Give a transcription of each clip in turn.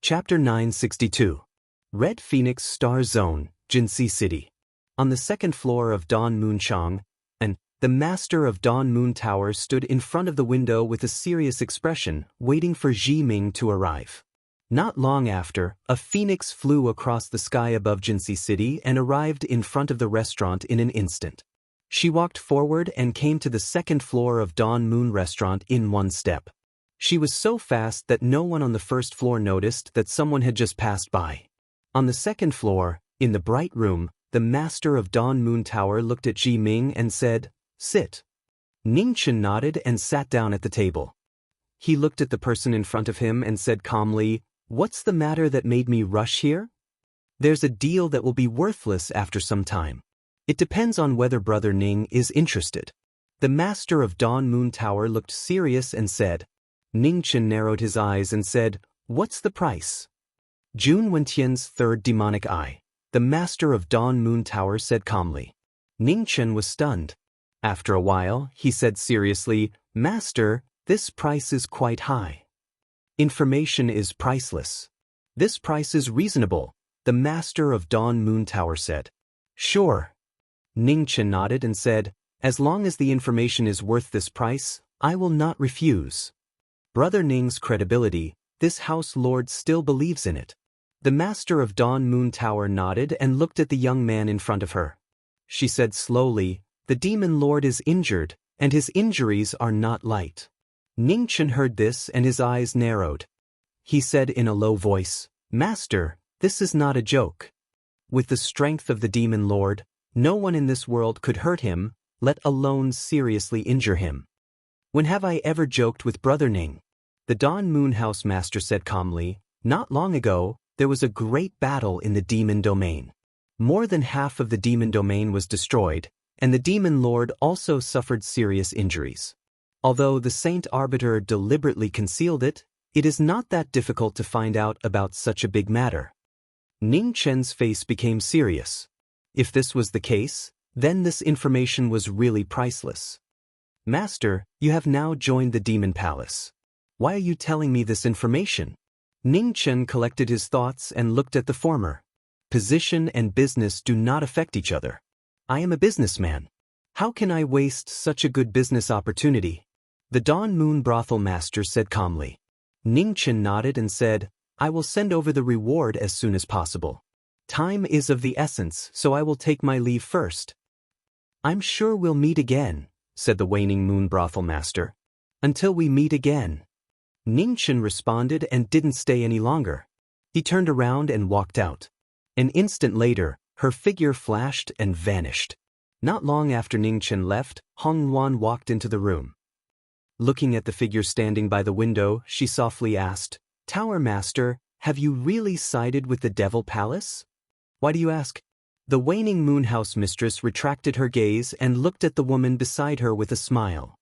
Chapter 962. Red Phoenix Star Zone, Jinxi City. On the second floor of Dawn Moon Chang, the master of Dawn Moon Tower stood in front of the window with a serious expression, waiting for Ji Ming to arrive. Not long after, a phoenix flew across the sky above Jinxi City and arrived in front of the restaurant in an instant. She walked forward and came to the second floor of Dawn Moon Restaurant in one step. She was so fast that no one on the first floor noticed that someone had just passed by. On the second floor, in the bright room, the master of Dawn Moon Tower looked at Ji Ming and said, "Sit." Ning Chen nodded and sat down at the table. He looked at the person in front of him and said calmly, "What's the matter that made me rush here?" "There's a deal that will be worthless after some time. It depends on whether Brother Ning is interested." The master of Dawn Moon Tower looked serious and said. Ning Chen narrowed his eyes and said, "What's the price?" Jun Wentian's third demonic eye. The master of Dawn Moon Tower said calmly. Ning Chen was stunned. After a while, he said seriously, "Master, this price is quite high. Information is priceless." "This price is reasonable," the master of Dawn Moon Tower said. "Sure." Ning Chen nodded and said, "As long as the information is worth this price, I will not refuse." Brother Ning's credibility, this house lord still believes in it. The master of Dawn Moon Tower nodded and looked at the young man in front of her. She said slowly, "The demon lord is injured, and his injuries are not light." Ning Chen heard this and his eyes narrowed. He said in a low voice, "Master, this is not a joke. With the strength of the demon lord, no one in this world could hurt him, let alone seriously injure him. When have I ever joked with Brother Ning?" The Dawn Moon House master said calmly, "Not long ago, there was a great battle in the demon domain. More than half of the demon domain was destroyed, and the demon lord also suffered serious injuries. Although the Saint Arbiter deliberately concealed it, it is not that difficult to find out about such a big matter." Ning Chen's face became serious. If this was the case, then this information was really priceless. "Master, you have now joined the Demon Palace. Why are you telling me this information?" Ning Chen collected his thoughts and looked at the former. Position and business do not affect each other. I am a businessman. How can I waste such a good business opportunity? The Dawn Moon Brothel master said calmly. Ning Chen nodded and said, "I will send over the reward as soon as possible. Time is of the essence, so I will take my leave first." "I'm sure we'll meet again," said the Waning Moon Brothel master. "Until we meet again." Ning Chen responded and didn't stay any longer. He turned around and walked out. An instant later, her figure flashed and vanished. Not long after Ning Chen left, Hong Yuan walked into the room. Looking at the figure standing by the window, she softly asked, "Tower Master, have you really sided with the Devil Palace?" "Why do you ask?" The Waning Moon House mistress retracted her gaze and looked at the woman beside her with a smile.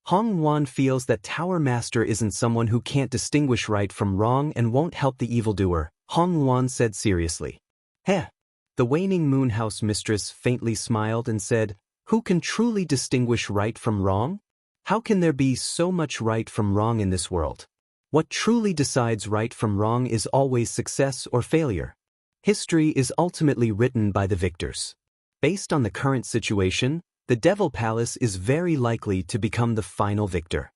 Hong Yuan feels that Tower Master isn't someone who can't distinguish right from wrong and won't help the evildoer, Hong Yuan said seriously. "Heh." The Waning Moon House mistress faintly smiled and said, "Who can truly distinguish right from wrong? How can there be so much right from wrong in this world? What truly decides right from wrong is always success or failure. History is ultimately written by the victors. Based on the current situation, the Devil Palace is very likely to become the final victor."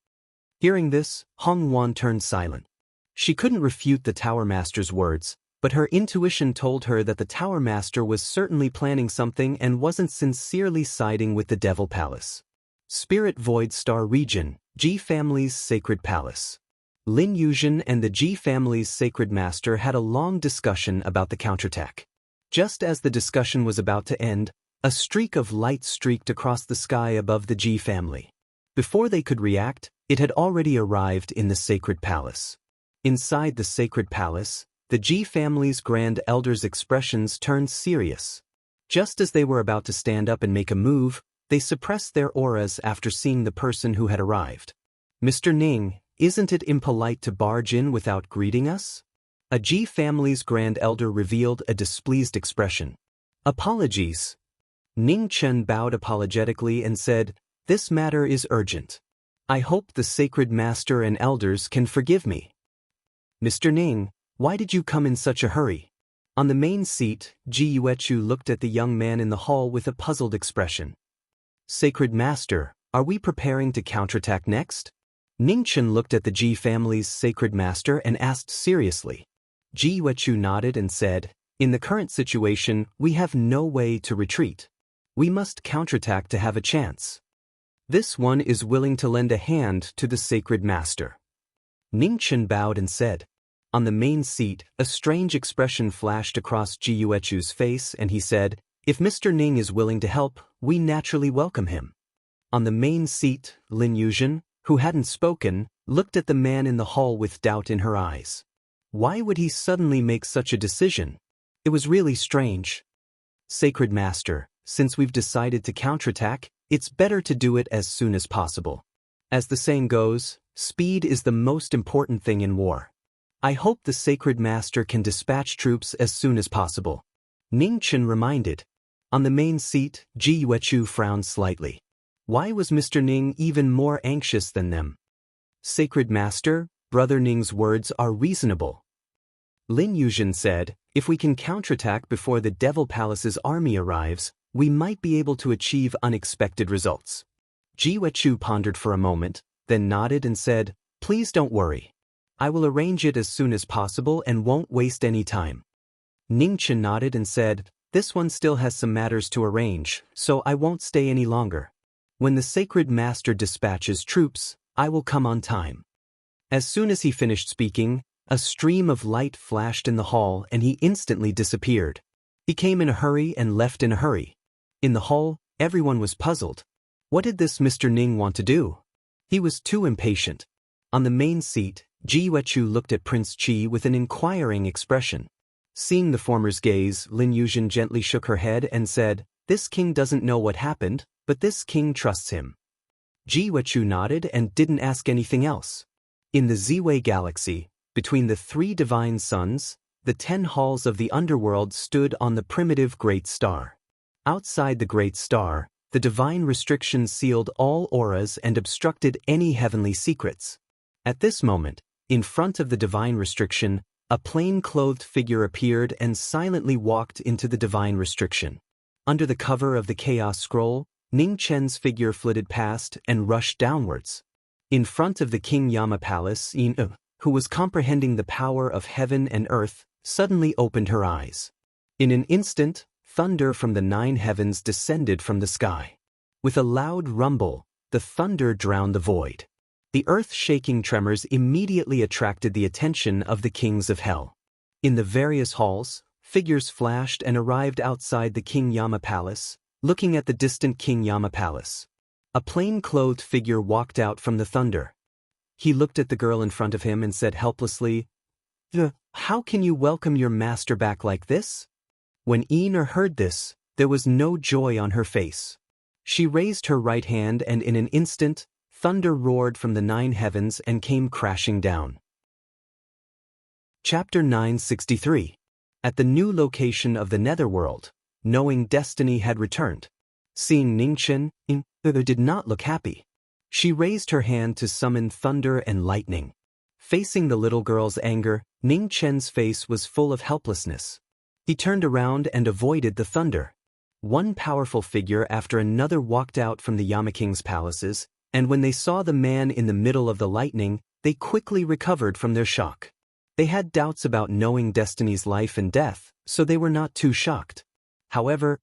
Hearing this, Hong Yuan turned silent. She couldn't refute the Tower Master's words, but her intuition told her that the Tower Master was certainly planning something and wasn't sincerely siding with the Devil Palace. Spirit Void Star Region, Ji Family's Sacred Palace. Lin Yuzhen and the Ji Family's Sacred Master had a long discussion about the counterattack. Just as the discussion was about to end, a streak of light streaked across the sky above the Ji family. Before they could react, it had already arrived in the Sacred Palace. Inside the Sacred Palace, the Ji family's Grand Elder's expressions turned serious. Just as they were about to stand up and make a move, they suppressed their auras after seeing the person who had arrived. "Mr. Ning, isn't it impolite to barge in without greeting us?" A Ji family's Grand Elder revealed a displeased expression. "Apologies." Ning Chen bowed apologetically and said, "This matter is urgent. I hope the Sacred Master and Elders can forgive me." "Mr. Ning, Why did you come in such a hurry? On the main seat, Ji Yuechu looked at the young man in the hall with a puzzled expression. Sacred Master, are we preparing to counterattack next? Ningchen looked at the Ji family's Sacred Master and asked seriously. Ji Yuechu nodded and said, in the current situation, we have no way to retreat. We must counterattack to have a chance. This one is willing to lend a hand to the Sacred Master. Ningchen bowed and said. On the main seat, a strange expression flashed across Ji Yuechu's face and he said, if Mr. Ning is willing to help, we naturally welcome him. On the main seat, Lin Yuzhen, who hadn't spoken, looked at the man in the hall with doubt in her eyes. Why would he suddenly make such a decision? It was really strange. Sacred Master, since we've decided to counterattack, it's better to do it as soon as possible. As the saying goes, speed is the most important thing in war. I hope the Sacred Master can dispatch troops as soon as possible. Ningchen reminded. On the main seat, Ji Yuechu frowned slightly. Why was Mr. Ning even more anxious than them? Sacred Master, Brother Ning's words are reasonable. Lin Yuzhen said, if we can counterattack before the Devil Palace's army arrives, we might be able to achieve unexpected results. Ji Yuechu pondered for a moment, then nodded and said, please don't worry. I will arrange it as soon as possible and won't waste any time. Ningchen nodded and said, this one still has some matters to arrange, so I won't stay any longer. When the Sacred Master dispatches troops, I will come on time. As soon as he finished speaking, a stream of light flashed in the hall and he instantly disappeared. He came in a hurry and left in a hurry. In the hall, everyone was puzzled. What did this Mr. Ning want to do? He was too impatient. On the main seat, Ji Yuechu looked at Prince Qi with an inquiring expression. Seeing the former's gaze, Lin Yuzhen gently shook her head and said, this king doesn't know what happened, but this king trusts him. Ji Yuechu nodded and didn't ask anything else. In the Ziwei galaxy, between the 3 divine suns, the 10 halls of the underworld stood on the primitive Great Star. Outside the Great Star, the divine restrictions sealed all auras and obstructed any heavenly secrets. At this moment, in front of the divine restriction, a plain-clothed figure appeared and silently walked into the divine restriction. Under the cover of the Chaos Scroll, Ning Chen's figure flitted past and rushed downwards. In front of the King Yama Palace, Yin, who was comprehending the power of heaven and earth, suddenly opened her eyes. In an instant, thunder from the 9 heavens descended from the sky. With a loud rumble, the thunder drowned the void. The earth-shaking tremors immediately attracted the attention of the kings of hell. In the various halls, figures flashed and arrived outside the King Yama Palace, looking at the distant King Yama Palace. A plain-clothed figure walked out from the thunder. He looked at the girl in front of him and said helplessly, how can you welcome your master back like this? When Ina heard this, there was no joy on her face. She raised her right hand and in an instant, thunder roared from the 9 heavens and came crashing down. Chapter 963. At the new location of the Netherworld, knowing destiny had returned. Seeing Ningchen, Ina did not look happy. She raised her hand to summon thunder and lightning. Facing the little girl's anger, Ningchen's face was full of helplessness. He turned around and avoided the thunder. One powerful figure after another walked out from the Yama King's palaces, and when they saw the man in the middle of the lightning, they quickly recovered from their shock. They had doubts about knowing Destiny's life and death, so they were not too shocked. However,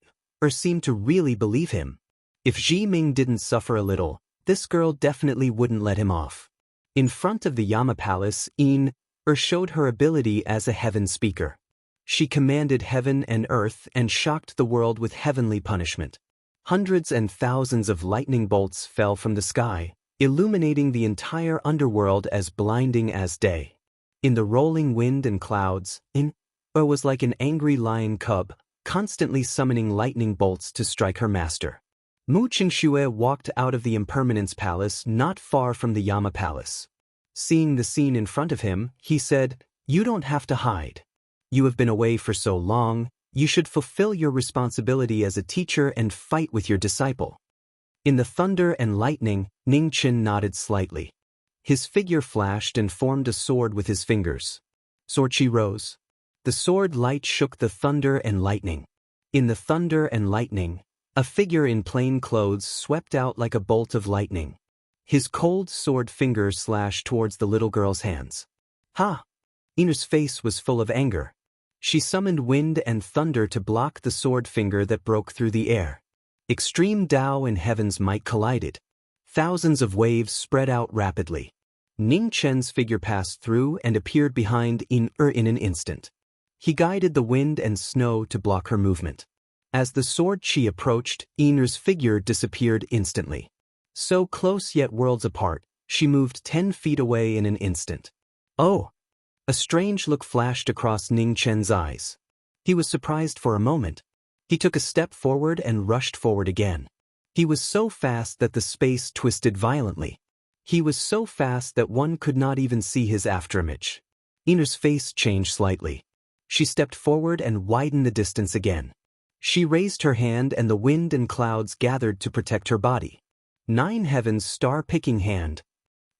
seemed to really believe him. If Ji Ming didn't suffer a little, this girl definitely wouldn't let him off. In front of the Yama Palace, showed her ability as a heaven speaker. She commanded heaven and earth and shocked the world with heavenly punishment. Hundreds and thousands of lightning bolts fell from the sky, illuminating the entire underworld as blinding as day. In the rolling wind and clouds, was like an angry lion cub, constantly summoning lightning bolts to strike her master. Mu Qingxue walked out of the Impermanence Palace not far from the Yama Palace. Seeing the scene in front of him, he said, "You don't have to hide. You have been away for so long, you should fulfill your responsibility as a teacher and fight with your disciple." In the thunder and lightning, Ning Chen nodded slightly. His figure flashed and formed a sword with his fingers. Sorchi rose. The sword light shook the thunder and lightning. In the thunder and lightning, a figure in plain clothes swept out like a bolt of lightning. His cold sword finger slashed towards the little girl's hands. Ha! Ina's face was full of anger. She summoned wind and thunder to block the sword finger that broke through the air. Extreme Tao and heaven's might collided. Thousands of waves spread out rapidly. Ning Chen's figure passed through and appeared behind in an instant. He guided the wind and snow to block her movement. As the sword chi approached, Ina's figure disappeared instantly. So close yet worlds apart, she moved 10 feet away in an instant. Oh! A strange look flashed across Ning Chen's eyes. He was surprised for a moment. He took a step forward and rushed forward again. He was so fast that the space twisted violently. He was so fast that one could not even see his afterimage. Ina's face changed slightly. She stepped forward and widened the distance again. She raised her hand and the wind and clouds gathered to protect her body. 9 Heaven's star-picking hand.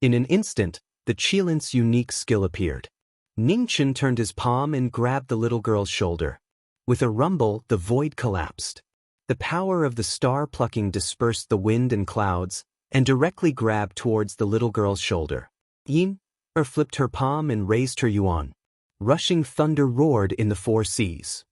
In an instant, the Qilint's unique skill appeared. Ning Chen turned his palm and grabbed the little girl's shoulder. With a rumble, the void collapsed. The power of the star-plucking dispersed the wind and clouds, and directly grabbed towards the little girl's shoulder. Yin flipped her palm and raised her yuan. Rushing thunder roared in the 4 seas.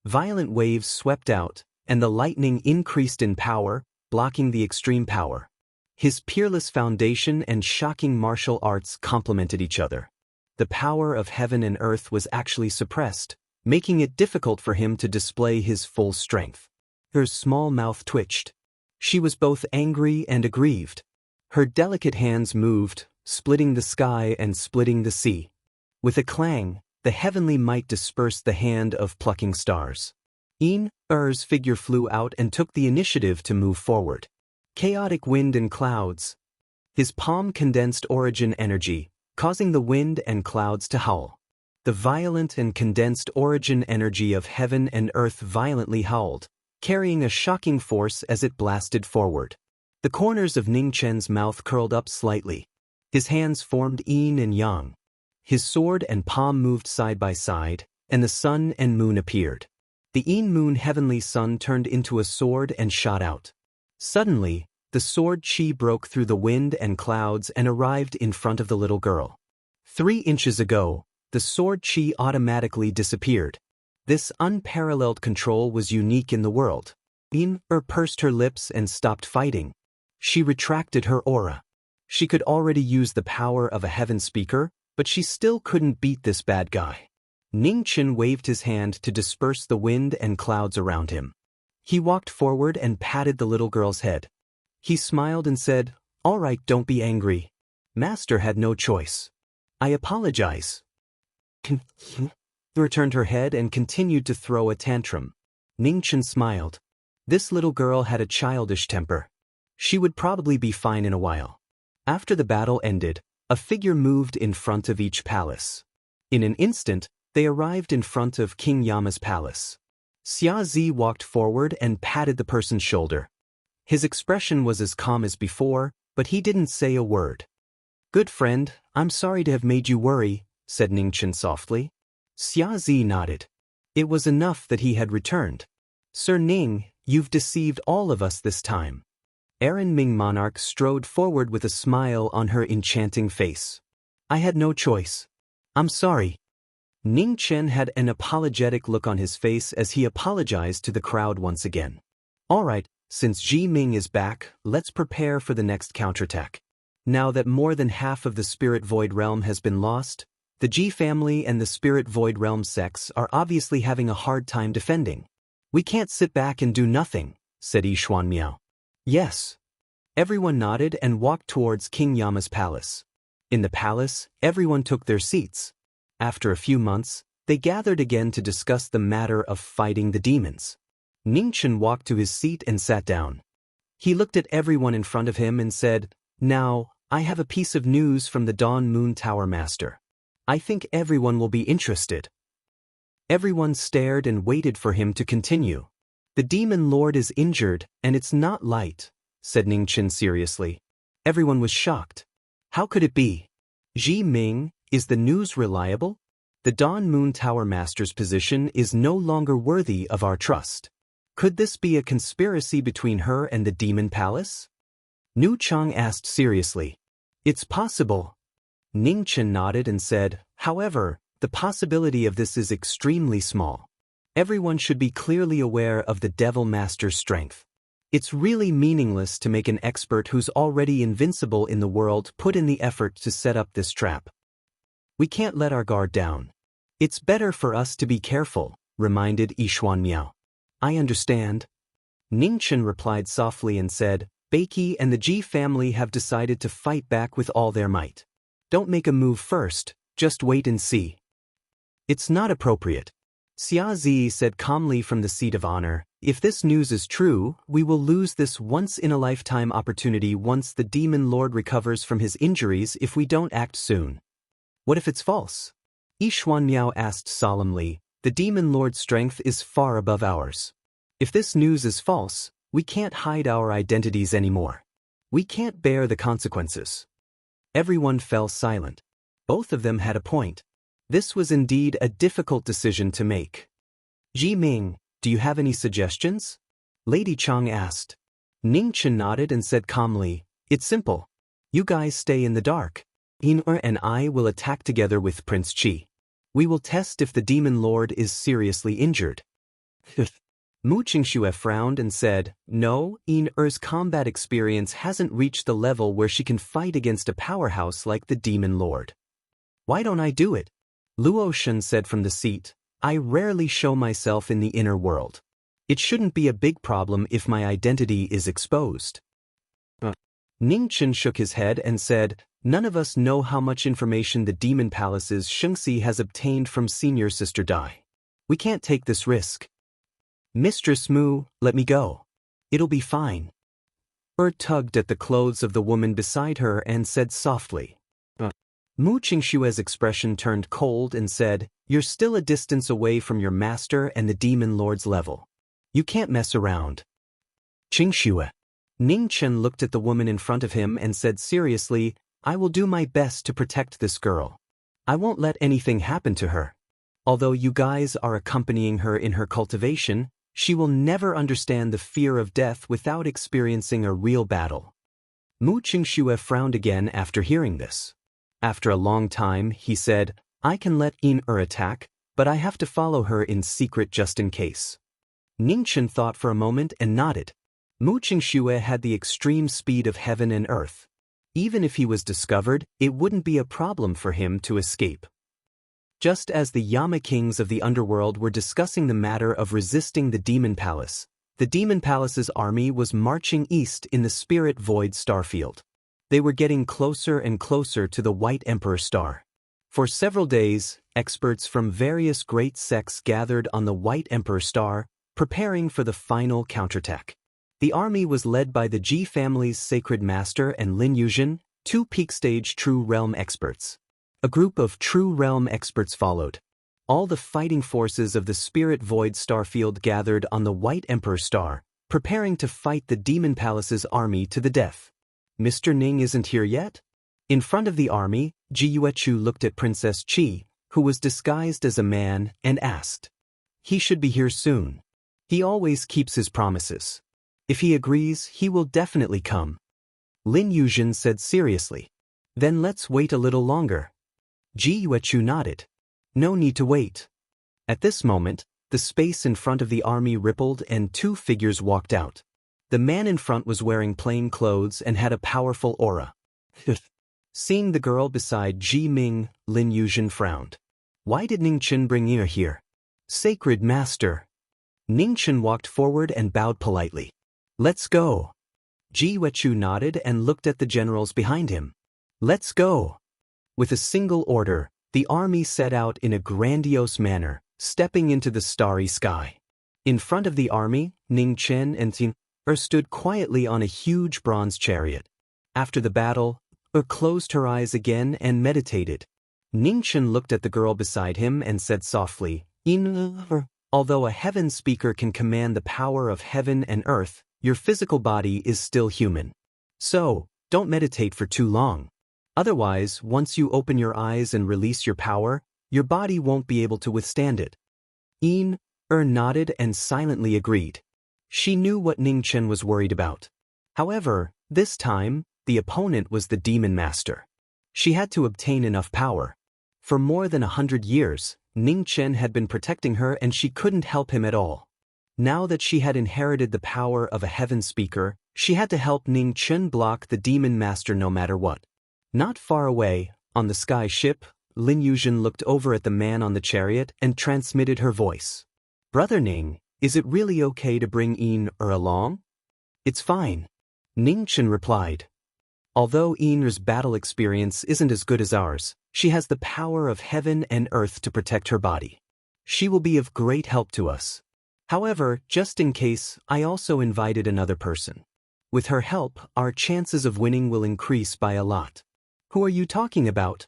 Violent waves swept out, and the lightning increased in power, blocking the extreme power. His peerless foundation and shocking martial arts complemented each other. The power of heaven and earth was actually suppressed, making it difficult for him to display his full strength. Her small mouth twitched. She was both angry and aggrieved. Her delicate hands moved, splitting the sky and splitting the sea. With a clang, the heavenly might dispersed the hand of plucking stars. Er's figure flew out and took the initiative to move forward. Chaotic wind and clouds. His palm condensed origin energy, causing the wind and clouds to howl. The violent and condensed origin energy of heaven and earth violently howled, carrying a shocking force as it blasted forward. The corners of Ning Chen's mouth curled up slightly. His hands formed yin and yang. His sword and palm moved side by side, and the sun and moon appeared. The yin moon heavenly sun turned into a sword and shot out. Suddenly, the sword chi broke through the wind and clouds and arrived in front of the little girl. 3 inches ago, the sword chi automatically disappeared. This unparalleled control was unique in the world. Yin pursed her lips and stopped fighting. She retracted her aura. She could already use the power of a heaven speaker, but she still couldn't beat this bad guy. Ning Chen waved his hand to disperse the wind and clouds around him. He walked forward and patted the little girl's head. He smiled and said, "All right, don't be angry. Master had no choice. I apologize." Returned her head and continued to throw a tantrum. Ning Chen smiled. This little girl had a childish temper. She would probably be fine in a while. After the battle ended, a figure moved in front of each palace. In an instant, they arrived in front of King Yama's palace. Xia Zi walked forward and patted the person's shoulder. His expression was as calm as before, but he didn't say a word. "Good friend, I'm sorry to have made you worry," said Ning Chen softly. Xia Zi nodded. It was enough that he had returned. "Sir Ning, you've deceived all of us this time." Erin Ming Monarch strode forward with a smile on her enchanting face. "I had no choice. I'm sorry." Ning Chen had an apologetic look on his face as he apologized to the crowd once again. "All right, since Ji Ming is back, let's prepare for the next counterattack. Now that more than half of the Spirit Void Realm has been lost, the Ji family and the Spirit Void Realm sects are obviously having a hard time defending. We can't sit back and do nothing," said Yishuan Miao. "Yes." Everyone nodded and walked towards King Yama's palace. In the palace, everyone took their seats. After a few months, they gathered again to discuss the matter of fighting the demons. Ning Chen walked to his seat and sat down. He looked at everyone in front of him and said, "Now, I have a piece of news from the Dawn Moon Tower Master. I think everyone will be interested." Everyone stared and waited for him to continue. "The Demon Lord is injured, and it's not light," said Ning Chen seriously. Everyone was shocked. How could it be? "Ji Ming, is the news reliable?" The Dawn Moon Tower Master's position is no longer worthy of our trust. Could this be a conspiracy between her and the Demon Palace? Nu Chang asked seriously. It's possible. Ning Chen nodded and said, however, the possibility of this is extremely small. Everyone should be clearly aware of the Devil Master's strength. It's really meaningless to make an expert who's already invincible in the world put in the effort to set up this trap. We can't let our guard down. It's better for us to be careful, reminded Yixuan Miao. I understand. Ning Chen replied softly and said, Beiki and the Ji family have decided to fight back with all their might. Don't make a move first, just wait and see. It's not appropriate. Xia Zi said calmly from the seat of honor, if this news is true, we will lose this once-in-a-lifetime opportunity once the Demon Lord recovers from his injuries if we don't act soon. What if it's false? Yixuan Miao asked solemnly, the Demon Lord's strength is far above ours. If this news is false, we can't hide our identities anymore. We can't bear the consequences. Everyone fell silent. Both of them had a point. This was indeed a difficult decision to make. Ji Ming, do you have any suggestions? Lady Chang asked. Ning Chen nodded and said calmly, it's simple. You guys stay in the dark. Yin-Er and I will attack together with Prince Qi. We will test if the Demon Lord is seriously injured. Mu Qingxue frowned and said, no, Yin-Er's combat experience hasn't reached the level where she can fight against a powerhouse like the Demon Lord. Why don't I do it? Luo Shen said from the seat, I rarely show myself in the inner world. It shouldn't be a big problem if my identity is exposed. Ning Chen shook his head and said, none of us know how much information the Demon Palace's Shengxi has obtained from Senior Sister Dai. We can't take this risk. Mistress Mu, let me go. It'll be fine. Tugged at the clothes of the woman beside her and said softly. Mu Qingxue's expression turned cold and said, you're still a distance away from your master and the Demon Lord's level. You can't mess around. Qingxue. Ning Chen looked at the woman in front of him and said seriously, I will do my best to protect this girl. I won't let anything happen to her. Although you guys are accompanying her in her cultivation, she will never understand the fear of death without experiencing a real battle. Mu Qingxue frowned again after hearing this. After a long time, he said, I can let Yin-Er attack, but I have to follow her in secret just in case. Ning Chen thought for a moment and nodded. Mu Qingxue had the extreme speed of heaven and earth. Even if he was discovered, it wouldn't be a problem for him to escape. Just as the Yama kings of the underworld were discussing the matter of resisting the Demon Palace, the Demon Palace's army was marching east in the Spirit Void starfield. They were getting closer and closer to the White Emperor star. For several days, experts from various great sects gathered on the White Emperor star, preparing for the final counterattack. The army was led by the Ji family's Sacred Master and Lin Yuzhen, two peak-stage True Realm experts. A group of True Realm experts followed. All the fighting forces of the Spirit Void starfield gathered on the White Emperor star, preparing to fight the Demon Palace's army to the death. Mr. Ning isn't here yet? In front of the army, Ji Yuechu looked at Princess Qi, who was disguised as a man, and asked. He should be here soon. He always keeps his promises. If he agrees, he will definitely come. Lin Yuzhen said seriously. Then let's wait a little longer. Ji Yuechu nodded. No need to wait. At this moment, the space in front of the army rippled and two figures walked out. The man in front was wearing plain clothes and had a powerful aura. Seeing the girl beside Ji Ming, Lin Yuzhen frowned. Why did Ning Chen bring you here? Sacred Master. Ning Chen walked forward and bowed politely. Let's go. Ji Yuechu nodded and looked at the generals behind him. Let's go. With a single order, the army set out in a grandiose manner, stepping into the starry sky. In front of the army, Ning Chen and Tin-Er stood quietly on a huge bronze chariot. After the battle, closed her eyes again and meditated. Ning Chen looked at the girl beside him and said softly, although a heaven speaker can command the power of heaven and earth, your physical body is still human. So, don't meditate for too long. Otherwise, once you open your eyes and release your power, Your body won't be able to withstand it. Nodded and silently agreed. She knew what Ning Chen was worried about. However, this time, the opponent was the Demon Master. She had to obtain enough power. For more than 100 years, Ning Chen had been protecting her and she couldn't help him at all. Now that she had inherited the power of a heaven speaker, she had to help Ning Chen block the Demon Master no matter what. Not far away, on the sky ship, Lin Yuzhen looked over at the man on the chariot and transmitted her voice. Brother Ning, is it really okay to bring along? It's fine. Ning Chen replied. Although Yin's battle experience isn't as good as ours, she has the power of heaven and earth to protect her body. She will be of great help to us. However, just in case, I also invited another person. With her help, our chances of winning will increase by a lot. Who are you talking about?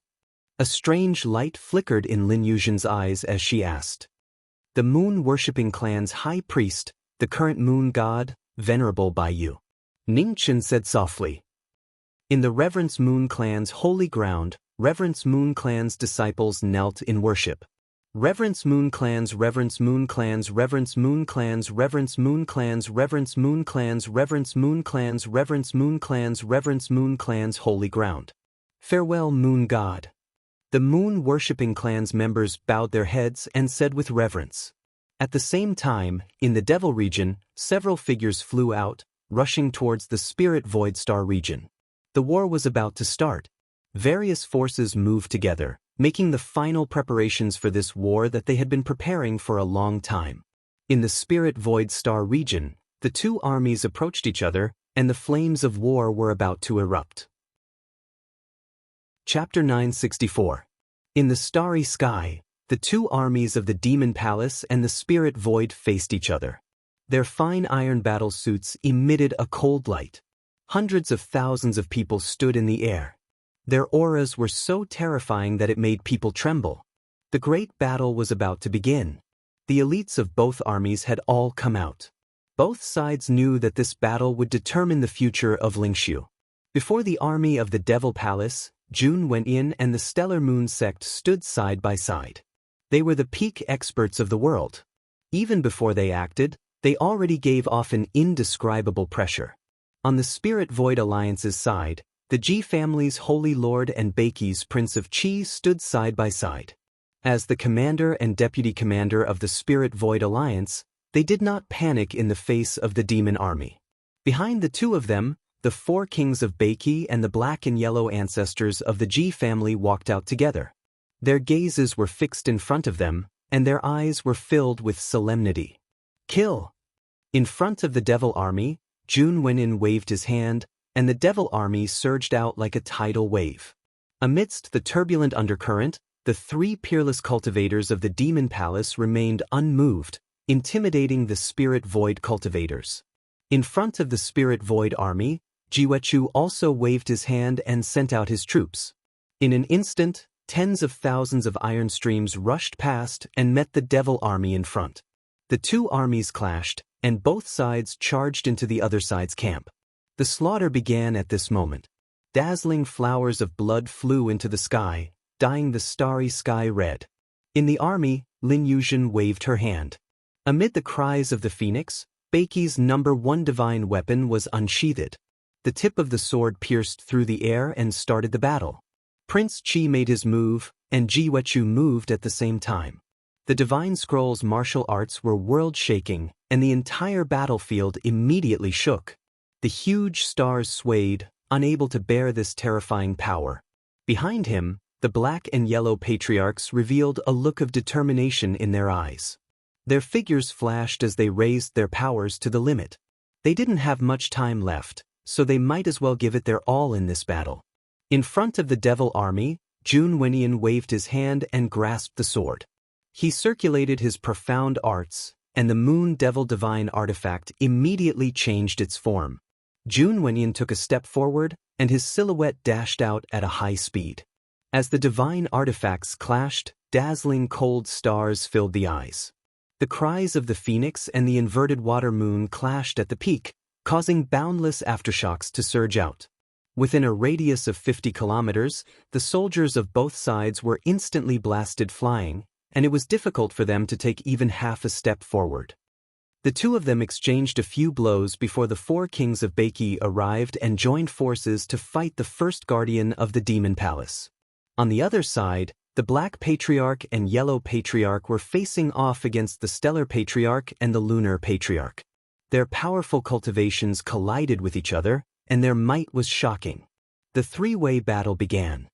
A strange light flickered in Lin Yuzhen's eyes as she asked. The moon-worshipping clan's high priest, the current moon god, venerable by you. Ning Chen said softly. In the Reverence Moon clan's holy ground, Reverence Moon clan's disciples knelt in worship. Reverence Moon clans, Reverence Moon clans, Reverence Moon clans, Reverence Moon clans, Reverence Moon clans, Reverence Moon clans, Reverence Moon clans, Reverence Moon clans, holy ground. Farewell, Moon God. The moon-worshipping clan's members bowed their heads and said with reverence. At the same time, in the Devil region, several figures flew out, rushing towards the Spirit Void Star region. The war was about to start. Various forces moved together, making the final preparations for this war that they had been preparing for a long time. In the Spirit Void Star region, the two armies approached each other, and the flames of war were about to erupt. Chapter 964. In the starry sky, the two armies of the Demon Palace and the Spirit Void faced each other. Their fine iron battle suits emitted a cold light. Hundreds of thousands of people stood in the air. Their auras were so terrifying that it made people tremble. The great battle was about to begin. The elites of both armies had all come out. Both sides knew that this battle would determine the future of Lingshu. Before the army of the Devil Palace, Jun Wenyin and the Stellar Moon sect stood side by side. They were the peak experts of the world. Even before they acted, they already gave off an indescribable pressure. On the Spirit Void Alliance's side, the Ji family's Holy Lord and Beiqi's Prince of Qi stood side by side. As the commander and deputy commander of the Spirit Void Alliance, they did not panic in the face of the demon army. Behind the two of them, the four kings of Beiqi and the black and yellow ancestors of the Ji family walked out together. Their gazes were fixed in front of them, and their eyes were filled with solemnity. Kill! In front of the Devil army, Jun Wenyin waved his hand, and the Devil army surged out like a tidal wave. Amidst the turbulent undercurrent, the three peerless cultivators of the Demon Palace remained unmoved, intimidating the Spirit Void cultivators. In front of the Spirit Void army, Jiwechu also waved his hand and sent out his troops. In an instant, tens of thousands of iron streams rushed past and met the Devil army in front. The two armies clashed, and both sides charged into the other side's camp. The slaughter began at this moment. Dazzling flowers of blood flew into the sky, dyeing the starry sky red. In the army, Lin Yuzhen waved her hand. Amid the cries of the phoenix, Beiqi's #1 divine weapon was unsheathed. The tip of the sword pierced through the air and started the battle. Prince Qi made his move, and Jiwechu moved at the same time. The Divine Scroll's martial arts were world-shaking, and the entire battlefield immediately shook. The huge stars swayed, unable to bear this terrifying power. Behind him, the black and yellow patriarchs revealed a look of determination in their eyes. Their figures flashed as they raised their powers to the limit. They didn't have much time left, so they might as well give it their all in this battle. In front of the Devil army, Jun Wenyin waved his hand and grasped the sword. He circulated his profound arts, and the Moon Devil Divine artifact immediately changed its form. Jun Wenyin took a step forward, and his silhouette dashed out at a high speed. As the divine artifacts clashed, dazzling cold stars filled the eyes. The cries of the phoenix and the inverted water moon clashed at the peak, causing boundless aftershocks to surge out. Within a radius of 50 kilometers, the soldiers of both sides were instantly blasted flying, and it was difficult for them to take even half a step forward. The two of them exchanged a few blows before the four kings of Baiki arrived and joined forces to fight the first guardian of the demon palace. On the other side, the Black Patriarch and Yellow Patriarch were facing off against the Stellar Patriarch and the Lunar Patriarch. Their powerful cultivations collided with each other, and their might was shocking. The three-way battle began.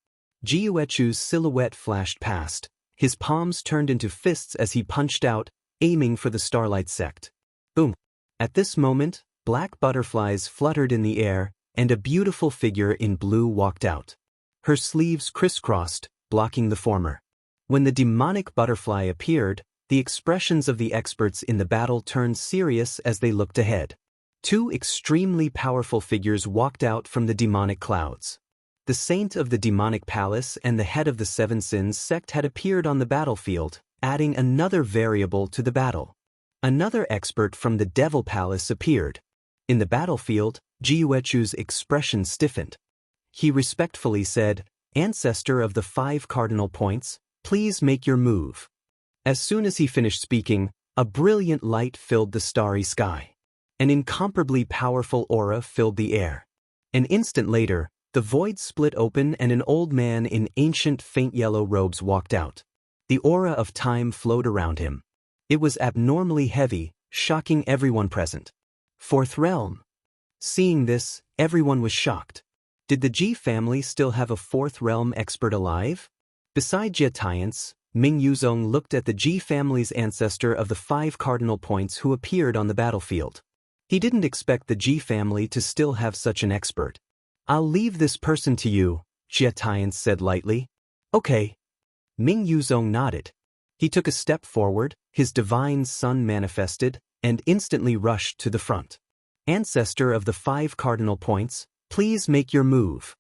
Jiuechu's silhouette flashed past. His palms turned into fists as he punched out, aiming for the Starlight Sect. Boom! At this moment, black butterflies fluttered in the air, and a beautiful figure in blue walked out. Her sleeves crisscrossed, blocking the former. When the demonic butterfly appeared, the expressions of the experts in the battle turned serious as they looked ahead. Two extremely powerful figures walked out from the demonic clouds. The saint of the demonic palace and the head of the Seven Sins sect had appeared on the battlefield, adding another variable to the battle. Another expert from the Devil Palace appeared. In the battlefield, Jiuechu's expression stiffened. He respectfully said, "Ancestor of the 5 cardinal points, please make your move." As soon as he finished speaking, a brilliant light filled the starry sky. An incomparably powerful aura filled the air. An instant later, the void split open and an old man in ancient faint yellow robes walked out. The aura of time flowed around him. It was abnormally heavy, shocking everyone present. Fourth realm. Seeing this, everyone was shocked. Did the Ji family still have a fourth realm expert alive? Beside Jia Tiance, Ming Yuzong looked at the Ji family's ancestor of the 5 cardinal points who appeared on the battlefield. He didn't expect the Ji family to still have such an expert. "I'll leave this person to you," Jia Tiance said lightly. "Okay." Ming Yuzong nodded. He took a step forward, his divine son manifested, and instantly rushed to the front. "Ancestor of the 5 cardinal points, please make your move."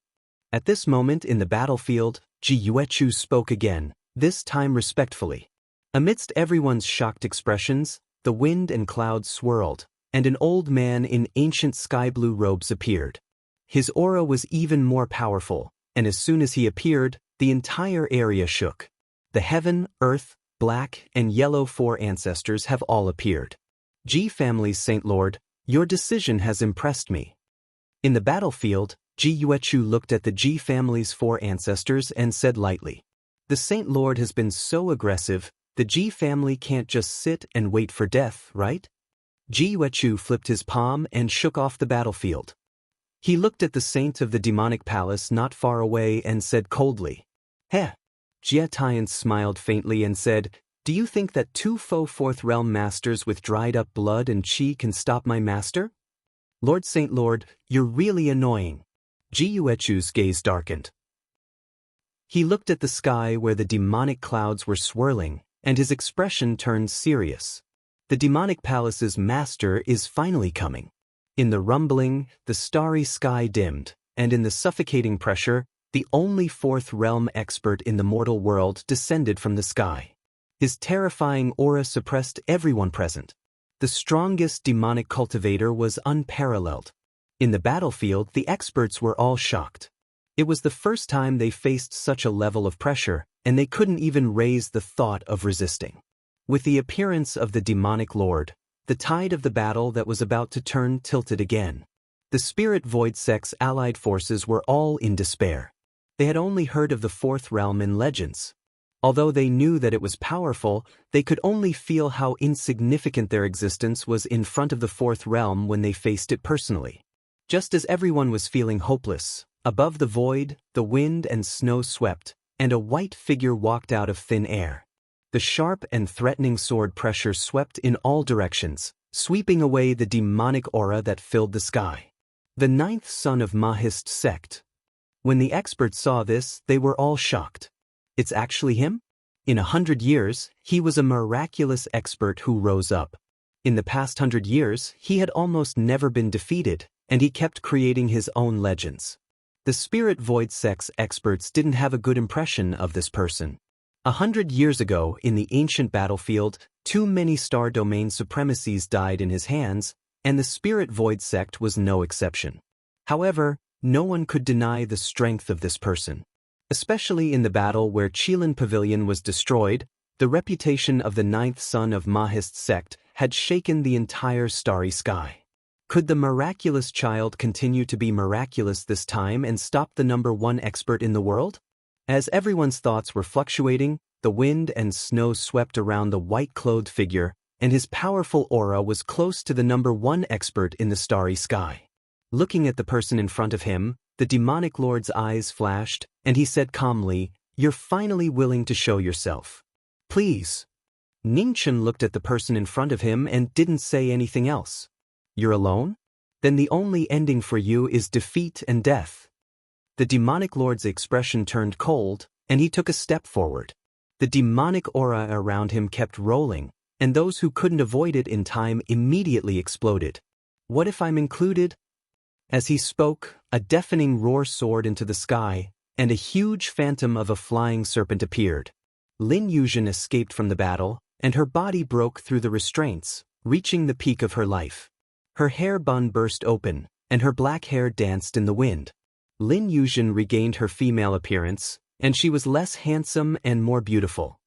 At this moment in the battlefield, Jiuechu spoke again, this time respectfully. Amidst everyone's shocked expressions, the wind and clouds swirled, and an old man in ancient sky-blue robes appeared. His aura was even more powerful, and as soon as he appeared, the entire area shook. The heaven, earth, black, and yellow 4 ancestors have all appeared. Ji family's Saint Lord, your decision has impressed me. In the battlefield, Jiuechu looked at the Ji family's 4 ancestors and said lightly, "The Saint Lord has been so aggressive, the Ji family can't just sit and wait for death, right?" Jiuechu flipped his palm and shook off the battlefield. He looked at the saint of the demonic palace not far away and said coldly, "Heh." Jia Tiance smiled faintly and said, "Do you think that 2 faux fourth realm masters with dried up blood and chi can stop my master? Lord Saint Lord, you're really annoying." Jiuechu's gaze darkened. He looked at the sky where the demonic clouds were swirling, and his expression turned serious. The demonic palace's master is finally coming. In the rumbling, the starry sky dimmed, and in the suffocating pressure, the only 4th realm expert in the mortal world descended from the sky. His terrifying aura suppressed everyone present. The strongest demonic cultivator was unparalleled. In the battlefield, the experts were all shocked. It was the first time they faced such a level of pressure, and they couldn't even raise the thought of resisting. With the appearance of the demonic lord, the tide of the battle that was about to turn tilted again. The Spirit Void Sect's allied forces were all in despair. They had only heard of the 4th realm in legends. Although they knew that it was powerful, they could only feel how insignificant their existence was in front of the 4th realm when they faced it personally. Just as everyone was feeling hopeless, above the void, the wind and snow swept, and a white figure walked out of thin air. The sharp and threatening sword pressure swept in all directions, sweeping away the demonic aura that filled the sky. The 9th son of Mahist sect. When the experts saw this, they were all shocked. It's actually him? In 100 years, he was a miraculous expert who rose up. In the past 100 years, he had almost never been defeated, and he kept creating his own legends. The Spirit Void Sect's experts didn't have a good impression of this person. 100 years ago, in the ancient battlefield, too many star domain supremacies died in his hands, and the Spirit Void Sect was no exception. However, no one could deny the strength of this person. Especially in the battle where Qilin Pavilion was destroyed, the reputation of the ninth son of Mahist's sect had shaken the entire starry sky. Could the miraculous child continue to be miraculous this time and stop the #1 expert in the world? As everyone's thoughts were fluctuating, the wind and snow swept around the white-clothed figure, and his powerful aura was close to the #1 expert in the starry sky. Looking at the person in front of him, the demonic lord's eyes flashed, and he said calmly, "You're finally willing to show yourself. Please." Ningchen looked at the person in front of him and didn't say anything else. "You're alone? Then the only ending for you is defeat and death." The demonic lord's expression turned cold, and he took a step forward. The demonic aura around him kept rolling, and those who couldn't avoid it in time immediately exploded. "What if I'm included?" As he spoke, a deafening roar soared into the sky, and a huge phantom of a flying serpent appeared. Lin Yuzhen escaped from the battle, and her body broke through the restraints, reaching the peak of her life. Her hair bun burst open, and her black hair danced in the wind. Lin Yuzhen regained her female appearance, and she was less handsome and more beautiful.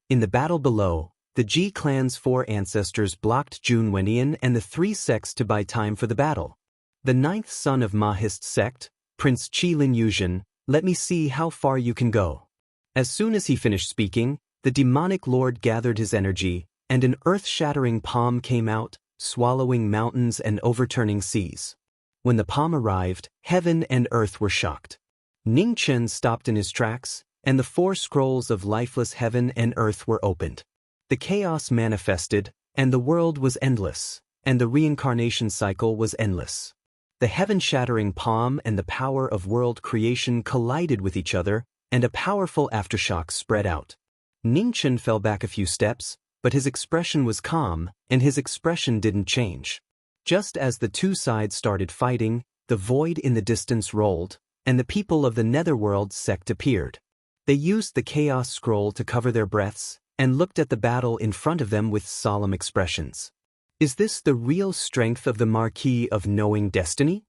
In the battle below, the Ji clan's 4 ancestors blocked Jun Wenian and the 3 sects to buy time for the battle. The 9th son of Mahist's sect, Prince Qi Lin Yuzhen, "Let me see how far you can go." As soon as he finished speaking, the demonic lord gathered his energy, and an earth-shattering palm came out, swallowing mountains and overturning seas. When the palm arrived, heaven and earth were shocked. Ningchen stopped in his tracks, and the 4 scrolls of lifeless heaven and earth were opened. The chaos manifested, and the world was endless, and the reincarnation cycle was endless. The heaven-shattering palm and the power of world creation collided with each other, and a powerful aftershock spread out. Ningchen fell back a few steps, but his expression was calm, and his expression didn't change. Just as the 2 sides started fighting, the void in the distance rolled, and the people of the Netherworld sect appeared. They used the Chaos Scroll to cover their breaths, and looked at the battle in front of them with solemn expressions. "Is this the real strength of the Marquis of Knowing Destiny?"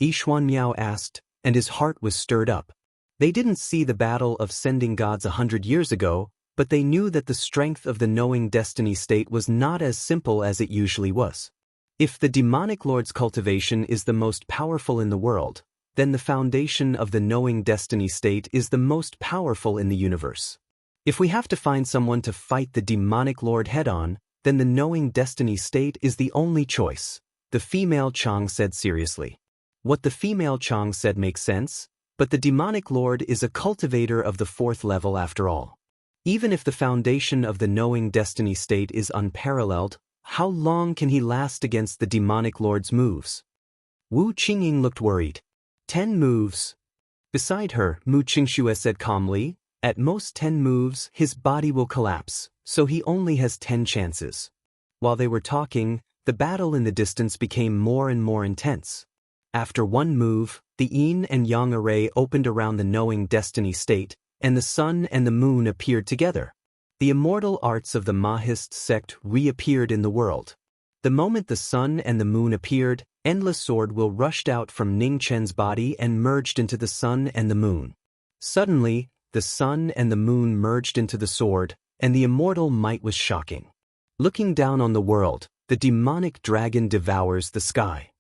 Yixuan Miao asked, and his heart was stirred up. They didn't see the battle of sending gods 100 years ago, but they knew that the strength of the Knowing Destiny state was not as simple as it usually was. If the demonic lord's cultivation is the most powerful in the world, then the foundation of the Knowing Destiny state is the most powerful in the universe. If we have to find someone to fight the demonic lord head-on, then the Knowing Destiny state is the only choice, the female Chang said seriously. What the female Chang said makes sense, but the demonic lord is a cultivator of the 4th level after all. Even if the foundation of the Knowing Destiny state is unparalleled, how long can he last against the demonic lord's moves? Wu Qingying looked worried. 10 moves. Beside her, Mu Qingxue said calmly, "At most 10 moves, his body will collapse, so he only has 10 chances." While they were talking, the battle in the distance became more and more intense. After 1 move, the yin and yang array opened around the Knowing Destiny state, and the sun and the moon appeared together. The immortal arts of the Mahist sect reappeared in the world. The moment the sun and the moon appeared, endless sword will rushed out from Ning Chen's body and merged into the sun and the moon. Suddenly, the sun and the moon merged into the sword, and the immortal might was shocking. Looking down on the world, the demonic dragon devours the sky.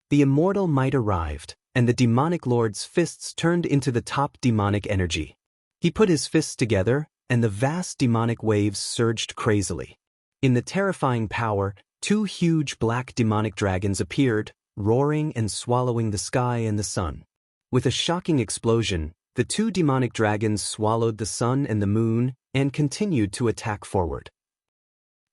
The immortal might arrived, and the demonic lord's fists turned into the top demonic energy. He put his fists together, and the vast demonic waves surged crazily. In the terrifying power, 2 huge black demonic dragons appeared, roaring and swallowing the sky and the sun. With a shocking explosion, the 2 demonic dragons swallowed the sun and the moon, and continued to attack forward.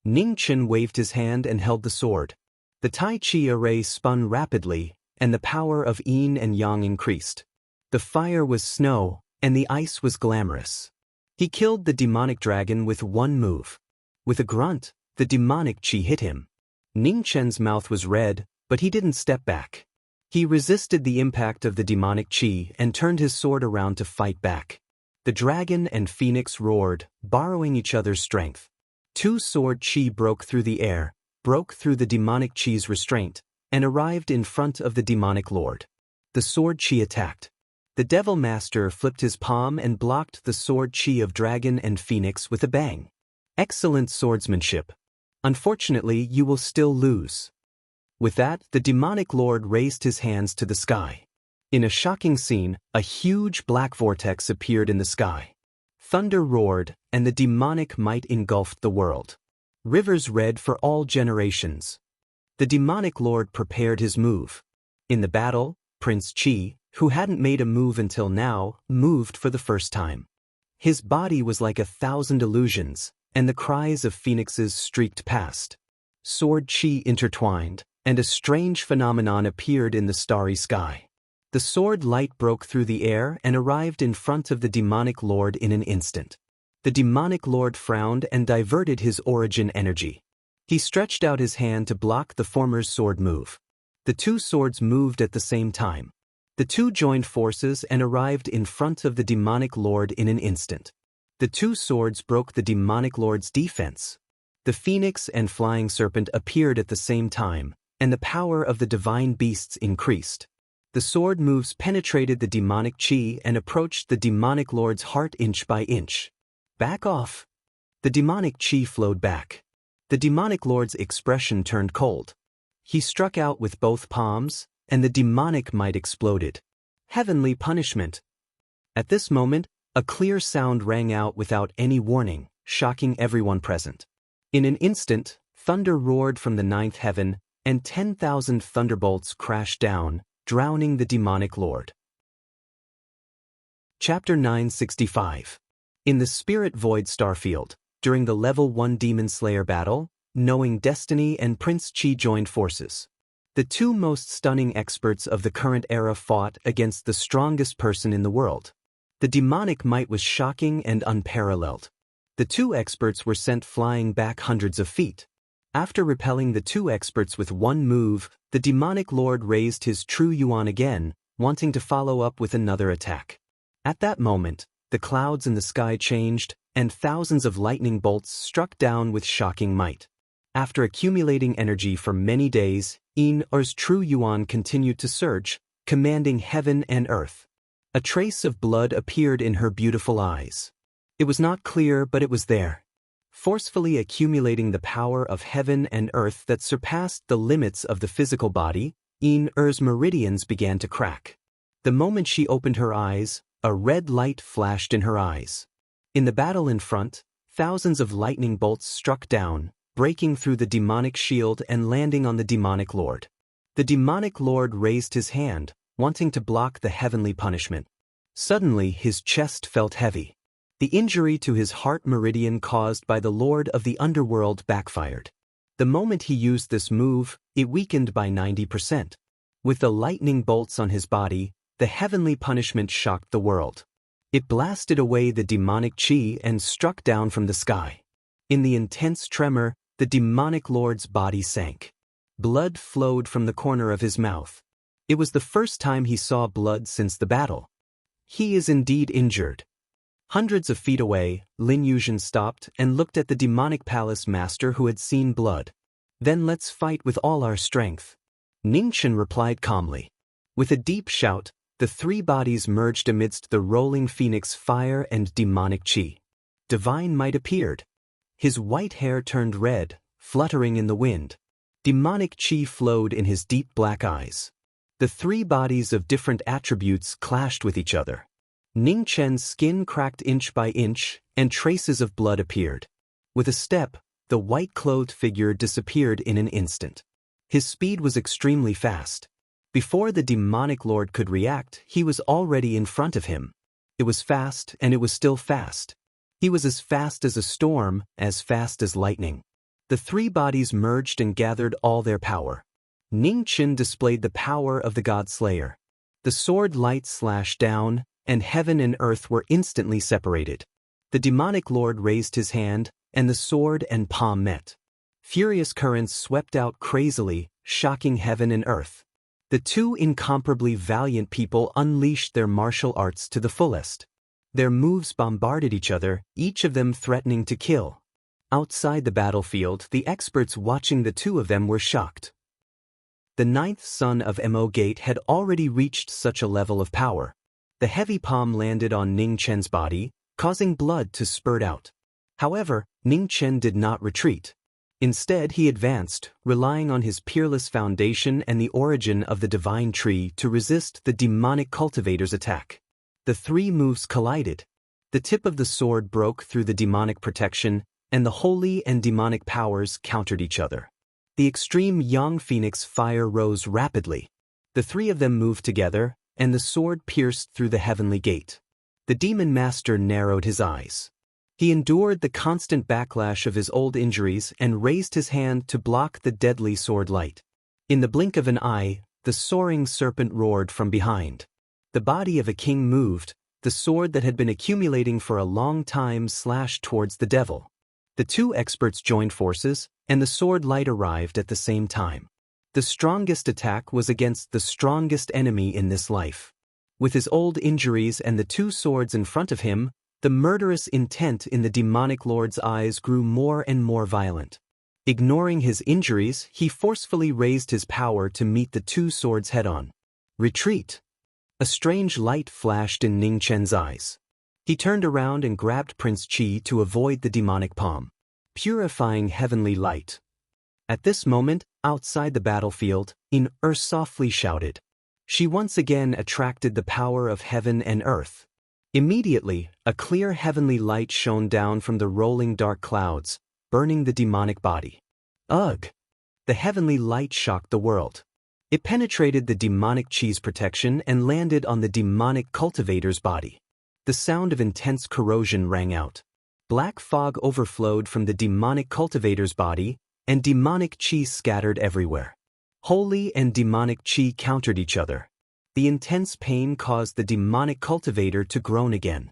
Ningchen waved his hand and held the sword. The Tai Chi array spun rapidly, and the power of yin and yang increased. The fire was snow, and the ice was glamorous. He killed the demonic dragon with 1 move. With a grunt, the demonic chi hit him. Ningchen's mouth was red, but he didn't step back. He resisted the impact of the demonic chi and turned his sword around to fight back. The dragon and phoenix roared, borrowing each other's strength. 2 sword chi broke through the air, broke through the demonic chi's restraint, and arrived in front of the demonic lord. The sword chi attacked. The Devil Master flipped his palm and blocked the sword chi of Dragon and Phoenix with a bang. Excellent swordsmanship. Unfortunately, you will still lose. With that, the demonic lord raised his hands to the sky. In a shocking scene, a huge black vortex appeared in the sky. Thunder roared, and the demonic might engulfed the world. Rivers red for all generations. The demonic lord prepared his move. In the battle, Prince Chi, who hadn't made a move until now, moved for the first time. His body was like 1,000 illusions, and the cries of phoenixes streaked past. Sword chi intertwined, and a strange phenomenon appeared in the starry sky. The sword light broke through the air and arrived in front of the demonic lord in an instant. The demonic lord frowned and diverted his origin energy. He stretched out his hand to block the former's sword move. The two swords moved at the same time. The two joined forces and arrived in front of the demonic lord in an instant. The two swords broke the demonic lord's defense. The phoenix and flying serpent appeared at the same time, and the power of the divine beasts increased. The sword moves penetrated the demonic chi and approached the demonic lord's heart inch by inch. Back off. The demonic chi flowed back. The demonic lord's expression turned cold. He struck out with both palms, and the demonic might exploded. Heavenly punishment. At this moment, a clear sound rang out without any warning, shocking everyone present. In an instant, thunder roared from the ninth heaven, and 10,000 thunderbolts crashed down, drowning the demonic lord. Chapter 965. In the Spirit Void Starfield, during the Level 1 Demon Slayer battle, Knowing Destiny and Prince Chi joined forces. The two most stunning experts of the current era fought against the strongest person in the world. The demonic might was shocking and unparalleled. The two experts were sent flying back hundreds of feet. After repelling the two experts with one move, the demonic lord raised his true yuan again, wanting to follow up with another attack. At that moment, the clouds in the sky changed, and thousands of lightning bolts struck down with shocking might. After accumulating energy for many days, In-Er's true yuan continued to surge, commanding heaven and earth. A trace of blood appeared in her beautiful eyes. It was not clear, but it was there, forcefully accumulating the power of heaven and earth that surpassed the limits of the physical body. In-Er's meridians began to crack. The moment she opened her eyes, a red light flashed in her eyes. In the battle in front, thousands of lightning bolts struck down, breaking through the demonic shield and landing on the demonic lord. The demonic lord raised his hand, wanting to block the heavenly punishment. Suddenly his chest felt heavy. The injury to his heart meridian caused by the lord of the underworld backfired. The moment he used this move, it weakened by 90%. With the lightning bolts on his body, the heavenly punishment shocked the world. It blasted away the demonic chi and struck down from the sky. In the intense tremor, the demonic lord's body sank. Blood flowed from the corner of his mouth. It was the first time he saw blood since the battle. He is indeed injured. Hundreds of feet away, Lin Yuzhen stopped and looked at the demonic palace master who had seen blood. Then let's fight with all our strength. Ningchen replied calmly. With a deep shout, the three bodies merged amidst the rolling phoenix fire and demonic chi. Divine might appeared. His white hair turned red, fluttering in the wind. Demonic chi flowed in his deep black eyes. The three bodies of different attributes clashed with each other. Ning Chen's skin cracked inch by inch, and traces of blood appeared. With a step, the white-clothed figure disappeared in an instant. His speed was extremely fast. Before the demonic lord could react, he was already in front of him. It was fast, and it was still fast. He was as fast as a storm, as fast as lightning. The three bodies merged and gathered all their power. Ning Chen displayed the power of the God Slayer. The sword light slashed down, and heaven and earth were instantly separated. The demonic lord raised his hand, and the sword and palm met. Furious currents swept out crazily, shocking heaven and earth. The two incomparably valiant people unleashed their martial arts to the fullest. Their moves bombarded each other, each of them threatening to kill. Outside the battlefield, the experts watching the two of them were shocked. The ninth son of Mo Gate had already reached such a level of power. The heavy palm landed on Ning Chen's body, causing blood to spurt out. However, Ning Chen did not retreat. Instead, he advanced, relying on his peerless foundation and the origin of the divine tree to resist the demonic cultivator's attack. The three moves collided. The tip of the sword broke through the demonic protection, and the holy and demonic powers countered each other. The extreme Yang Phoenix fire rose rapidly. The three of them moved together, and the sword pierced through the heavenly gate. The demon master narrowed his eyes. He endured the constant backlash of his old injuries and raised his hand to block the deadly sword light. In the blink of an eye, the soaring serpent roared from behind. The body of a king moved, the sword that had been accumulating for a long time slashed towards the devil. The two experts joined forces, and the sword light arrived at the same time. The strongest attack was against the strongest enemy in this life. With his old injuries and the two swords in front of him, the murderous intent in the demonic lord's eyes grew more and more violent. Ignoring his injuries, he forcefully raised his power to meet the two swords head-on. Retreat! A strange light flashed in Ning Chen's eyes. He turned around and grabbed Prince Qi to avoid the demonic palm. Purifying heavenly light. At this moment, outside the battlefield, In-Er softly shouted. She once again attracted the power of heaven and earth. Immediately, a clear heavenly light shone down from the rolling dark clouds, burning the demonic body. Ugh! The heavenly light shocked the world. It penetrated the demonic Qi's protection and landed on the demonic cultivator's body. The sound of intense corrosion rang out. Black fog overflowed from the demonic cultivator's body, and demonic Qi scattered everywhere. Holy and demonic Qi countered each other. The intense pain caused the demonic cultivator to groan again.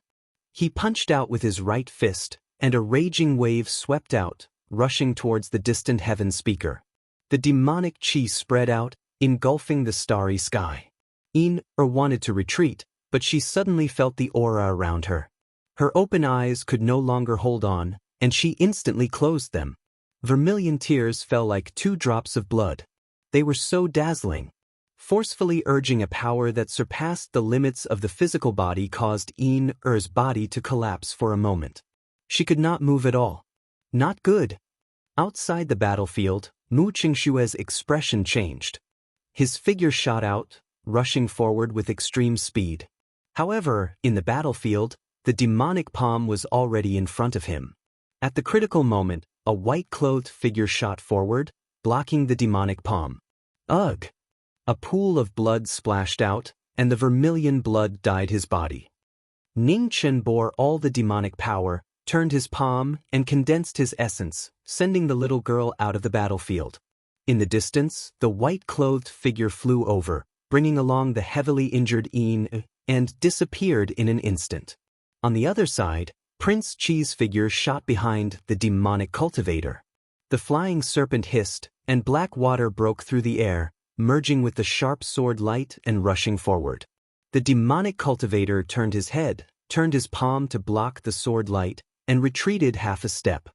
He punched out with his right fist, and a raging wave swept out, rushing towards the distant heaven speaker. The demonic Qi spread out, engulfing the starry sky. In-Er wanted to retreat, but she suddenly felt the aura around her. Her open eyes could no longer hold on, and she instantly closed them. Vermilion tears fell like 2 drops of blood. They were so dazzling. Forcefully urging a power that surpassed the limits of the physical body caused In-Er's body to collapse for a moment. She could not move at all. Not good. Outside the battlefield, Mu Qingshue's expression changed. His figure shot out, rushing forward with extreme speed. However, in the battlefield, the demonic palm was already in front of him. At the critical moment, a white-clothed figure shot forward, blocking the demonic palm. Ugh! A pool of blood splashed out, and the vermilion blood dyed his body. Ning Chen bore all the demonic power, turned his palm, and condensed his essence, sending the little girl out of the battlefield. In the distance, the white-clothed figure flew over, bringing along the heavily injured In, and disappeared in an instant. On the other side, Prince Qi's figure shot behind the demonic cultivator. The flying serpent hissed, and black water broke through the air, merging with the sharp sword light and rushing forward. The demonic cultivator turned his head, turned his palm to block the sword light, and retreated half a step.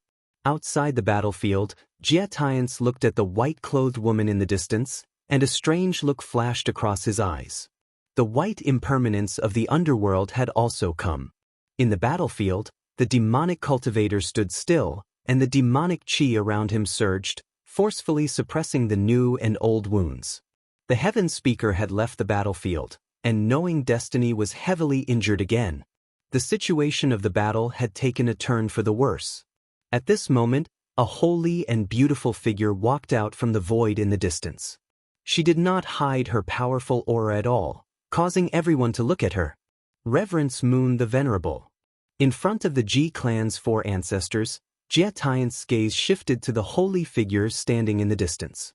Outside the battlefield, Jie Tiance looked at the white-clothed woman in the distance, and a strange look flashed across his eyes. The white impermanence of the underworld had also come. In the battlefield, the demonic cultivator stood still, and the demonic Qi around him surged, forcefully suppressing the new and old wounds. The heaven speaker had left the battlefield, and knowing destiny was heavily injured again. The situation of the battle had taken a turn for the worse. At this moment, a holy and beautiful figure walked out from the void in the distance. She did not hide her powerful aura at all, causing everyone to look at her. Reverence Moon the Venerable. In front of the Ji clan's 4 ancestors, Jie Tiance's gaze shifted to the holy figure standing in the distance.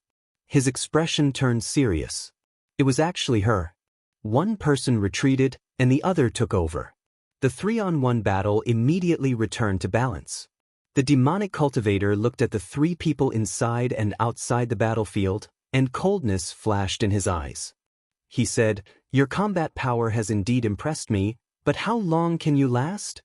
His expression turned serious. It was actually her. One person retreated, and the other took over. The 3-on-1 battle immediately returned to balance. The demonic cultivator looked at the 3 people inside and outside the battlefield, and coldness flashed in his eyes. He said, "Your combat power has indeed impressed me, but how long can you last?"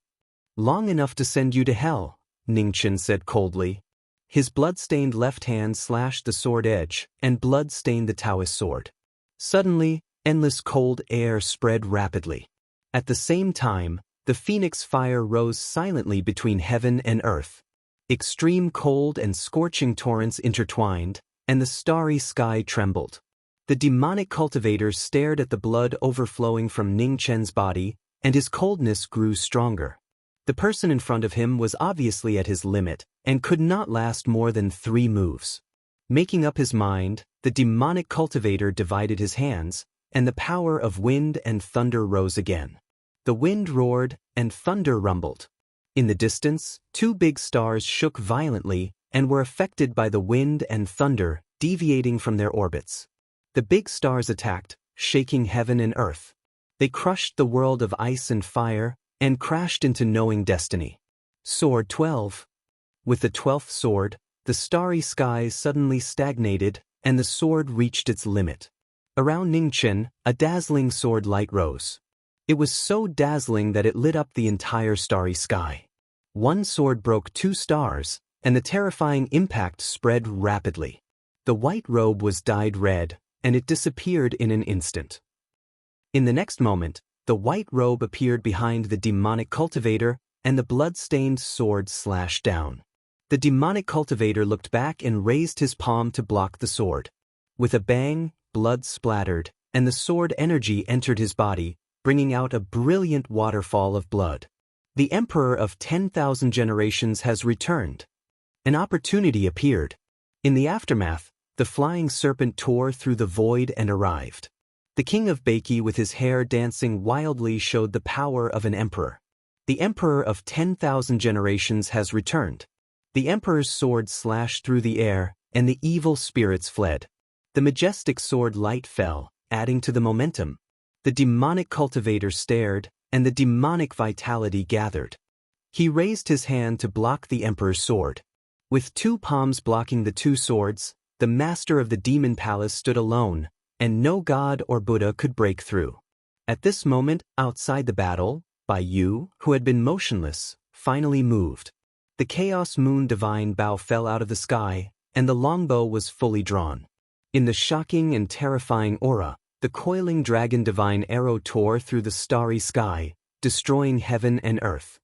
"Long enough to send you to hell," Ning Chen said coldly. His blood-stained left hand slashed the sword edge, and blood stained the Taoist sword. Suddenly, endless cold air spread rapidly. At the same time, the phoenix fire rose silently between heaven and earth. Extreme cold and scorching torrents intertwined, and the starry sky trembled. The demonic cultivator stared at the blood overflowing from Ning Chen's body, and his coldness grew stronger. The person in front of him was obviously at his limit, and could not last more than 3 moves. Making up his mind, the demonic cultivator divided his hands, and the power of wind and thunder rose again. The wind roared, and thunder rumbled. In the distance, 2 big stars shook violently, and were affected by the wind and thunder, deviating from their orbits. The big stars attacked, shaking heaven and earth. They crushed the world of ice and fire, and crashed into knowing destiny. Sword 12. With the 12th sword, the starry skies suddenly stagnated, and the sword reached its limit. Around Ning Chen, a dazzling sword light rose. It was so dazzling that it lit up the entire starry sky. One sword broke 2 stars, and the terrifying impact spread rapidly. The white robe was dyed red, and it disappeared in an instant. In the next moment, the white robe appeared behind the demonic cultivator, and the blood-stained sword slashed down. The demonic cultivator looked back and raised his palm to block the sword. With a bang, blood splattered, and the sword energy entered his body, bringing out a brilliant waterfall of blood. The Emperor of 10,000 generations has returned. An opportunity appeared. In the aftermath, the flying serpent tore through the void and arrived. The king of Baiki with his hair dancing wildly showed the power of an emperor. The Emperor of 10,000 generations has returned. The Emperor's sword slashed through the air, and the evil spirits fled. The majestic sword light fell, adding to the momentum. The demonic cultivator stared, and the demonic vitality gathered. He raised his hand to block the Emperor's sword. With 2 palms blocking the 2 swords, the master of the demon palace stood alone, and no god or Buddha could break through. At this moment, outside the battle, Bai Yu, who had been motionless, finally moved. The Chaos Moon Divine Bow fell out of the sky, and the longbow was fully drawn. In the shocking and terrifying aura, the coiling dragon divine arrow tore through the starry sky, destroying heaven and earth.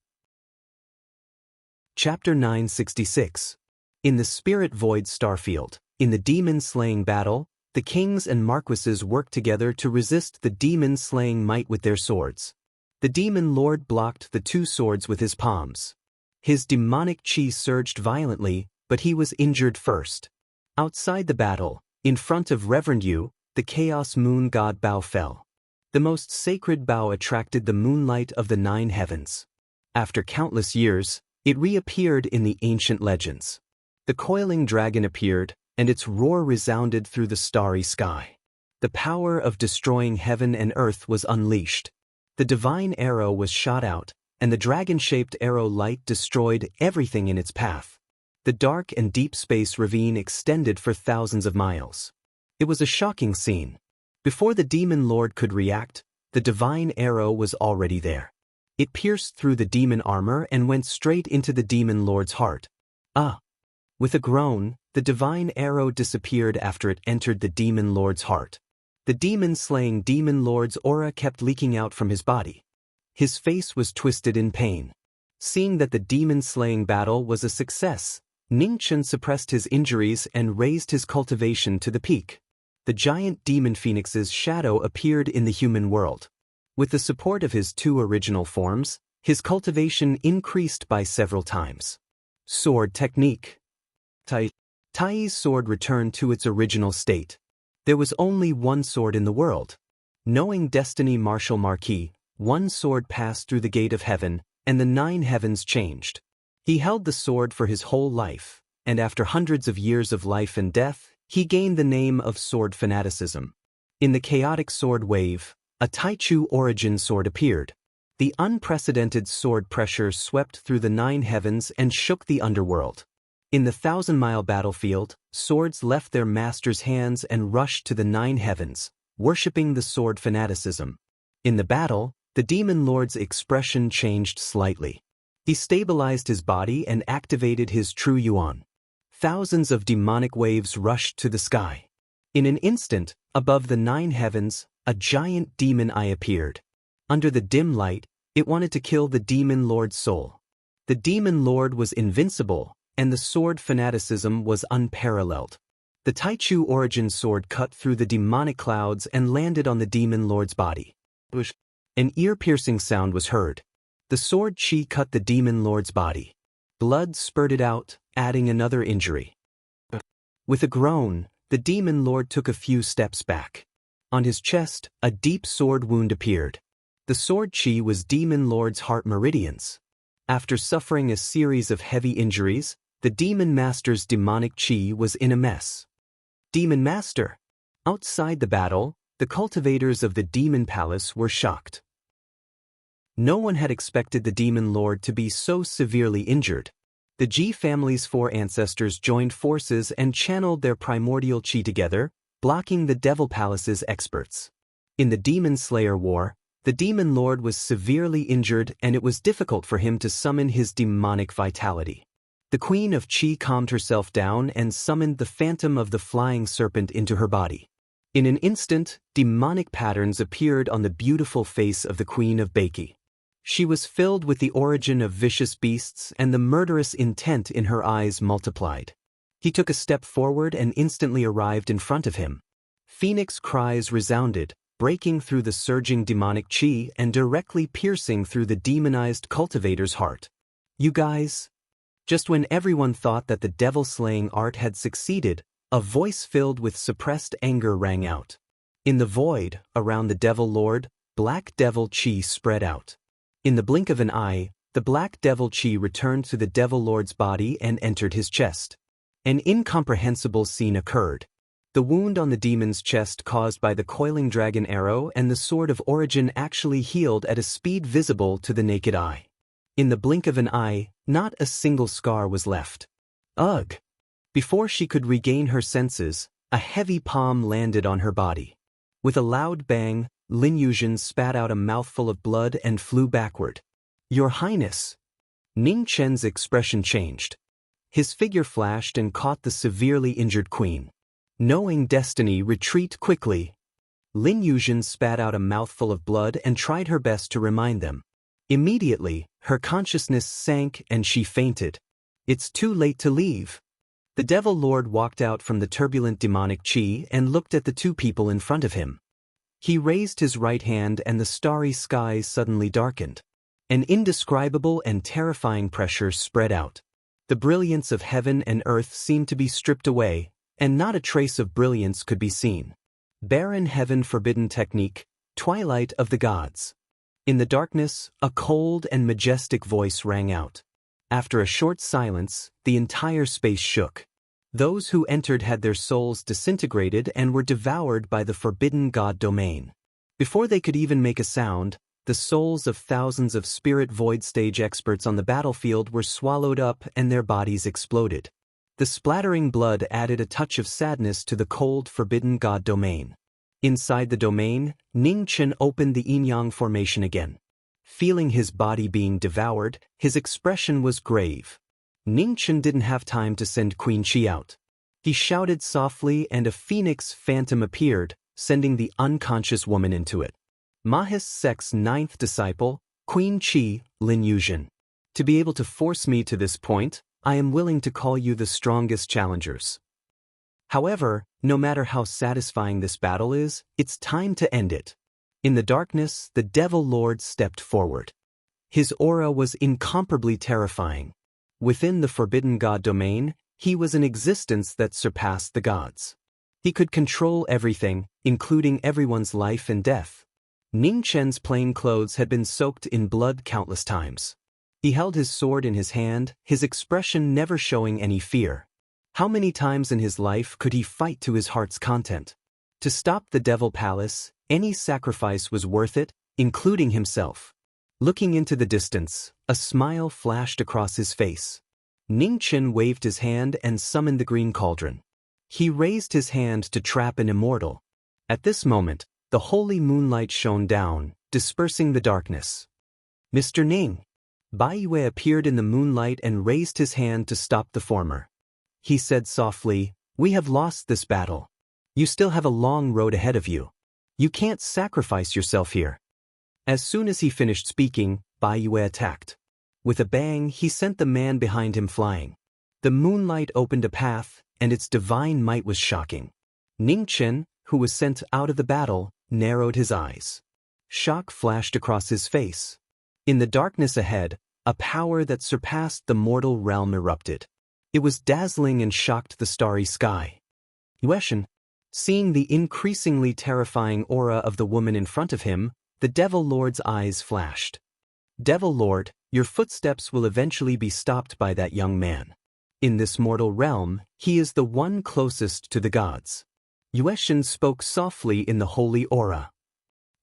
Chapter 966. In the Spirit Void Starfield, in the demon-slaying battle, the kings and marquises worked together to resist the demon-slaying might with their swords. The demon lord blocked the 2 swords with his palms. His demonic chi surged violently, but he was injured first. Outside the battle, in front of Reverend Yu, the Chaos Moon God Bao fell. The most sacred Bao attracted the moonlight of the 9 heavens. After countless years, it reappeared in the ancient legends. The coiling dragon appeared, and its roar resounded through the starry sky. The power of destroying heaven and earth was unleashed. The divine arrow was shot out, and the dragon-shaped arrow light destroyed everything in its path. The dark and deep space ravine extended for thousands of miles. It was a shocking scene. Before the demon lord could react, the divine arrow was already there. It pierced through the demon armor and went straight into the demon lord's heart. With a groan, the divine arrow disappeared after it entered the demon lord's heart. The demon-slaying demon lord's aura kept leaking out from his body. His face was twisted in pain. Seeing that the demon-slaying battle was a success, Ning Chen suppressed his injuries and raised his cultivation to the peak. The giant demon phoenix's shadow appeared in the human world. With the support of his 2 original forms, his cultivation increased by several times. Sword technique. Tai's sword returned to its original state. There was only one sword in the world. Knowing destiny Marshal Marquis, one sword passed through the gate of heaven, and the 9 heavens changed. He held the sword for his whole life, and after hundreds of years of life and death, he gained the name of sword fanaticism. In the chaotic sword wave, a Taichu origin sword appeared. The unprecedented sword pressure swept through the 9 heavens and shook the underworld. In the 1,000-mile battlefield, swords left their master's hands and rushed to the 9 heavens, worshipping the sword fanaticism. In the battle, the demon lord's expression changed slightly. He stabilized his body and activated his true yuan. thousands of demonic waves rushed to the sky. In an instant, above the 9 heavens, a giant demon eye appeared. Under the dim light, it wanted to kill the demon lord's soul. The demon lord was invincible, and the sword fanaticism was unparalleled. The Taichu origin sword cut through the demonic clouds and landed on the demon lord's body. An ear-piercing sound was heard. The sword chi cut the demon lord's body. Blood spurted out, adding another injury. With a groan, the demon lord took a few steps back. On his chest, a deep sword wound appeared. The sword chi was demon lord's heart meridians. After suffering a series of heavy injuries, the demon master's demonic chi was in a mess. Demon master! Outside the battle, the cultivators of the demon palace were shocked. No one had expected the demon lord to be so severely injured. The Ji family's 4 ancestors joined forces and channeled their primordial chi together, blocking the Devil Palace's experts. In the Demon Slayer War, the demon lord was severely injured and it was difficult for him to summon his demonic vitality. The Queen of Chi calmed herself down and summoned the phantom of the flying serpent into her body. In an instant, demonic patterns appeared on the beautiful face of the Queen of Beiki. She was filled with the origin of vicious beasts and the murderous intent in her eyes multiplied. He took a step forward and instantly arrived in front of him. Phoenix cries resounded, breaking through the surging demonic chi and directly piercing through the demonized cultivator's heart. You guys? Just when everyone thought that the devil-slaying art had succeeded, a voice filled with suppressed anger rang out. In the void, around the devil lord, black devil chi spread out. In the blink of an eye, the black devil chi returned to the devil lord's body and entered his chest. An incomprehensible scene occurred. The wound on the demon's chest caused by the coiling dragon arrow and the sword of origin actually healed at a speed visible to the naked eye. In the blink of an eye, not a single scar was left. Ugh! Before she could regain her senses, a heavy palm landed on her body. With a loud bang, Lin Yuzhen spat out a mouthful of blood and flew backward. Your Highness! Ning Chen's expression changed. His figure flashed and caught the severely injured queen. Knowing destiny, retreat quickly. Lin Yuzhen spat out a mouthful of blood and tried her best to remind them. Immediately, her consciousness sank and she fainted. It's too late to leave. The Devil Lord walked out from the turbulent demonic chi and looked at the 2 people in front of him. He raised his right hand and the starry skies suddenly darkened. An indescribable and terrifying pressure spread out. The brilliance of heaven and earth seemed to be stripped away, and not a trace of brilliance could be seen. Barren heaven forbidden technique, twilight of the gods. In the darkness, a cold and majestic voice rang out. After a short silence, the entire space shook. Those who entered had their souls disintegrated and were devoured by the forbidden god domain. Before they could even make a sound, the souls of thousands of spirit void stage experts on the battlefield were swallowed up and their bodies exploded. The splattering blood added a touch of sadness to the cold forbidden god domain. Inside the domain, Ning Chen opened the yin-yang formation again. Feeling his body being devoured, his expression was grave. Ning Chen didn't have time to send Queen Qi out. He shouted softly and a phoenix phantom appeared, sending the unconscious woman into it. Mahis Sek's 9th disciple, Queen Qi, Lin Yuzhen. To be able to force me to this point, I am willing to call you the strongest challengers. However, no matter how satisfying this battle is, it's time to end it. In the darkness, the Devil Lord stepped forward. His aura was incomparably terrifying. Within the forbidden god domain, he was an existence that surpassed the gods. He could control everything, including everyone's life and death. Ning Chen's plain clothes had been soaked in blood countless times. He held his sword in his hand, his expression never showing any fear. How many times in his life could he fight to his heart's content? To stop the Devil Palace, any sacrifice was worth it, including himself. Looking into the distance, a smile flashed across his face. Ning Chen waved his hand and summoned the green cauldron. He raised his hand to trap an immortal. At this moment, the holy moonlight shone down, dispersing the darkness. Mr. Ning. Bai Yue appeared in the moonlight and raised his hand to stop the former. he said softly, "we have lost this battle. You still have a long road ahead of you. You can't sacrifice yourself here." As soon as he finished speaking, Baiyu attacked. With a bang, he sent the man behind him flying. The moonlight opened a path, and its divine might was shocking. Ning Chen, who was sent out of the battle, narrowed his eyes. Shock flashed across his face. In the darkness ahead, a power that surpassed the mortal realm erupted. It was dazzling and shocked the starry sky. Yueshan, seeing the increasingly terrifying aura of the woman in front of him, the Devil Lord's eyes flashed. "Devil Lord, your footsteps will eventually be stopped by that young man. In this mortal realm, he is the one closest to the gods." Yueshan spoke softly in the holy aura.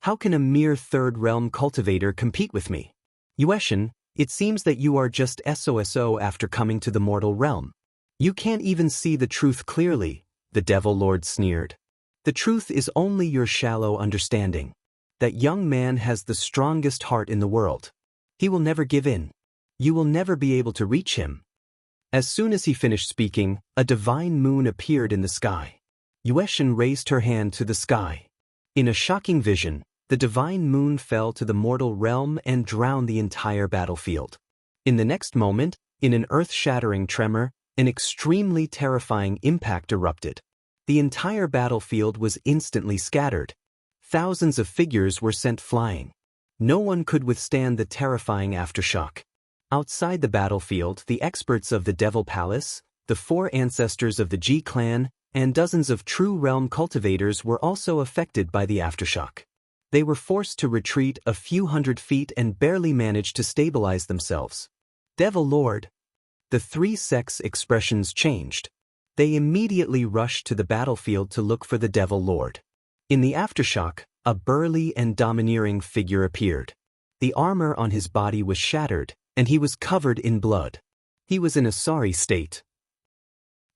"How can a mere third realm cultivator compete with me? Yueshan, it seems that you are just SOSO after coming to the mortal realm. You can't even see the truth clearly," the Devil Lord sneered. "The truth is only your shallow understanding. That young man has the strongest heart in the world. He will never give in. You will never be able to reach him." As soon as he finished speaking, a divine moon appeared in the sky. Yueshan raised her hand to the sky. In a shocking vision, the divine moon fell to the mortal realm and drowned the entire battlefield. In the next moment, in an earth-shattering tremor, an extremely terrifying impact erupted. The entire battlefield was instantly scattered. Thousands of figures were sent flying. No one could withstand the terrifying aftershock. Outside the battlefield, the experts of the Devil Palace, the 4 ancestors of the Ji clan, and dozens of true realm cultivators were also affected by the aftershock. They were forced to retreat a few hundred feet and barely managed to stabilize themselves. "Devil Lord." The 3 sects' expressions changed. They immediately rushed to the battlefield to look for the Devil Lord. In the aftershock, a burly and domineering figure appeared. The armor on his body was shattered, and he was covered in blood. He was in a sorry state.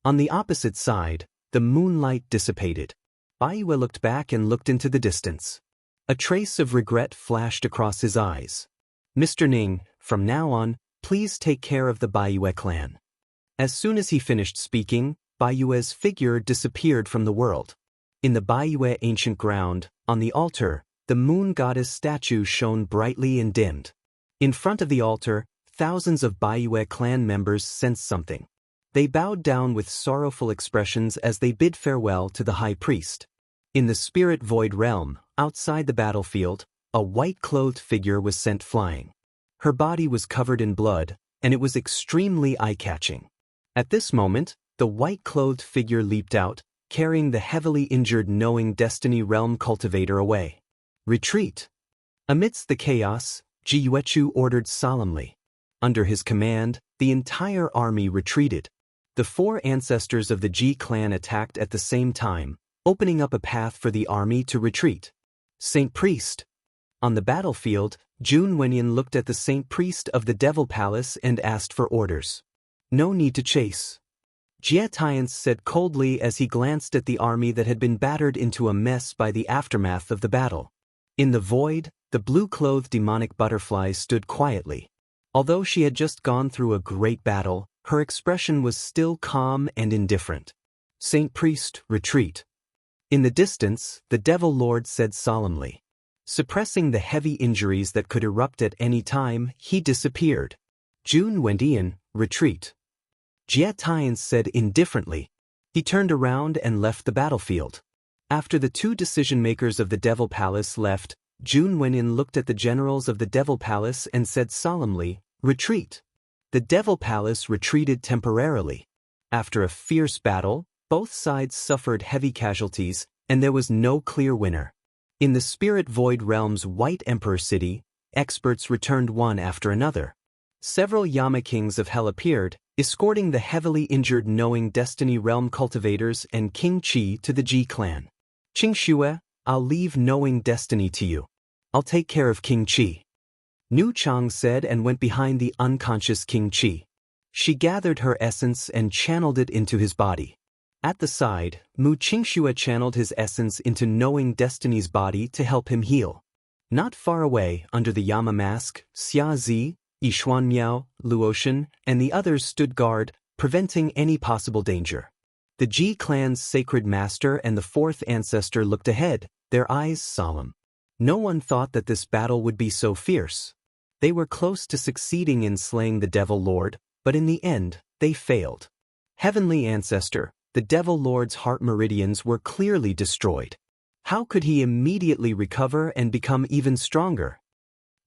On the opposite side, the moonlight dissipated. Baiyu looked back and looked into the distance. A trace of regret flashed across his eyes. "Mr. Ning, from now on, please take care of the Baiyu clan." As soon as he finished speaking, Baiyue's figure disappeared from the world. In the Baiyu ancient ground, on the altar, the moon goddess statue shone brightly and dimmed. In front of the altar, thousands of Baiyu clan members sensed something. They bowed down with sorrowful expressions as they bid farewell to the high priest. In the spirit void realm, outside the battlefield, a white-clothed figure was sent flying. Her body was covered in blood, and it was extremely eye-catching. At this moment, the white-clothed figure leaped out, carrying the heavily injured Knowing Destiny realm cultivator away. "Retreat." Amidst the chaos, Ji Yuechu ordered solemnly. Under his command, the entire army retreated. The 4 ancestors of the Ji clan attacked at the same time, opening up a path for the army to retreat. "Saint Priest." On the battlefield, Jun Wenyan looked at the Saint Priest of the Devil Palace and asked for orders. "No need to chase," Jie Tiance said coldly as he glanced at the army that had been battered into a mess by the aftermath of the battle. In the void, the blue-clothed demonic butterfly stood quietly. Although she had just gone through a great battle, her expression was still calm and indifferent. "Saint Priest, retreat." In the distance, the Devil Lord said solemnly. Suppressing the heavy injuries that could erupt at any time, he disappeared. "Jun Wendian, retreat." Jie Tiance said indifferently. He turned around and left the battlefield. After the 2 decision-makers of the Devil Palace left, Jun Wenyan looked at the generals of the Devil Palace and said solemnly, "Retreat." The Devil Palace retreated temporarily. After a fierce battle, both sides suffered heavy casualties, and there was no clear winner. In the Spirit Void Realm's White Emperor City, experts returned one after another. Several Yama Kings of Hell appeared, escorting the heavily injured Knowing Destiny Realm cultivators and King Qi to the Ji clan. "Qingxue, I'll leave Knowing Destiny to you. I'll take care of King Qi," Nu Chang said and went behind the unconscious King Qi. She gathered her essence and channeled it into his body. At the side, Mu Qingxue channeled his essence into Knowing Destiny's body to help him heal. Not far away, under the Yama mask, Xia Zi, Yishuan Miao, Luotian, and the others stood guard, preventing any possible danger. The Ji clan's sacred master and the fourth ancestor looked ahead, their eyes solemn. No one thought that this battle would be so fierce. They were close to succeeding in slaying the Devil Lord, but in the end, they failed. Heavenly Ancestor, the Devil Lord's heart meridians were clearly destroyed. How could he immediately recover and become even stronger?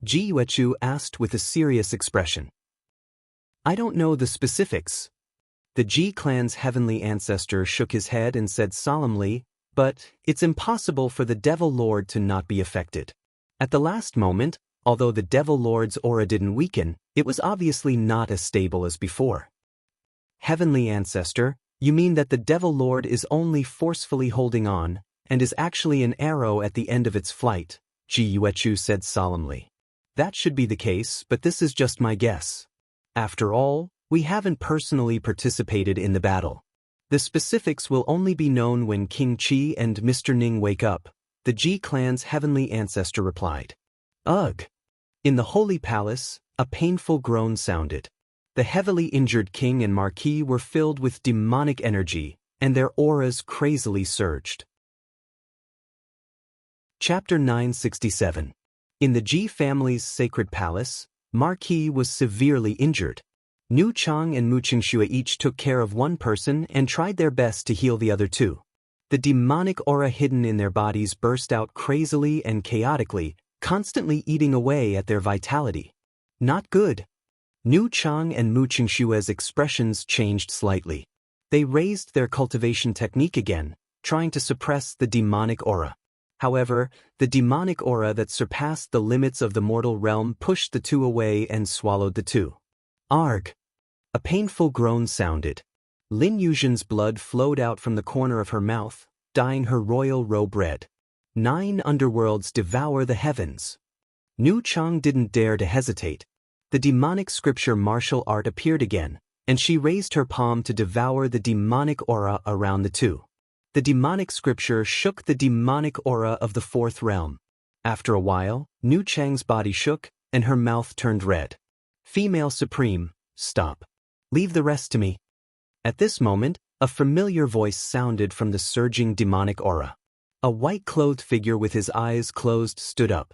Ji Yuechu asked with a serious expression. I don't know the specifics. The Ji clan's heavenly ancestor shook his head and said solemnly, but it's impossible for the Devil Lord to not be affected. At the last moment, although the Devil Lord's aura didn't weaken, it was obviously not as stable as before. Heavenly Ancestor, you mean that the Devil Lord is only forcefully holding on, and is actually an arrow at the end of its flight, Ji Yuechu said solemnly. That should be the case, but this is just my guess. After all, we haven't personally participated in the battle. The specifics will only be known when King Qi and Mr. Ning wake up, the Ji clan's heavenly ancestor replied. Ugh! In the Holy Palace, a painful groan sounded. The heavily injured king and Marquis were filled with demonic energy, and their auras crazily surged. Chapter 967. In the Ji family's sacred palace, Marquis was severely injured. Nu Chang and Mu Qingxue each took care of one person and tried their best to heal the other two. The demonic aura hidden in their bodies burst out crazily and chaotically, constantly eating away at their vitality. Not good. Nu Chang and Mu Qingshue's expressions changed slightly. They raised their cultivation technique again, trying to suppress the demonic aura. However, the demonic aura that surpassed the limits of the mortal realm pushed the two away and swallowed the two. Arg! A painful groan sounded. Lin Yuzhen's blood flowed out from the corner of her mouth, dyeing her royal robe red. 9 underworlds devour the heavens. Nu Chang didn't dare to hesitate. The demonic scripture martial art appeared again, and she raised her palm to devour the demonic aura around the two. The demonic scripture shook the demonic aura of the fourth realm. After a while, Nu Chang's body shook, and her mouth turned red. Female Supreme, stop. Leave the rest to me. At this moment, a familiar voice sounded from the surging demonic aura. A white-clothed figure with his eyes closed stood up.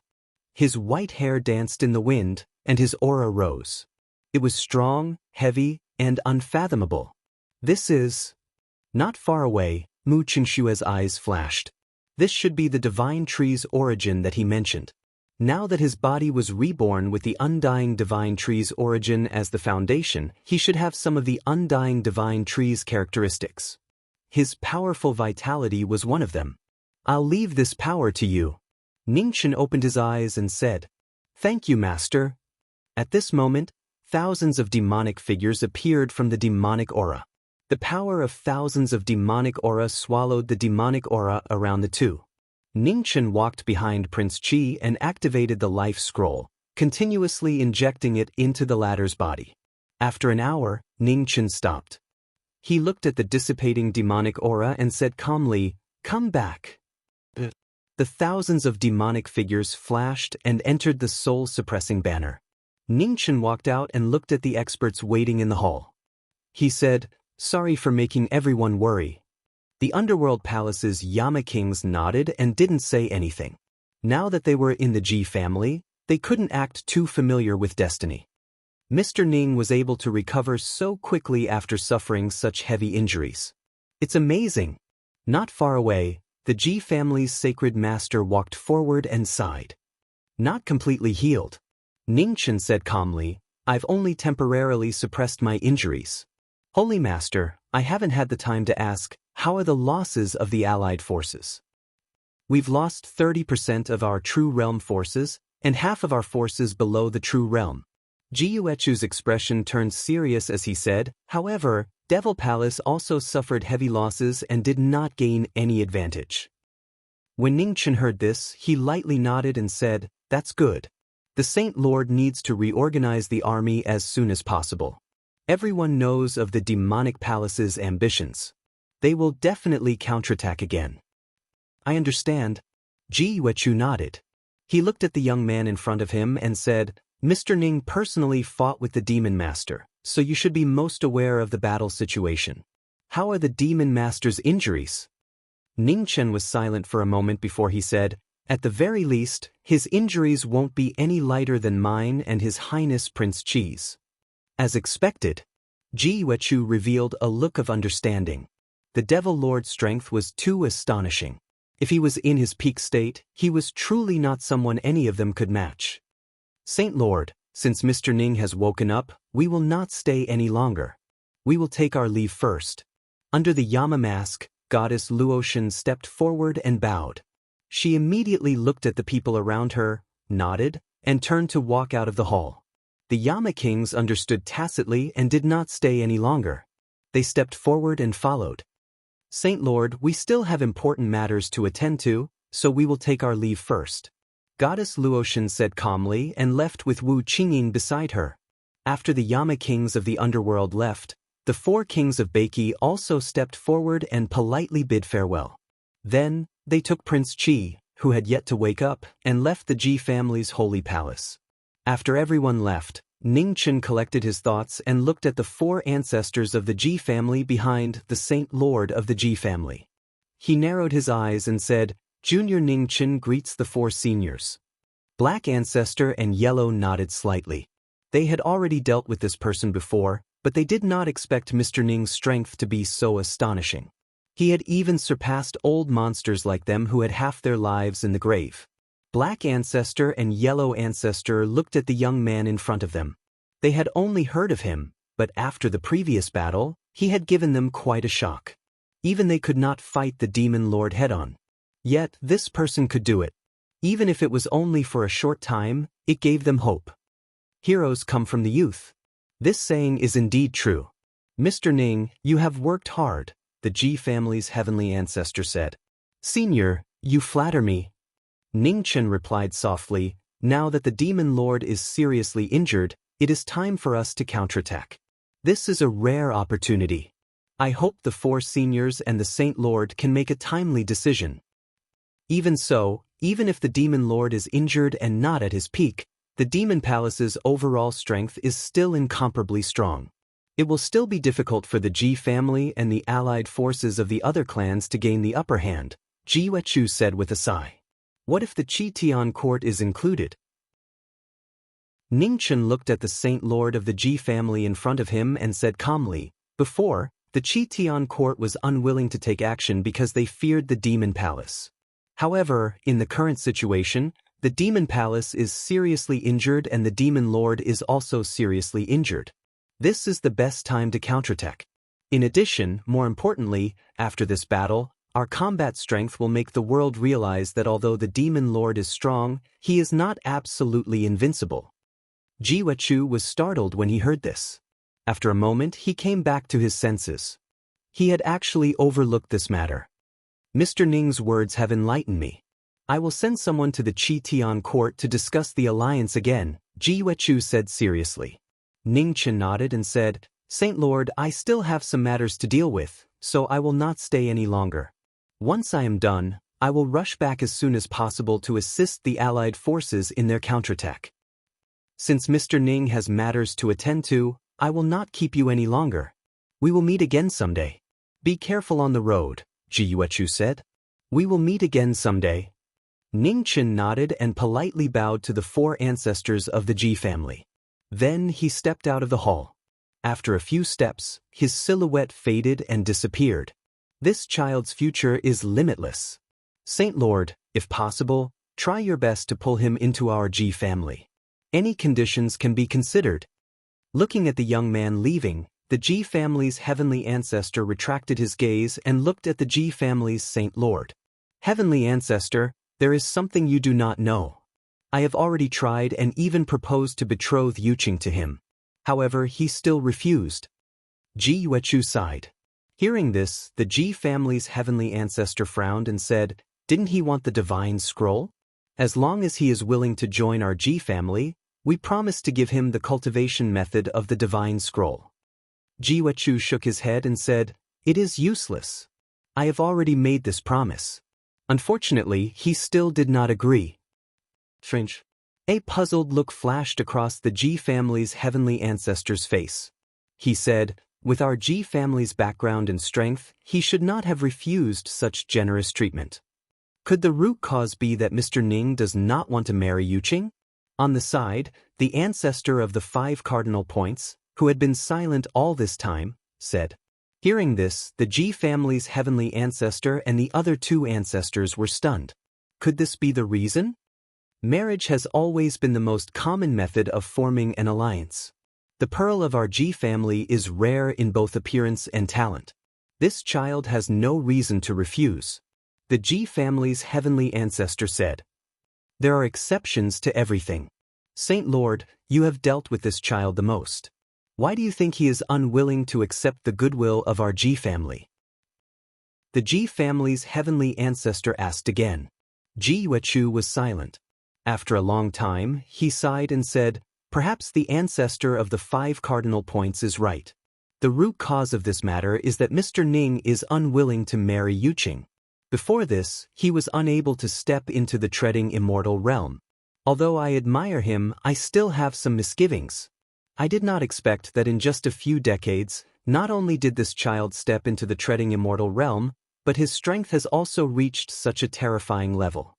His white hair danced in the wind, and his aura rose. It was strong, heavy, and unfathomable. This is... Not far away, Mu Qingshue's eyes flashed. This should be the divine tree's origin that he mentioned. Now that his body was reborn with the undying divine tree's origin as the foundation, he should have some of the undying divine tree's characteristics. His powerful vitality was one of them. I'll leave this power to you. Ningchen opened his eyes and said, Thank you, Master. At this moment, thousands of demonic figures appeared from the demonic aura. The power of thousands of demonic aura swallowed the demonic aura around the two. Ningchen walked behind Prince Qi and activated the life scroll, continuously injecting it into the latter's body. After an hour, Ningchen stopped. He looked at the dissipating demonic aura and said calmly, Come back. The thousands of demonic figures flashed and entered the soul-suppressing banner. Ningchen walked out and looked at the experts waiting in the hall. He said, Sorry for making everyone worry. The underworld palace's Yama kings nodded and didn't say anything. Now that they were in the Ji family, they couldn't act too familiar with destiny. Mr. Ning was able to recover so quickly after suffering such heavy injuries. It's amazing. Not far away, the Ji family's sacred master walked forward and sighed. Not completely healed. Ningchen said calmly, I've only temporarily suppressed my injuries. Holy Master, I haven't had the time to ask, how are the losses of the allied forces? We've lost 30% of our true realm forces, and half of our forces below the true realm. Ji Yuechu's expression turned serious as he said, However, Devil Palace also suffered heavy losses and did not gain any advantage. When Ningchen heard this, he lightly nodded and said, That's good. The Saint Lord needs to reorganize the army as soon as possible. Everyone knows of the demonic palace's ambitions. They will definitely counterattack again. I understand. Ji Yuechu nodded. He looked at the young man in front of him and said, Mr. Ning personally fought with the Demon Master, so you should be most aware of the battle situation. How are the demon master's injuries? Ning Chen was silent for a moment before he said, at the very least, his injuries won't be any lighter than mine and His Highness Prince Qi's. As expected, Ji Yuechu revealed a look of understanding. The Devil Lord's strength was too astonishing. If he was in his peak state, he was truly not someone any of them could match. Saint Lord, since Mr. Ning has woken up, we will not stay any longer. We will take our leave first. Under the Yama mask, Goddess Luotian stepped forward and bowed. She immediately looked at the people around her, nodded, and turned to walk out of the hall. The Yama kings understood tacitly and did not stay any longer. They stepped forward and followed. Saint Lord, we still have important matters to attend to, so we will take our leave first. Goddess Luotian said calmly and left with Wu Qingying beside her. After the Yama kings of the underworld left, the 4 kings of Beiki also stepped forward and politely bid farewell. Then, they took Prince Qi, who had yet to wake up, and left the Ji family's holy palace. After everyone left, Ning Chen collected his thoughts and looked at the 4 ancestors of the Ji family behind the Saint Lord of the Ji family. He narrowed his eyes and said, Junior Ning Chen greets the 4 seniors. Black ancestor and Yellow nodded slightly. They had already dealt with this person before, but they did not expect Mr. Ning's strength to be so astonishing. He had even surpassed old monsters like them who had half their lives in the grave. Black ancestor and Yellow ancestor looked at the young man in front of them. They had only heard of him, but after the previous battle, he had given them quite a shock. Even they could not fight the demon lord head-on. Yet, this person could do it. Even if it was only for a short time, it gave them hope. Heroes come from the youth. This saying is indeed true. Mr. Ning, you have worked hard, the Ji family's heavenly ancestor said. Senior, you flatter me. Ning Chen replied softly, now that the demon lord is seriously injured, it is time for us to counterattack. This is a rare opportunity. I hope the 4 seniors and the Saint Lord can make a timely decision. Even so, even if the demon lord is injured and not at his peak, the demon palace's overall strength is still incomparably strong. It will still be difficult for the Ji family and the allied forces of the other clans to gain the upper hand, Ji Yuechu said with a sigh. What if the Qi Tian court is included? Ning Chen looked at the Saint Lord of the Ji family in front of him and said calmly, before, the Qi Tian court was unwilling to take action because they feared the demon palace. However, in the current situation, the demon palace is seriously injured and the demon lord is also seriously injured. This is the best time to counterattack. In addition, more importantly, after this battle, our combat strength will make the world realize that although the demon lord is strong, he is not absolutely invincible. Ji Yuechu was startled when he heard this. After a moment, he came back to his senses. He had actually overlooked this matter. Mr. Ning's words have enlightened me. I will send someone to the Qi Tian court to discuss the alliance again, Ji Yuechu said seriously. Ning Chen nodded and said, Saint Lord, I still have some matters to deal with, so I will not stay any longer. Once I am done, I will rush back as soon as possible to assist the allied forces in their counterattack. Since Mr. Ning has matters to attend to, I will not keep you any longer. We will meet again someday. Be careful on the road, Ji Yuechu said. We will meet again someday. Ning Chen nodded and politely bowed to the 4 ancestors of the Ji family. Then he stepped out of the hall. After a few steps, his silhouette faded and disappeared. This child's future is limitless. Saint Lord, if possible, try your best to pull him into our Ji family. Any conditions can be considered. Looking at the young man leaving, the Ji family's heavenly ancestor retracted his gaze and looked at the Ji family's Saint Lord. Heavenly ancestor, there is something you do not know. I have already tried and even proposed to betroth Yuqing to him. However, he still refused. Ji Yuechu sighed. Hearing this, the Ji family's heavenly ancestor frowned and said, didn't he want the divine scroll? As long as he is willing to join our Ji family, we promise to give him the cultivation method of the divine scroll. Ji Yuechu shook his head and said, it is useless. I have already made this promise. Unfortunately, he still did not agree. French. A puzzled look flashed across the Ji family's heavenly ancestor's face. he said. With our Ji family's background and strength, he should not have refused such generous treatment. Could the root cause be that Mr. Ning does not want to marry Yuqing? On the side, the ancestor of the 5 cardinal points, who had been silent all this time, said. Hearing this, the Ji family's heavenly ancestor and the other 2 ancestors were stunned. Could this be the reason? Marriage has always been the most common method of forming an alliance. The pearl of our Ji family is rare in both appearance and talent. This child has no reason to refuse. The Ji family's heavenly ancestor said. There are exceptions to everything. Saint Lord, you have dealt with this child the most. Why do you think he is unwilling to accept the goodwill of our Ji family? The Ji family's heavenly ancestor asked again. Ji Yuechu was silent. After a long time, he sighed and said, Perhaps the ancestor of the 5 cardinal points is right. The root cause of this matter is that Mr. Ning is unwilling to marry Yuqing. Before this, he was unable to step into the treading immortal realm. Although I admire him, I still have some misgivings. I did not expect that in just a few decades, not only did this child step into the treading immortal realm, but his strength has also reached such a terrifying level.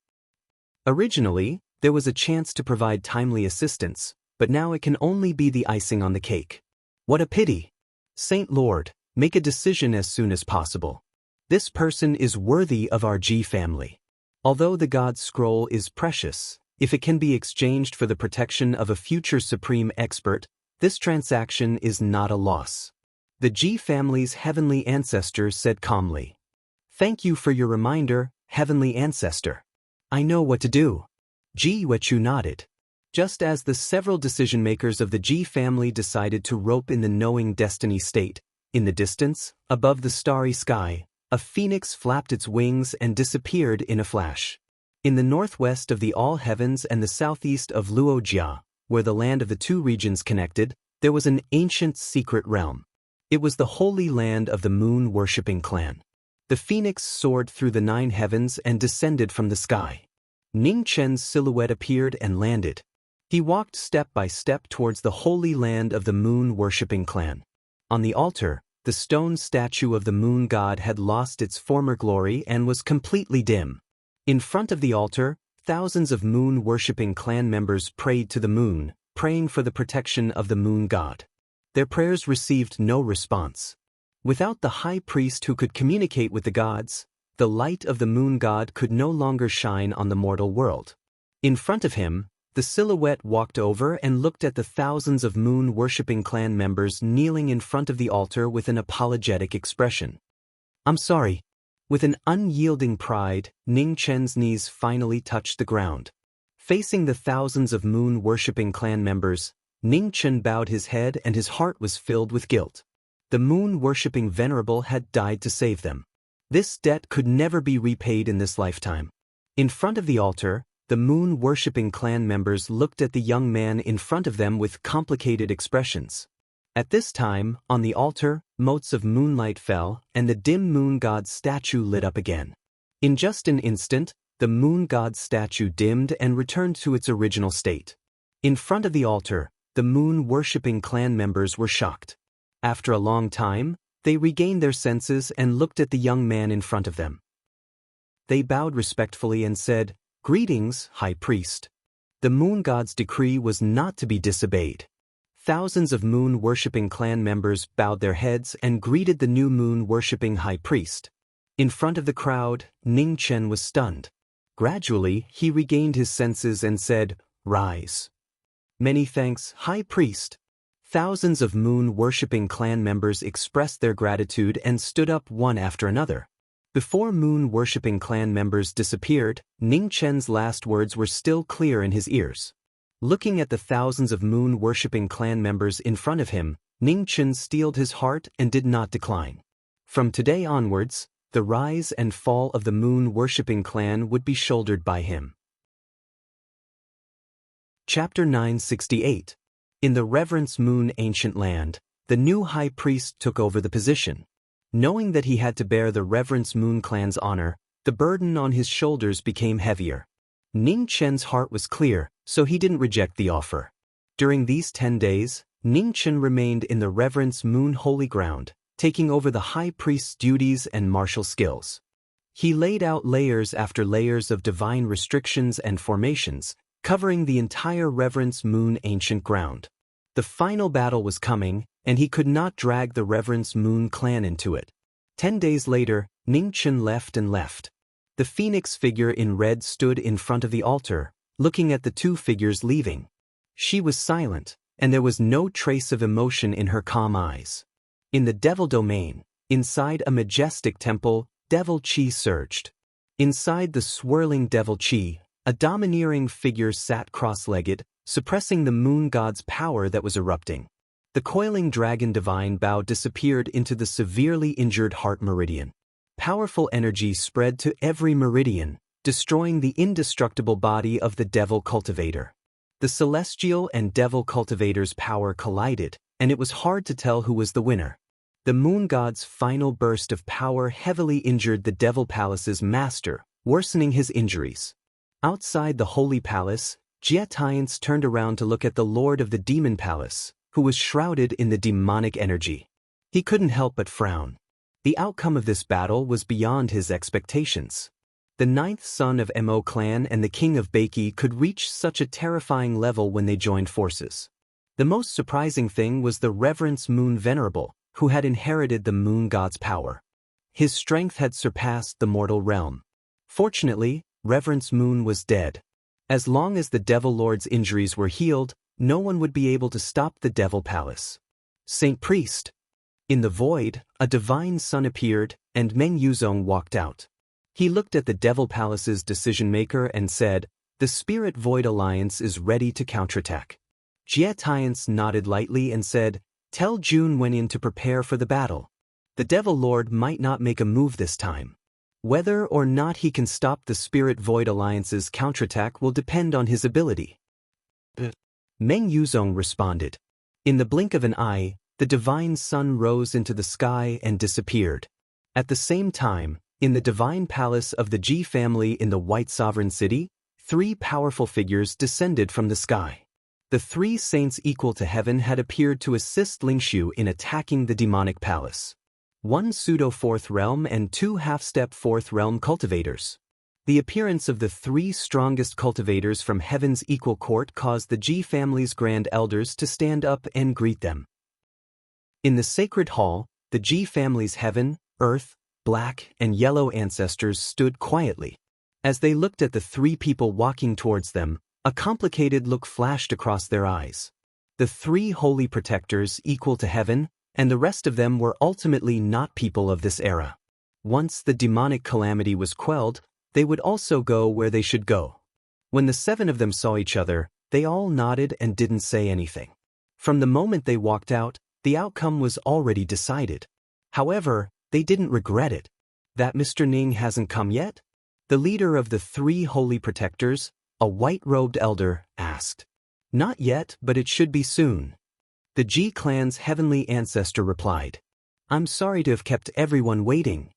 Originally, there was a chance to provide timely assistance, but now it can only be the icing on the cake. What a pity! Saint Lord, make a decision as soon as possible. This person is worthy of our Ji family. Although the God's scroll is precious, if it can be exchanged for the protection of a future supreme expert, this transaction is not a loss. The Ji family's heavenly ancestor said calmly. Thank you for your reminder, heavenly ancestor. I know what to do. Ji Yuechu nodded. Just as the several decision-makers of the Ji family decided to rope in the knowing destiny state, in the distance, above the starry sky, a phoenix flapped its wings and disappeared in a flash. In the northwest of the all heavens and the southeast of Luojia, where the land of the 2 regions connected, there was an ancient secret realm. It was the holy land of the moon-worshipping clan. The phoenix soared through the 9 heavens and descended from the sky. Ning Chen's silhouette appeared and landed. He walked step by step towards the holy land of the moon-worshipping clan. On the altar, the stone statue of the moon god had lost its former glory and was completely dim. In front of the altar, thousands of moon-worshipping clan members prayed to the moon, praying for the protection of the moon god. Their prayers received no response. Without the high priest who could communicate with the gods, the light of the moon god could no longer shine on the mortal world. In front of him, the silhouette walked over and looked at the thousands of moon-worshipping clan members kneeling in front of the altar with an apologetic expression. I'm sorry. With an unyielding pride, Ning Chen's knees finally touched the ground. Facing the thousands of moon-worshipping clan members, Ning Chen bowed his head and his heart was filled with guilt. The moon-worshipping venerable had died to save them. This debt could never be repaid in this lifetime. In front of the altar, the moon-worshipping clan members looked at the young man in front of them with complicated expressions. At this time, on the altar, motes of moonlight fell, and the dim moon god's statue lit up again. In just an instant, the moon god's statue dimmed and returned to its original state. In front of the altar, the moon-worshipping clan members were shocked. After a long time, they regained their senses and looked at the young man in front of them. They bowed respectfully and said, Greetings, High Priest. The moon god's decree was not to be disobeyed. Thousands of moon-worshipping clan members bowed their heads and greeted the new moon-worshipping High Priest. In front of the crowd, Ning Chen was stunned. Gradually, he regained his senses and said, Rise. Many thanks, High Priest. Thousands of moon-worshipping clan members expressed their gratitude and stood up one after another. Before moon-worshipping clan members disappeared, Ning Chen's last words were still clear in his ears. Looking at the thousands of moon-worshipping clan members in front of him, Ning Chen steeled his heart and did not decline. From today onwards, the rise and fall of the moon-worshipping clan would be shouldered by him. Chapter 968. In the Reverence Moon Ancient Land, the new high priest took over the position. Knowing that he had to bear the Reverence Moon clan's honor, the burden on his shoulders became heavier. Ning Chen's heart was clear, so he didn't reject the offer. During these 10 days, Ningchen remained in the Reverence Moon Holy Ground, taking over the high priest's duties and martial skills. He laid out layers after layers of divine restrictions and formations, covering the entire Reverence Moon ancient ground. The final battle was coming, and he could not drag the Reverence Moon clan into it. 10 days later, Ningchen left. The phoenix figure in red stood in front of the altar, looking at the two figures leaving. She was silent, and there was no trace of emotion in her calm eyes. In the devil domain, inside a majestic temple, devil chi surged. Inside the swirling devil chi, a domineering figure sat cross-legged, suppressing the moon god's power that was erupting. The coiling dragon divine bow disappeared into the severely injured heart meridian. Powerful energy spread to every meridian, destroying the indestructible body of the devil cultivator. The celestial and devil cultivator's power collided, and it was hard to tell who was the winner. The moon god's final burst of power heavily injured the devil palace's master, worsening his injuries. Outside the holy palace, Jietians turned around to look at the lord of the demon palace, who was shrouded in the demonic energy. He couldn't help but frown. The outcome of this battle was beyond his expectations. The 9th son of Mo clan and the king of Baiki could reach such a terrifying level when they joined forces. The most surprising thing was the Reverence Moon Venerable, who had inherited the moon god's power. His strength had surpassed the mortal realm. Fortunately, Reverence Moon was dead. As long as the Devil Lord's injuries were healed, no one would be able to stop the Devil Palace. Saint Priest. In the void, a divine sun appeared, and Meng Yuzong walked out. He looked at the Devil Palace's decision-maker and said, "The Spirit Void Alliance is ready to counterattack." Jietians nodded lightly and said, "Tell Jun Wenin to prepare for the battle. The Devil Lord might not make a move this time. Whether or not he can stop the Spirit Void Alliance's counterattack will depend on his ability." Meng Yuzong responded. In the blink of an eye, the divine sun rose into the sky and disappeared. At the same time, in the divine palace of the Ji family in the White Sovereign City, 3 powerful figures descended from the sky. The 3 saints equal to heaven had appeared to assist Lingshu in attacking the demonic palace. 1 pseudo-4th realm and 2 half-step 4th realm cultivators. The appearance of the 3 strongest cultivators from heaven's equal court caused the Ji family's grand elders to stand up and greet them. In the sacred hall, the Ji family's heaven, earth, black, and yellow ancestors stood quietly. As they looked at the 3 people walking towards them, a complicated look flashed across their eyes. The 3 holy protectors equal to heaven, and the rest of them were ultimately not people of this era. Once the demonic calamity was quelled, they would also go where they should go. When the 7 of them saw each other, they all nodded and didn't say anything. From the moment they walked out, the outcome was already decided. However, they didn't regret it. That Mr. Ning hasn't come yet? The leader of the 3 holy protectors, a white-robed elder, asked. Not yet, but it should be soon. The Ji clan's heavenly ancestor replied. I'm sorry to have kept everyone waiting.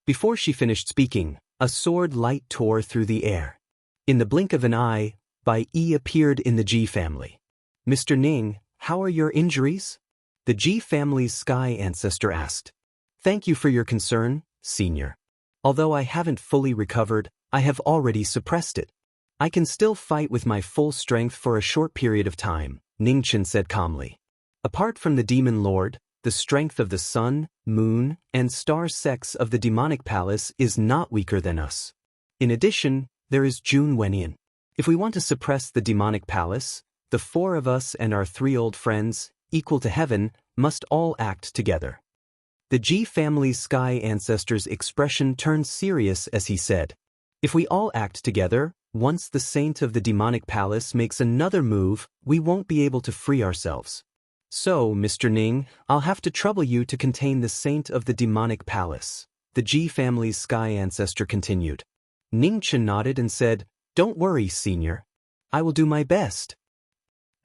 Before she finished speaking, a sword light tore through the air. In the blink of an eye, Bai Yi appeared in the Ji family. Mr. Ning, how are your injuries? The Ji family's sky ancestor asked. Thank you for your concern, senior. Although I haven't fully recovered, I have already suppressed it. I can still fight with my full strength for a short period of time, Ningchen said calmly. Apart from the demon lord, the strength of the sun, moon, and star sects of the demonic palace is not weaker than us. In addition, there is Jun Wenin. If we want to suppress the demonic palace, the 4 of us and our 3 old friends, equal to heaven, must all act together. The Ji family's sky ancestor's expression turned serious as he said, if we all act together, once the saint of the demonic palace makes another move, we won't be able to free ourselves. So, Mr. Ning, I'll have to trouble you to contain the saint of the demonic palace. The Ji family's sky ancestor continued. Ningchen nodded and said, Don't worry, senior. I will do my best.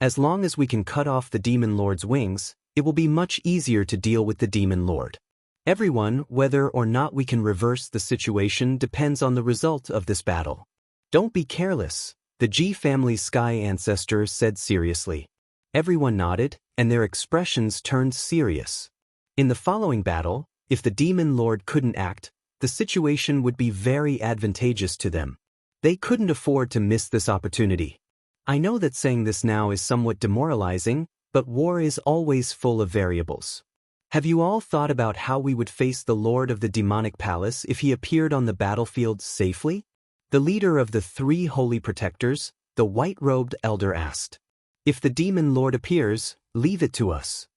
As long as we can cut off the demon lord's wings, it will be much easier to deal with the demon lord. Everyone, whether or not we can reverse the situation depends on the result of this battle. Don't be careless, the Ji family's sky ancestor said seriously. Everyone nodded, and their expressions turned serious. In the following battle, if the demon lord couldn't act, the situation would be very advantageous to them. They couldn't afford to miss this opportunity. I know that saying this now is somewhat demoralizing, but war is always full of variables. Have you all thought about how we would face the Lord of the Demonic Palace if he appeared on the battlefield safely? The leader of the 3 holy protectors, the white-robed elder, asked. If the demon lord appears, leave it to us.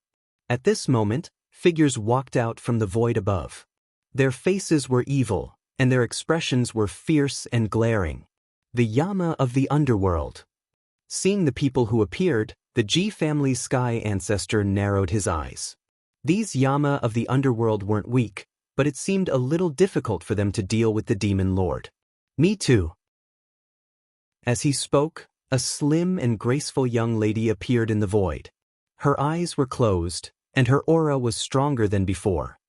At this moment, figures walked out from the void above. Their faces were evil, and their expressions were fierce and glaring. The Yama of the underworld. Seeing the people who appeared, the G family's sky ancestor narrowed his eyes. These Yama of the underworld weren't weak, but it seemed a little difficult for them to deal with the demon lord. Me too. As he spoke, a slim and graceful young lady appeared in the void. Her eyes were closed, and her aura was stronger than before.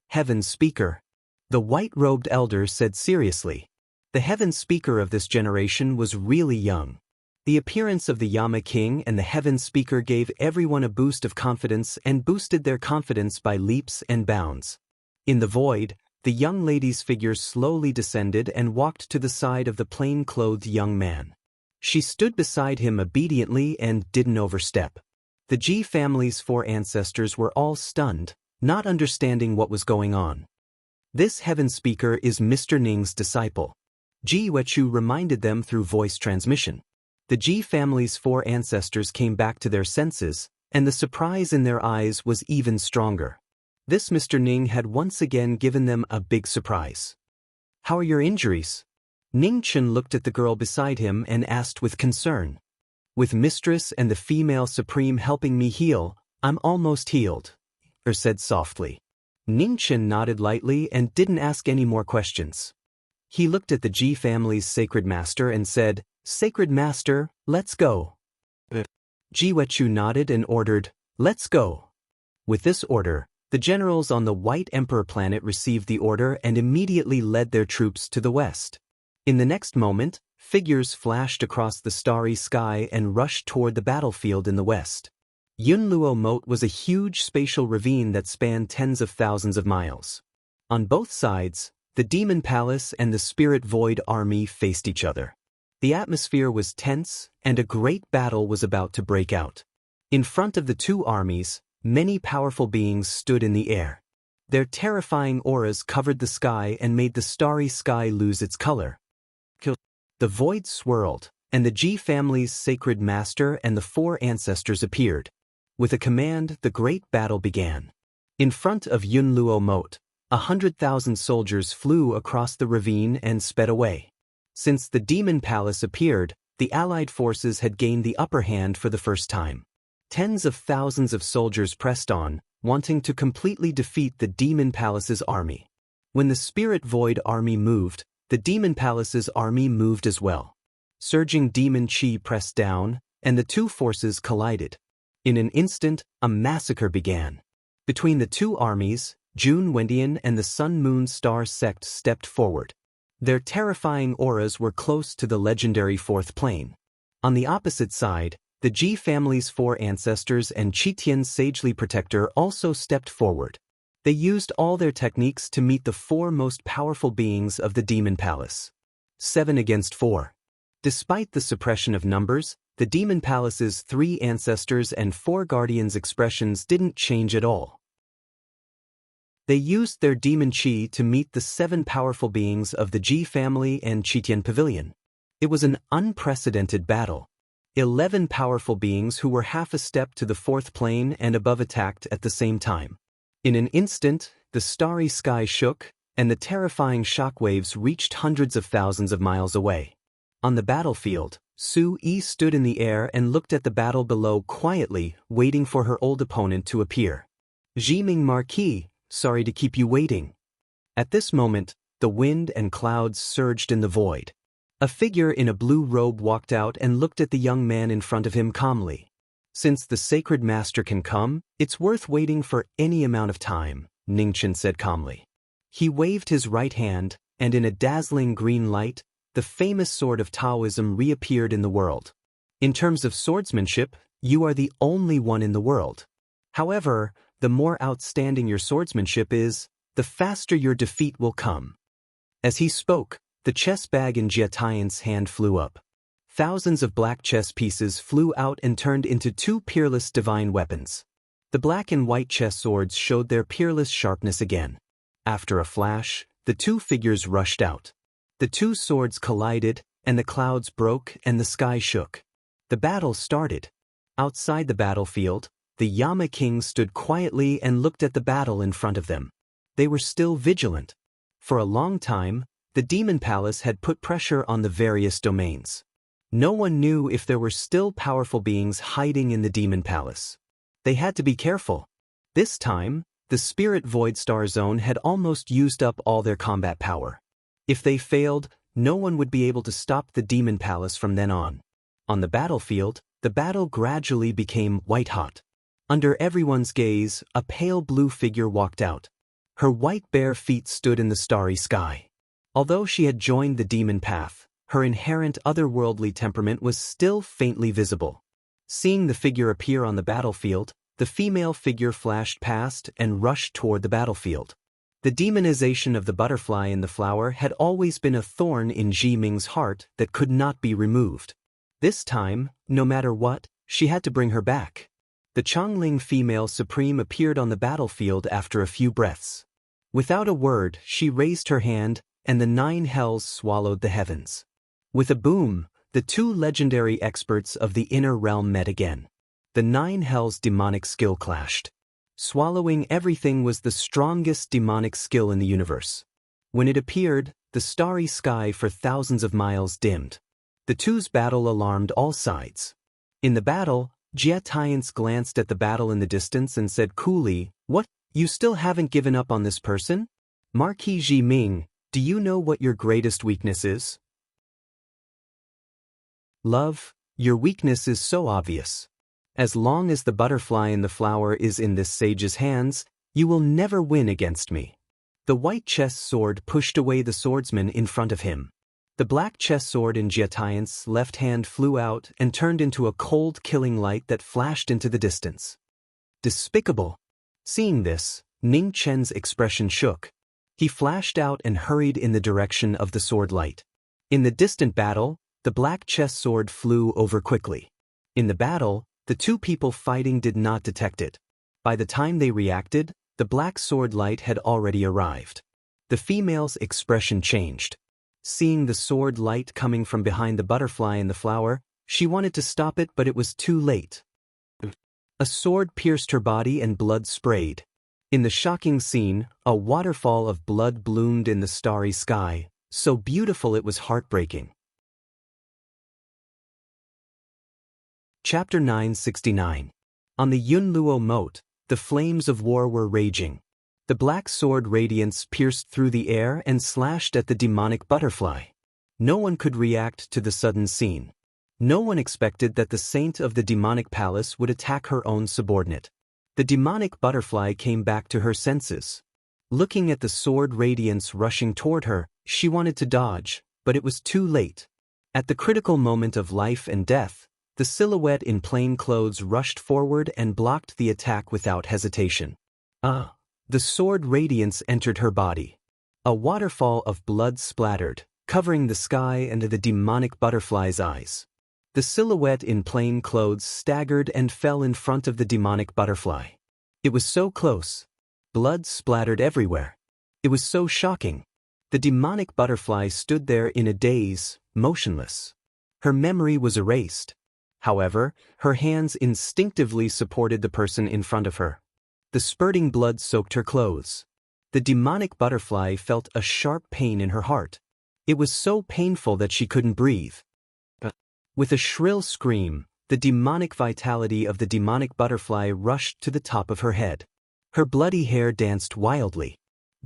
Heaven's Speaker. The white-robed elder said seriously. The Heaven's Speaker of this generation was really young. The appearance of the Yama King and the Heaven's Speaker gave everyone a boost of confidence and boosted their confidence by leaps and bounds. In the void, the young lady's figure slowly descended and walked to the side of the plain-clothed young man. She stood beside him obediently and didn't overstep. The G family's 4 ancestors were all stunned, not understanding what was going on. This Heaven Speaker is Mr. Ning's disciple. Ji Wechu reminded them through voice transmission. The Ji family's 4 ancestors came back to their senses, and the surprise in their eyes was even stronger. This Mr. Ning had once again given them a big surprise. How are your injuries? Ning Chen looked at the girl beside him and asked with concern. With Mistress and the female supreme helping me heal, I'm almost healed, said softly. Ning Chen nodded lightly and didn't ask any more questions. He looked at the Ji family's sacred master and said, Sacred Master, let's go. Ji Wechu nodded and ordered, Let's go. With this order, the generals on the White Emperor planet received the order and immediately led their troops to the west. In the next moment, figures flashed across the starry sky and rushed toward the battlefield in the west. Yunluo Moat was a huge spatial ravine that spanned tens of thousands of miles. On both sides, the Demon Palace and the Spirit Void Army faced each other. The atmosphere was tense, and a great battle was about to break out. In front of the 2 armies, many powerful beings stood in the air. Their terrifying auras covered the sky and made the starry sky lose its color. The void swirled, and the Ji family's sacred master and the 4 ancestors appeared. With a command, the great battle began. In front of Yunluo Moat, 100,000 soldiers flew across the ravine and sped away. Since the Demon Palace appeared, the Allied forces had gained the upper hand for the first time. Tens of thousands of soldiers pressed on, wanting to completely defeat the Demon Palace's army. When the Spirit Void Army moved, the Demon Palace's army moved as well. Surging demon chi pressed down, and the 2 forces collided. In an instant, a massacre began. Between the 2 armies, Jun Wendian and the Sun Moon Star sect stepped forward. Their terrifying auras were close to the legendary 4th plane. On the opposite side, the Ji family's 4 ancestors and Qitian's sagely protector also stepped forward. They used all their techniques to meet the 4 most powerful beings of the Demon Palace. 7 against 4. Despite the suppression of numbers, the Demon Palace's 3 ancestors and 4 guardians' expressions didn't change at all. They used their demon chi to meet the 7 powerful beings of the Ji family and Qitian Pavilion. It was an unprecedented battle. 11 powerful beings who were half a step to the 4th plane and above attacked at the same time. In an instant, the starry sky shook, and the terrifying shockwaves reached hundreds of thousands of miles away. On the battlefield, Su Yi stood in the air and looked at the battle below quietly, waiting for her old opponent to appear. Jiming Marquis, sorry to keep you waiting. At this moment, the wind and clouds surged in the void. A figure in a blue robe walked out and looked at the young man in front of him calmly. Since the sacred master can come, it's worth waiting for any amount of time, Ningchen said calmly. He waved his right hand, and in a dazzling green light, the famous sword of Taoism reappeared in the world. In terms of swordsmanship, You are the only one in the world. However, the more outstanding your swordsmanship is, the faster your defeat will come." As he spoke, the chess bag in Jia Tian's hand flew up. Thousands of black chess pieces flew out and turned into two peerless divine weapons. The black and white chess swords showed their peerless sharpness again. After a flash, the two figures rushed out. The two swords collided, and the clouds broke and the sky shook. The battle started. Outside the battlefield, the Yama kings stood quietly and looked at the battle in front of them. They were still vigilant. For a long time, the demon palace had put pressure on the various domains. No one knew if there were still powerful beings hiding in the demon palace. They had to be careful. This time, the Spirit Void Star Zone had almost used up all their combat power. If they failed, no one would be able to stop the demon palace from then on. On the battlefield, the battle gradually became white-hot. Under everyone's gaze, a pale blue figure walked out. Her white bare feet stood in the starry sky. Although she had joined the demon path, her inherent otherworldly temperament was still faintly visible. Seeing the figure appear on the battlefield, the female figure flashed past and rushed toward the battlefield. The demonization of the butterfly in the flower had always been a thorn in Ji Ming's heart that could not be removed. This time, no matter what, she had to bring her back. The Changling female supreme appeared on the battlefield after a few breaths. Without a word, she raised her hand, and the 9 hells swallowed the heavens. With a boom, the two legendary experts of the inner realm met again. The 9 hells' demonic skill clashed. Swallowing everything was the strongest demonic skill in the universe. When it appeared, the starry sky for thousands of miles dimmed. The two's battle alarmed all sides. In the battle, Jia Tian glanced at the battle in the distance and said coolly, "What, you still haven't given up on this person? Marquis Ji Ming, do you know what your greatest weakness is?" "Love, your weakness is so obvious. As long as the butterfly in the flower is in this sage's hands, you will never win against me." The white chess sword pushed away the swordsman in front of him. The black chess sword in Jia Tian's left hand flew out and turned into a cold killing light that flashed into the distance. Despicable! Seeing this, Ning Chen's expression shook. He flashed out and hurried in the direction of the sword light. In the distant battle, the black chess sword flew over quickly. In the battle, the two people fighting did not detect it. By the time they reacted, the black sword light had already arrived. The female's expression changed. Seeing the sword light coming from behind the butterfly in the flower, she wanted to stop it, but it was too late. A sword pierced her body and blood sprayed. In the shocking scene, a waterfall of blood bloomed in the starry sky, so beautiful it was heartbreaking. Chapter 969. On the Yunluo moat, the flames of war were raging. The black sword radiance pierced through the air and slashed at the demonic butterfly. No one could react to the sudden scene. No one expected that the saint of the demonic palace would attack her own subordinate. The demonic butterfly came back to her senses. Looking at the sword radiance rushing toward her, she wanted to dodge, but it was too late. At the critical moment of life and death, the silhouette in plain clothes rushed forward and blocked the attack without hesitation. The sword radiance entered her body. A waterfall of blood splattered, covering the sky and the demonic butterfly's eyes. The silhouette in plain clothes staggered and fell in front of the demonic butterfly. It was so close. Blood splattered everywhere. It was so shocking. The demonic butterfly stood there in a daze, motionless. Her memory was erased. However, her hands instinctively supported the person in front of her. The spurting blood soaked her clothes. The demonic butterfly felt a sharp pain in her heart. It was so painful that she couldn't breathe. With a shrill scream, the demonic vitality of the demonic butterfly rushed to the top of her head. Her bloody hair danced wildly.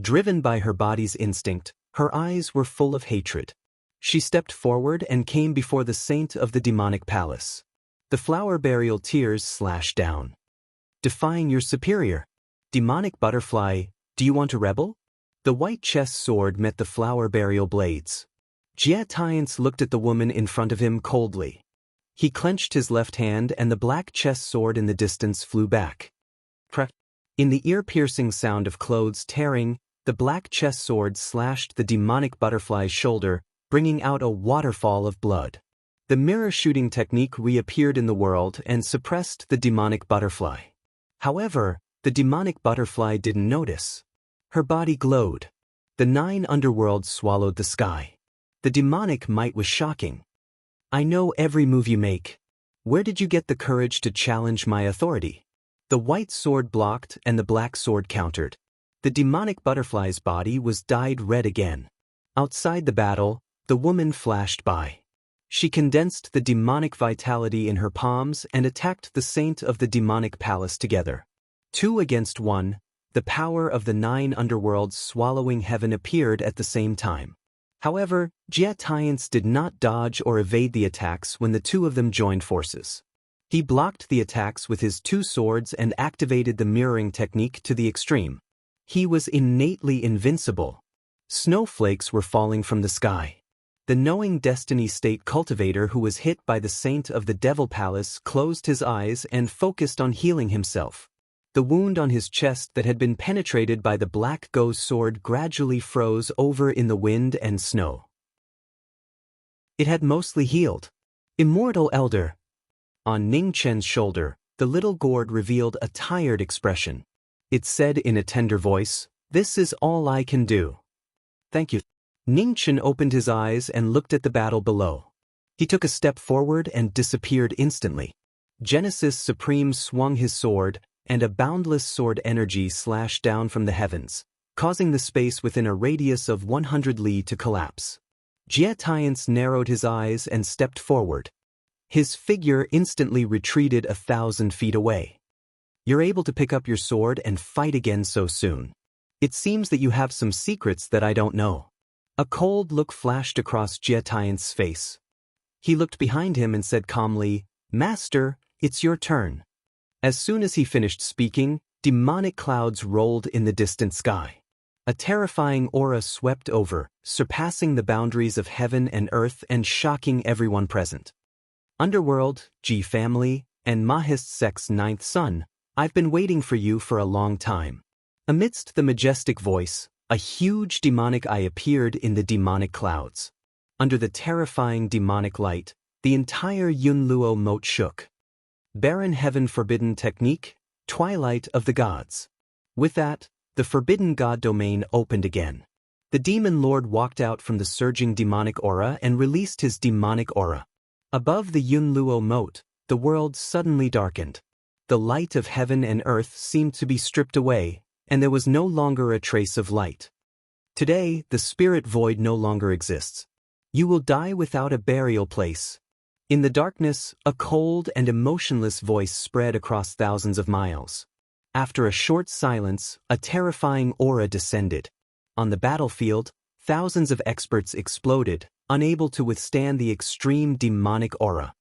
Driven by her body's instinct, her eyes were full of hatred. She stepped forward and came before the saint of the demonic palace. The flower burial tears slashed down. "Defying your superior. Demonic butterfly, do you want to rebel?" The white chess sword met the flower burial blades. Jia Tian looked at the woman in front of him coldly. He clenched his left hand and the black chess sword in the distance flew back. Crack! In the ear-piercing sound of clothes tearing, the black chess sword slashed the demonic butterfly's shoulder, bringing out a waterfall of blood. The mirror shooting technique reappeared in the world and suppressed the demonic butterfly. However, the demonic butterfly didn't notice. Her body glowed. The 9 underworlds swallowed the sky. The demonic might was shocking. I know every move you make. Where did you get the courage to challenge my authority? The white sword blocked and the black sword countered. The demonic butterfly's body was dyed red again. Outside the battle, the woman flashed by. She condensed the demonic vitality in her palms and attacked the saint of the demonic palace together. 2 against 1, the power of the 9 underworlds swallowing heaven appeared at the same time. However, Jia Tiance did not dodge or evade the attacks when the 2 of them joined forces. He blocked the attacks with his 2 swords and activated the mirroring technique to the extreme. He was innately invincible. Snowflakes were falling from the sky. The knowing destiny state cultivator who was hit by the saint of the devil palace closed his eyes and focused on healing himself. The wound on his chest that had been penetrated by the black ghost sword gradually froze over in the wind and snow. It had mostly healed. Immortal Elder. On Ning Chen's shoulder, the little gourd revealed a tired expression. It said in a tender voice, "This is all I can do." "Thank you." Ning Chen opened his eyes and looked at the battle below. He took a step forward and disappeared instantly. Genesis Supreme swung his sword, and a boundless sword energy slashed down from the heavens, causing the space within a radius of 100 li to collapse. Jia Tiance narrowed his eyes and stepped forward. His figure instantly retreated 1,000 feet away. "You're able to pick up your sword and fight again so soon. It seems that you have some secrets that I don't know." A cold look flashed across Jia Tiance's face. He looked behind him and said calmly, "Master, it's your turn." As soon as he finished speaking, demonic clouds rolled in the distant sky. A terrifying aura swept over, surpassing the boundaries of heaven and earth and shocking everyone present. "Underworld, Ji family, and Mahist Sek's 9th son, I've been waiting for you for a long time." Amidst the majestic voice, a huge demonic eye appeared in the demonic clouds. Under the terrifying demonic light, the entire Yunluo moat shook. Barren Heaven Forbidden Technique, Twilight of the Gods. With that, the Forbidden God domain opened again. The Demon Lord walked out from the surging demonic aura and released his demonic aura. Above the Yunluo moat, the world suddenly darkened. The light of heaven and earth seemed to be stripped away, and there was no longer a trace of light. Today, the spirit void no longer exists. You will die without a burial place. In the darkness, a cold and emotionless voice spread across thousands of miles. After a short silence, a terrifying aura descended. On the battlefield, thousands of experts exploded, unable to withstand the extreme demonic aura.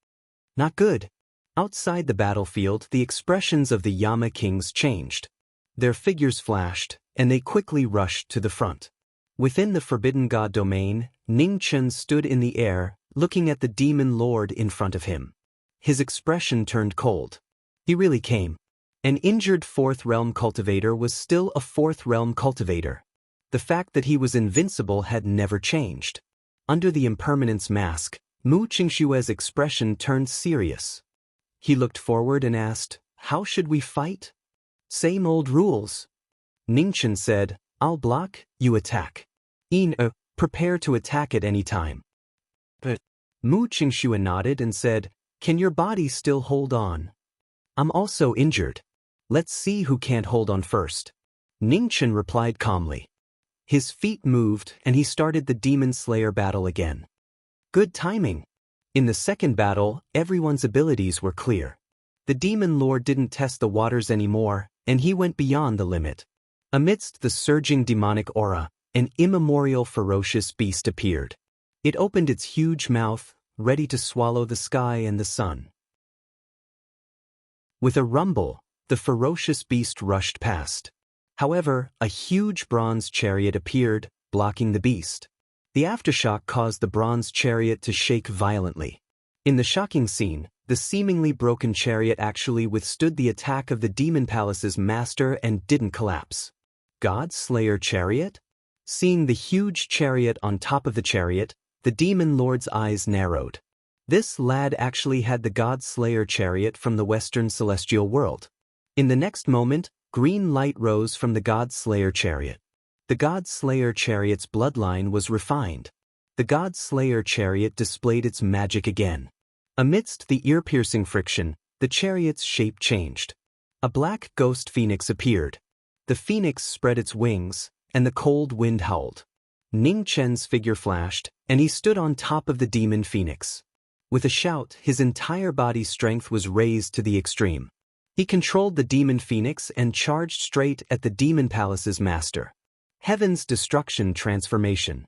Not good. Outside the battlefield, the expressions of the Yama kings changed. Their figures flashed, and they quickly rushed to the front. Within the Forbidden God domain, Ning Chen stood in the air, looking at the Demon Lord in front of him. His expression turned cold. He really came. An injured 4th realm cultivator was still a 4th realm cultivator. The fact that he was invincible had never changed. Under the impermanence mask, Mu Qingshue's expression turned serious. He looked forward and asked, "How should we fight?" "Same old rules." Ning Chen said, "I'll block, you attack. Prepare to attack at any time." But Mu Qingxue nodded and said, "Can your body still hold on?" "I'm also injured. Let's see who can't hold on first." Ning Chen replied calmly. His feet moved and he started the Demon Slayer battle again. Good timing. In the second battle, everyone's abilities were clear. The Demon Lord didn't test the waters anymore, and he went beyond the limit. Amidst the surging demonic aura, an immemorial ferocious beast appeared. It opened its huge mouth, ready to swallow the sky and the sun. With a rumble, the ferocious beast rushed past. However, a huge bronze chariot appeared, blocking the beast. The aftershock caused the bronze chariot to shake violently. In the shocking scene, the seemingly broken chariot actually withstood the attack of the Demon Palace's master and didn't collapse. God Slayer chariot? Seeing the huge chariot on top of the chariot, the Demon Lord's eyes narrowed. This lad actually had the God Slayer chariot from the Western celestial world. In the next moment, green light rose from the God Slayer chariot. The God Slayer chariot's bloodline was refined. The God Slayer chariot displayed its magic again. Amidst the ear-piercing friction, the chariot's shape changed. A black ghost phoenix appeared. The phoenix spread its wings, and the cold wind howled. Ning Chen's figure flashed, and he stood on top of the demon phoenix. With a shout, his entire body strength was raised to the extreme. He controlled the demon phoenix and charged straight at the Demon Palace's master. Heaven's destruction transformation.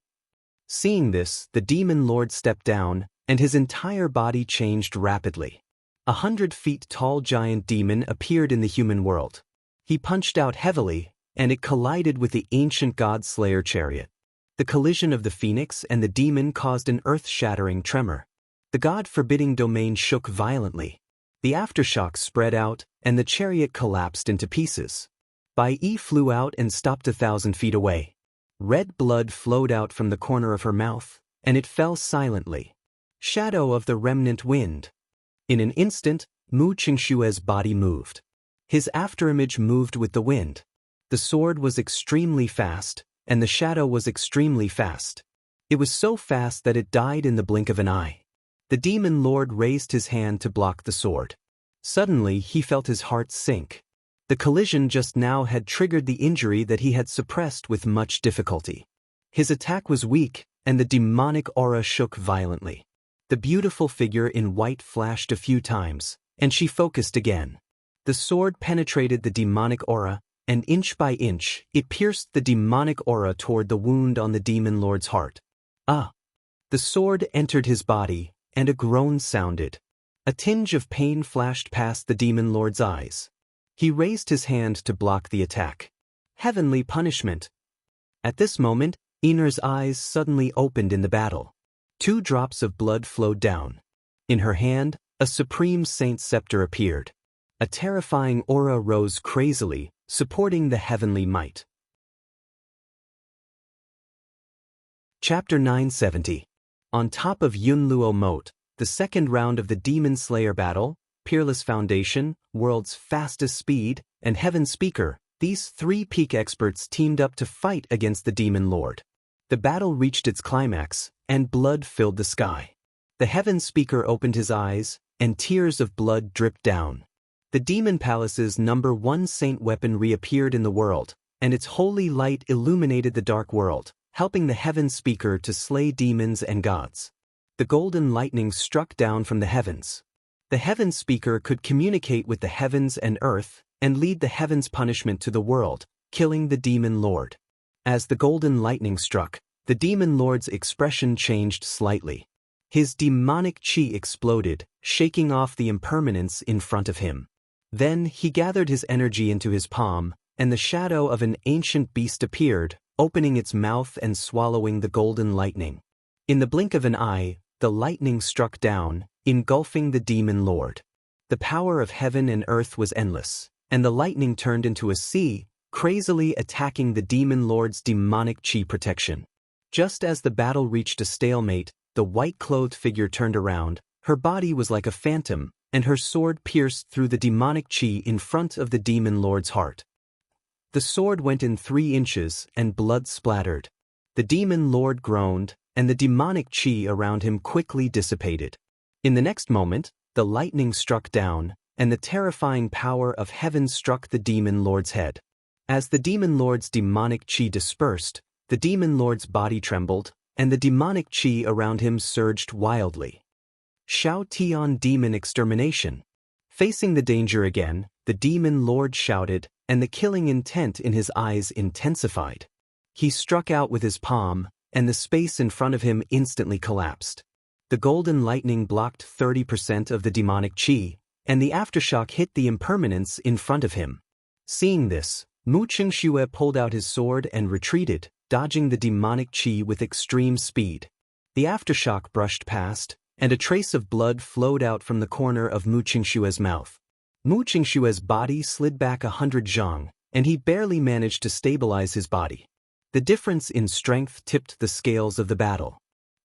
Seeing this, the Demon Lord stepped down, and his entire body changed rapidly. 100 feet tall giant demon appeared in the human world. He punched out heavily, and it collided with the ancient God Slayer chariot. The collision of the phoenix and the demon caused an earth-shattering tremor. The God-forbidding domain shook violently. The aftershock spread out, and the chariot collapsed into pieces. Bai Yi flew out and stopped 1,000 feet away. Red blood flowed out from the corner of her mouth, and it fell silently. Shadow of the remnant wind. In an instant, Mu Qingshue's body moved. His afterimage moved with the wind. The sword was extremely fast, and the shadow was extremely fast. It was so fast that it died in the blink of an eye. The Demon Lord raised his hand to block the sword. Suddenly, he felt his heart sink. The collision just now had triggered the injury that he had suppressed with much difficulty. His attack was weak, and the demonic aura shook violently. The beautiful figure in white flashed a few times, and she focused again. The sword penetrated the demonic aura, and inch by inch, it pierced the demonic aura toward the wound on the Demon Lord's heart. Ah! The sword entered his body, and a groan sounded. A tinge of pain flashed past the Demon Lord's eyes. He raised his hand to block the attack. Heavenly punishment. At this moment, Iner's eyes suddenly opened in the battle. 2 drops of blood flowed down. In her hand, a supreme saint scepter appeared. A terrifying aura rose crazily, supporting the heavenly might. Chapter 970. On top of Yunluo Moat, the second round of the Demon Slayer battle, Peerless Foundation, World's Fastest Speed, and Heaven Speaker, these 3 peak experts teamed up to fight against the Demon Lord. The battle reached its climax, and blood filled the sky. The Heaven Speaker opened his eyes, and tears of blood dripped down. The Demon Palace's #1 saint weapon reappeared in the world, and its holy light illuminated the dark world, helping the Heaven Speaker to slay demons and gods. The golden lightning struck down from the heavens. The Heaven Speaker could communicate with the heavens and earth, and lead the heavens' punishment to the world, killing the Demon Lord. As the golden lightning struck, the Demon Lord's expression changed slightly. His demonic chi exploded, shaking off the impermanence in front of him. Then he gathered his energy into his palm, and the shadow of an ancient beast appeared, opening its mouth and swallowing the golden lightning. In the blink of an eye, the lightning struck down, engulfing the Demon Lord. The power of heaven and earth was endless, and the lightning turned into a sea, crazily attacking the Demon Lord's demonic chi protection. Just as the battle reached a stalemate, the white-clothed figure turned around. Her body was like a phantom, and her sword pierced through the demonic chi in front of the Demon Lord's heart. The sword went in 3 inches, and blood splattered. The Demon Lord groaned, and the demonic chi around him quickly dissipated. In the next moment, the lightning struck down, and the terrifying power of heaven struck the Demon Lord's head. As the Demon Lord's demonic chi dispersed, the Demon Lord's body trembled, and the demonic chi around him surged wildly. Shao Tian Demon Extermination. Facing the danger again, the Demon Lord shouted, and the killing intent in his eyes intensified. He struck out with his palm, and the space in front of him instantly collapsed. The golden lightning blocked 30% of the demonic chi, and the aftershock hit the impermanence in front of him. Seeing this, Mu Qingxue pulled out his sword and retreated, dodging the demonic chi with extreme speed. The aftershock brushed past, and a trace of blood flowed out from the corner of Mu Qingshue's mouth. Mu Qingshue's body slid back 100 zhang, and he barely managed to stabilize his body. The difference in strength tipped the scales of the battle.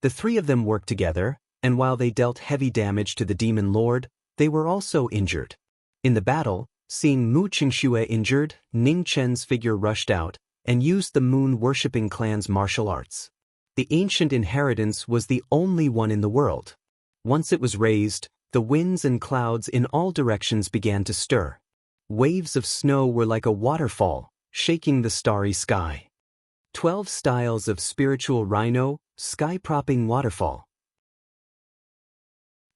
The three of them worked together, and while they dealt heavy damage to the demon lord, they were also injured. In the battle, seeing Mu Qingxue injured, Ning Chen's figure rushed out and used the moon-worshipping clan's martial arts. The ancient inheritance was the only one in the world. Once it was raised, the winds and clouds in all directions began to stir. Waves of snow were like a waterfall, shaking the starry sky. 12 styles of spiritual rhino, sky-propping waterfall.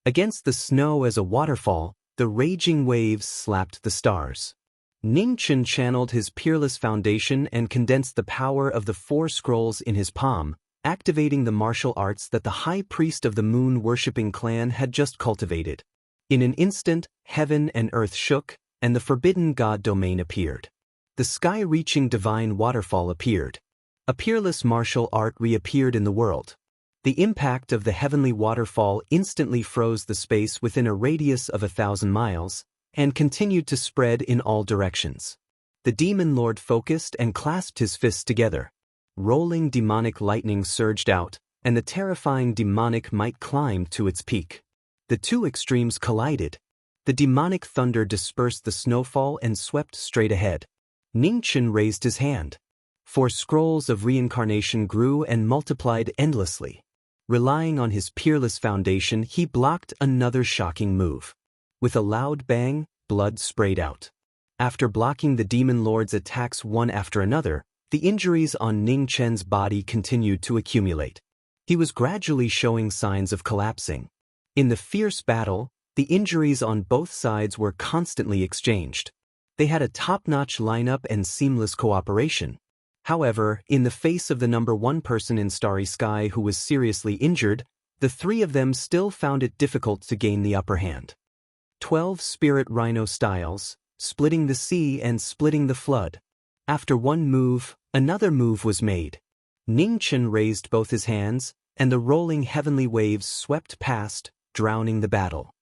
Against the snow as a waterfall, the raging waves slapped the stars. Ning Chen channeled his peerless foundation and condensed the power of the 4 scrolls in his palm, activating the martial arts that the high priest of the moon-worshipping clan had just cultivated. In an instant, heaven and earth shook, and the forbidden god domain appeared. The sky-reaching divine waterfall appeared. A peerless martial art reappeared in the world. The impact of the heavenly waterfall instantly froze the space within a radius of 1,000 miles, and continued to spread in all directions. The demon lord focused and clasped his fists together. Rolling demonic lightning surged out, and the terrifying demonic might climbed to its peak. The two extremes collided. The demonic thunder dispersed the snowfall and swept straight ahead. Ning Chen raised his hand. 4 scrolls of reincarnation grew and multiplied endlessly. Relying on his peerless foundation, he blocked another shocking move. With a loud bang, blood sprayed out. After blocking the demon lord's attacks one after another, the injuries on Ning Chen's body continued to accumulate. He was gradually showing signs of collapsing. In the fierce battle, the injuries on both sides were constantly exchanged. They had a top-notch lineup and seamless cooperation. However, in the face of the number 1 person in Starry Sky who was seriously injured, the 3 of them still found it difficult to gain the upper hand. 12 spirit rhino styles, splitting the sea and splitting the flood. After one move, another move was made. Ning Chen raised both his hands, and the rolling heavenly waves swept past, drowning the battle.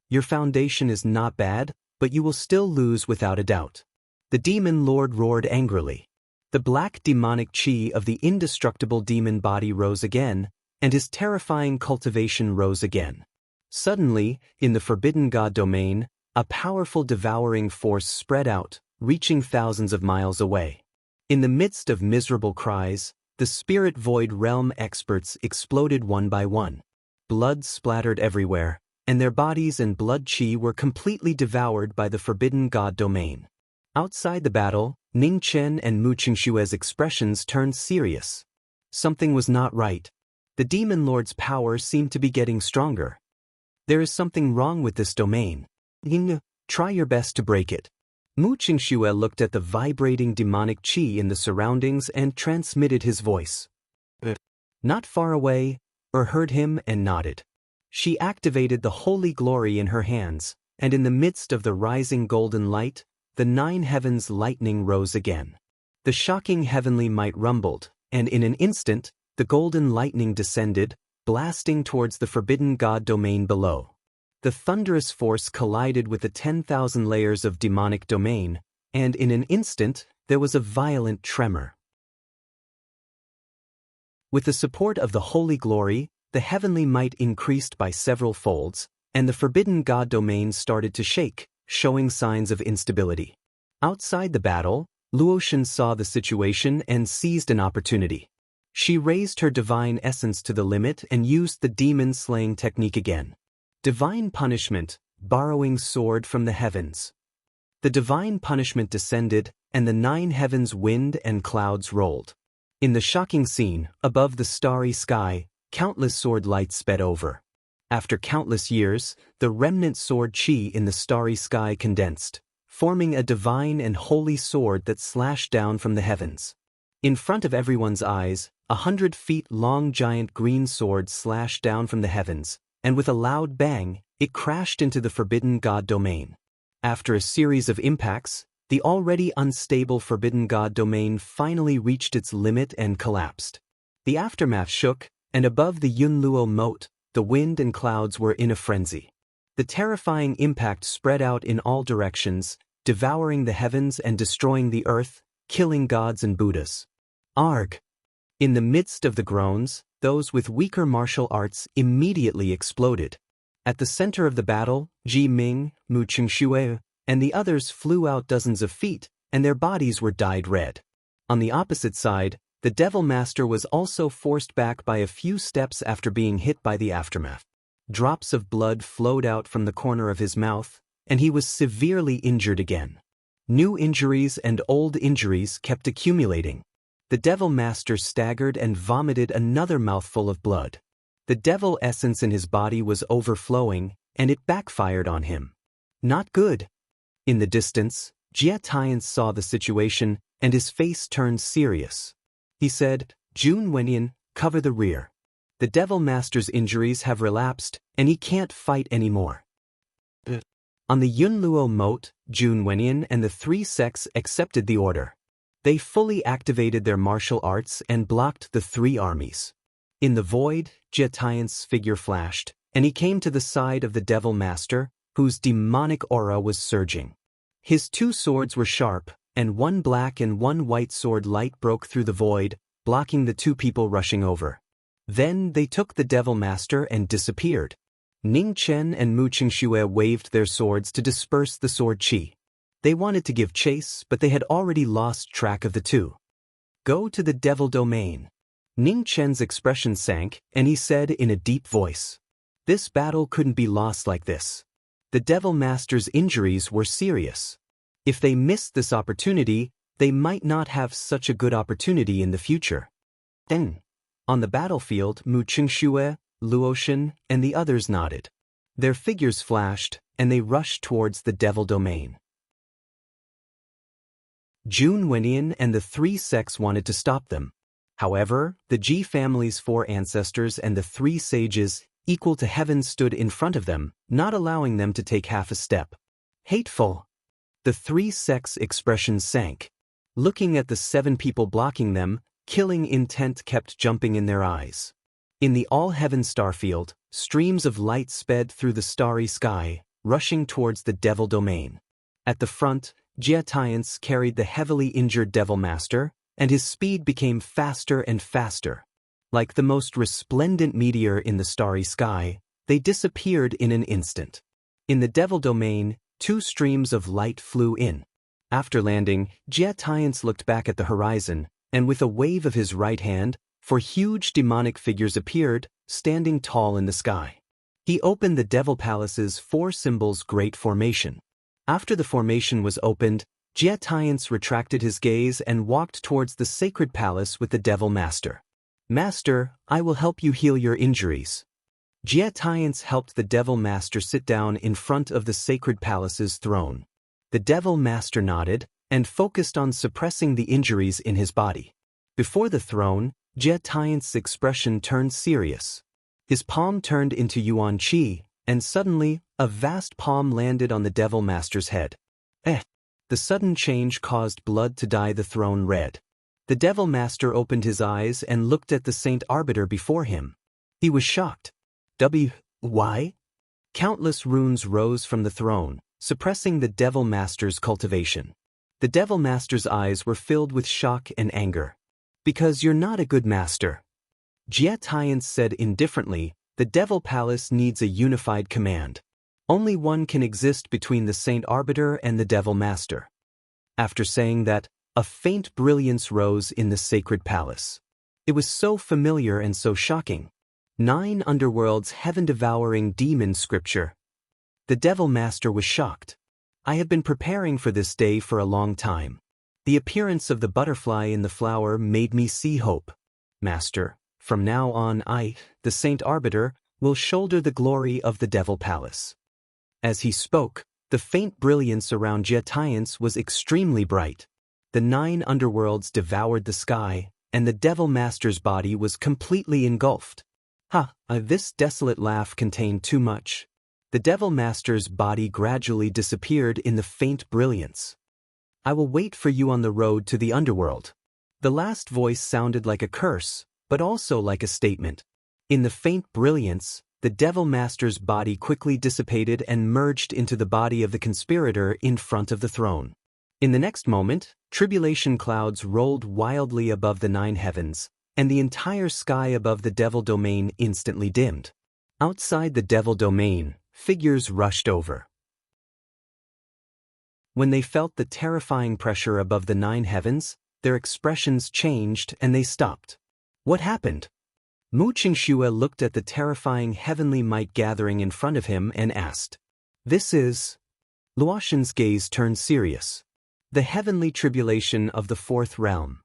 Your foundation is not bad, but you will still lose without a doubt. The demon lord roared angrily. The black demonic chi of the indestructible demon body rose again, and his terrifying cultivation rose again. Suddenly, in the forbidden god domain, a powerful devouring force spread out, reaching thousands of miles away. In the midst of miserable cries, the spirit void realm experts exploded one by one. Blood splattered everywhere, and their bodies and blood chi were completely devoured by the forbidden god domain. Outside the battle, Ning Chen and Mu Qingshue's expressions turned serious. Something was not right. The demon lord's power seemed to be getting stronger. There is something wrong with this domain. Ying, try your best to break it. Mu Qingxue looked at the vibrating demonic chi in the surroundings and transmitted his voice. Not far away, heard him and nodded. She activated the holy glory in her hands, and in the midst of the rising golden light, the 9 heavens lightning rose again. The shocking heavenly might rumbled, and in an instant, the golden lightning descended, blasting towards the forbidden god domain below. The thunderous force collided with the 10,000 layers of demonic domain, and in an instant, there was a violent tremor. With the support of the holy glory, the heavenly might increased by several folds, and the forbidden god domain started to shake, showing signs of instability. Outside the battle, Luotian saw the situation and seized an opportunity. She raised her divine essence to the limit and used the demon-slaying technique again. Divine punishment, borrowing sword from the heavens. The divine punishment descended, and the 9 heavens wind and clouds rolled. In the shocking scene, above the starry sky, countless sword lights sped over. After countless years, the remnant sword chi in the starry sky condensed, forming a divine and holy sword that slashed down from the heavens. In front of everyone's eyes, 100 feet long giant green sword slashed down from the heavens, and with a loud bang, it crashed into the forbidden god domain. After a series of impacts, the already unstable forbidden god domain finally reached its limit and collapsed. The aftermath shook, and above the Yunluo moat, the wind and clouds were in a frenzy. The terrifying impact spread out in all directions, devouring the heavens and destroying the earth, killing gods and Buddhas. Arg! In the midst of the groans, those with weaker martial arts immediately exploded. At the center of the battle, Ji Ming, Mu Qingxue, and the others flew out dozens of feet, and their bodies were dyed red. On the opposite side, the Devil Master was also forced back by a few steps after being hit by the aftermath. Drops of blood flowed out from the corner of his mouth, and he was severely injured again. New injuries and old injuries kept accumulating. The Devil Master staggered and vomited another mouthful of blood. The devil essence in his body was overflowing, and it backfired on him. Not good. In the distance, Jie Tian saw the situation, and his face turned serious. He said, "Jun Wenyan, cover the rear. The Devil Master's injuries have relapsed, and he can't fight anymore." On the Yunluo moat, Jun Wenyan and the three sects accepted the order. They fully activated their martial arts and blocked the three armies. In the void, Jie Tian's figure flashed, and he came to the side of the Devil Master, whose demonic aura was surging. His two swords were sharp, and one black and one white sword light broke through the void, blocking the two people rushing over. Then they took the Devil Master and disappeared. Ning Chen and Mu Qingxue waved their swords to disperse the sword chi. They wanted to give chase, but they had already lost track of the two. "Go to the Devil Domain." Ning Chen's expression sank, and he said in a deep voice, "This battle couldn't be lost like this." The Devil Master's injuries were serious. If they missed this opportunity, they might not have such a good opportunity in the future. Then, on the battlefield, Mu Qingxue, Luoshan, and the others nodded. Their figures flashed, and they rushed towards the Devil Domain. Jun Wenyan and the three sects wanted to stop them. However, the Ji family's four ancestors and the three sages, equal to heaven, stood in front of them, not allowing them to take half a step. Hateful! The three sects' expressions sank. Looking at the 7 people blocking them, killing intent kept jumping in their eyes. In the all-heaven starfield, streams of light sped through the starry sky, rushing towards the Devil Domain. At the front, Jie Tian carried the heavily injured Devil Master, and his speed became faster and faster. Like the most resplendent meteor in the starry sky, they disappeared in an instant. In the Devil Domain, 2 streams of light flew in. After landing, Jie Tian looked back at the horizon, and with a wave of his right hand, 4 huge demonic figures appeared, standing tall in the sky. He opened the Devil Palace's 4 symbols great formation. After the formation was opened, Jie Tian retracted his gaze and walked towards the sacred palace with the Devil Master. "Master, I will help you heal your injuries." Jie Tian helped the Devil Master sit down in front of the sacred palace's throne. The Devil Master nodded and focused on suppressing the injuries in his body. Before the throne, Jie Tian's expression turned serious. His palm turned into Yuan Qi, and suddenly, a vast palm landed on the Devil Master's head. The sudden change caused blood to dye the throne red. The Devil Master opened his eyes and looked at the Saint Arbiter before him. He was shocked. Why? Countless runes rose from the throne, suppressing the Devil Master's cultivation. The Devil Master's eyes were filled with shock and anger. "Because you're not a good master." Jie Tian said indifferently, "The Devil Palace needs a unified command. Only one can exist between the Saint Arbiter and the Devil Master." After saying that, a faint brilliance rose in the sacred palace. It was so familiar and so shocking. 9 underworlds heaven-devouring demon scripture. The Devil Master was shocked. "I have been preparing for this day for a long time. The appearance of the butterfly in the flower made me see hope. Master, from now on I, the Saint Arbiter, will shoulder the glory of the Devil Palace." As he spoke, the faint brilliance around Jie Tian was extremely bright. The 9 underworlds devoured the sky, and the Devil Master's body was completely engulfed. This desolate laugh contained too much. The Devil Master's body gradually disappeared in the faint brilliance. "I will wait for you on the road to the underworld." The last voice sounded like a curse, but also like a statement. In the faint brilliance, the Devil Master's body quickly dissipated and merged into the body of the conspirator in front of the throne. In the next moment, tribulation clouds rolled wildly above the 9 heavens, and the entire sky above the Devil Domain instantly dimmed. Outside the Devil Domain, figures rushed over. When they felt the terrifying pressure above the 9 heavens, their expressions changed and they stopped. What happened? Mu Qingxue looked at the terrifying heavenly might gathering in front of him and asked, "This is?" Luoxin's gaze turned serious. "The heavenly tribulation of the 4th realm."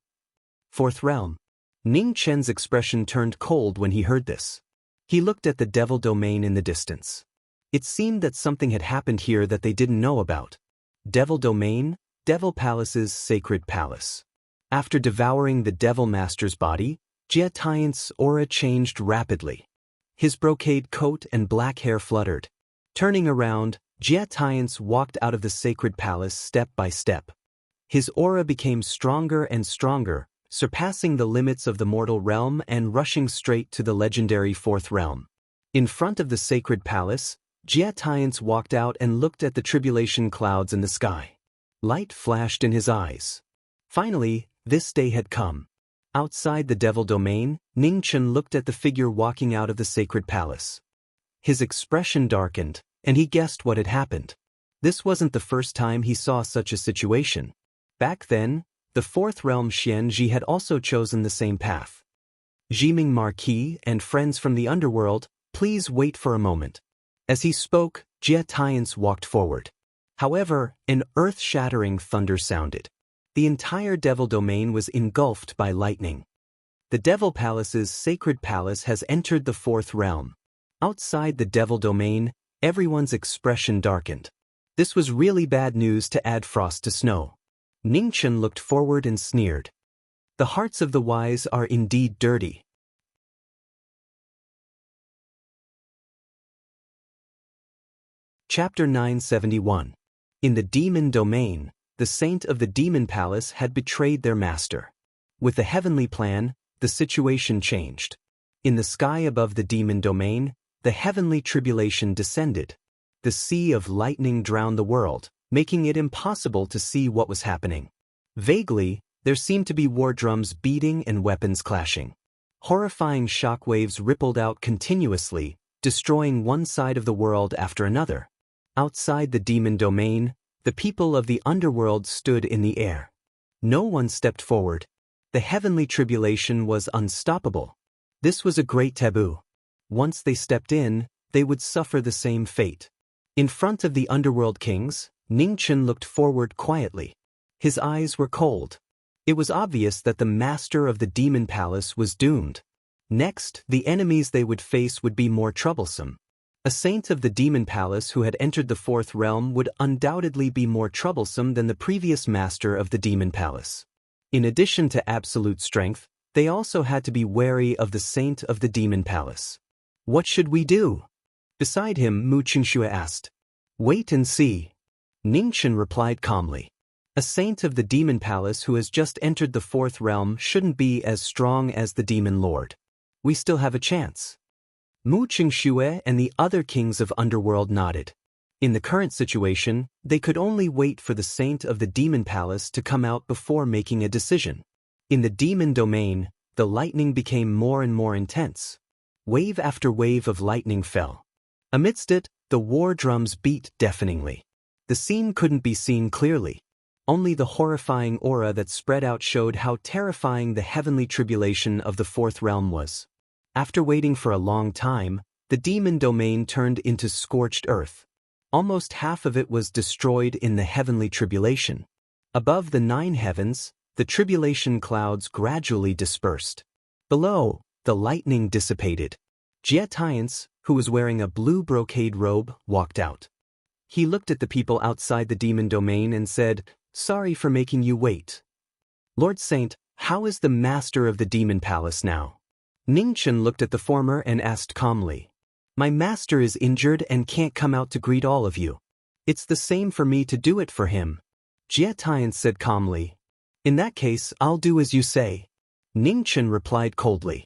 4th realm? Ning Chen's expression turned cold when he heard this. He looked at the Devil Domain in the distance. It seemed that something had happened here that they didn't know about. Devil Domain, Devil Palace's sacred palace. After devouring the Devil Master's body, Jie Tian's aura changed rapidly. His brocade coat and black hair fluttered. Turning around, Jie Tian's walked out of the sacred palace step by step. His aura became stronger and stronger, surpassing the limits of the mortal realm and rushing straight to the legendary 4th realm. In front of the sacred palace, Jie Tian's walked out and looked at the tribulation clouds in the sky. Light flashed in his eyes. Finally, this day had come. Outside the Devil Domain, Ning Chen looked at the figure walking out of the sacred palace. His expression darkened, and he guessed what had happened. This wasn't the first time he saw such a situation. Back then, the 4th realm Xian Ji had also chosen the same path. Jiming Marquis and friends from the underworld, please wait for a moment. As he spoke, Jie Tian's walked forward. However, an earth-shattering thunder sounded. The entire Devil Domain was engulfed by lightning. The Devil Palace's sacred palace has entered the 4th realm. Outside the Devil Domain, everyone's expression darkened. This was really bad news to add frost to snow. Ning Chen looked forward and sneered. The hearts of the wise are indeed dirty. Chapter 971. In the Demon Domain, the saint of the Demon Palace had betrayed their master. With the heavenly plan, the situation changed. In the sky above the Demon Domain, the heavenly tribulation descended. The sea of lightning drowned the world, making it impossible to see what was happening. Vaguely, there seemed to be war drums beating and weapons clashing. Horrifying shockwaves rippled out continuously, destroying one side of the world after another. Outside the Demon Domain, the people of the underworld stood in the air. No one stepped forward. The heavenly tribulation was unstoppable. This was a great taboo. Once they stepped in, they would suffer the same fate. In front of the underworld kings, Ning Chen looked forward quietly. His eyes were cold. It was obvious that the master of the Demon Palace was doomed. Next, the enemies they would face would be more troublesome. A saint of the Demon Palace who had entered the 4th realm would undoubtedly be more troublesome than the previous master of the Demon Palace. In addition to absolute strength, they also had to be wary of the saint of the Demon Palace. What should we do? Beside him, Mu Qingxue asked. Wait and see. Ning Chen replied calmly. A saint of the Demon Palace who has just entered the 4th realm shouldn't be as strong as the Demon Lord. We still have a chance. Mu Qingxue and the other kings of Underworld nodded. In the current situation, they could only wait for the saint of the Demon Palace to come out before making a decision. In the Demon Domain, the lightning became more and more intense. Wave after wave of lightning fell. Amidst it, the war drums beat deafeningly. The scene couldn't be seen clearly. Only the horrifying aura that spread out showed how terrifying the heavenly tribulation of the 4th realm was. After waiting for a long time, the Demon Domain turned into scorched earth. Almost half of it was destroyed in the heavenly tribulation. Above the 9 heavens, the tribulation clouds gradually dispersed. Below, the lightning dissipated. Jie Tian's, who was wearing a blue brocade robe, walked out. He looked at the people outside the Demon Domain and said, "Sorry for making you wait. Lord Saint, how is the master of the Demon Palace now?" Ning Chen looked at the former and asked calmly. My master is injured and can't come out to greet all of you. It's the same for me to do it for him. Jie Tian said calmly. In that case, I'll do as you say. Ning Chen replied coldly.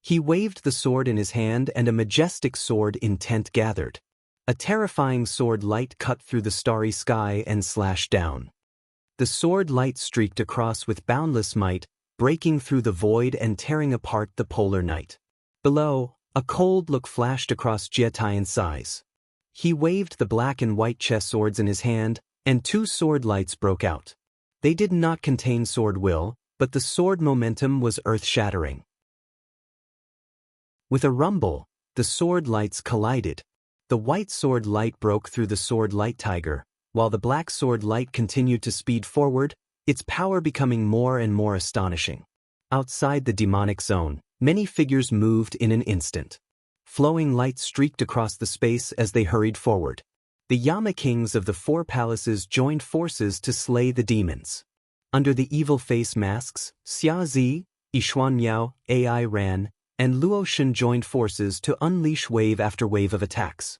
He waved the sword in his hand and a majestic sword intent gathered. A terrifying sword light cut through the starry sky and slashed down. The sword light streaked across with boundless might, breaking through the void and tearing apart the polar night. Below, a cold look flashed across Jie Tian's eyes. He waved the black and white chess swords in his hand, and two sword lights broke out. They did not contain sword will, but the sword momentum was earth-shattering. With a rumble, the sword lights collided. The white sword light broke through the sword light tiger, while the black sword light continued to speed forward, its power becoming more and more astonishing. Outside the demonic zone, many figures moved in an instant. Flowing light streaked across the space as they hurried forward. The Yama kings of the four palaces joined forces to slay the demons. Under the evil face masks, Xia Zi, Yishuan Miao, Ai Ran, and Luo Shen joined forces to unleash wave after wave of attacks.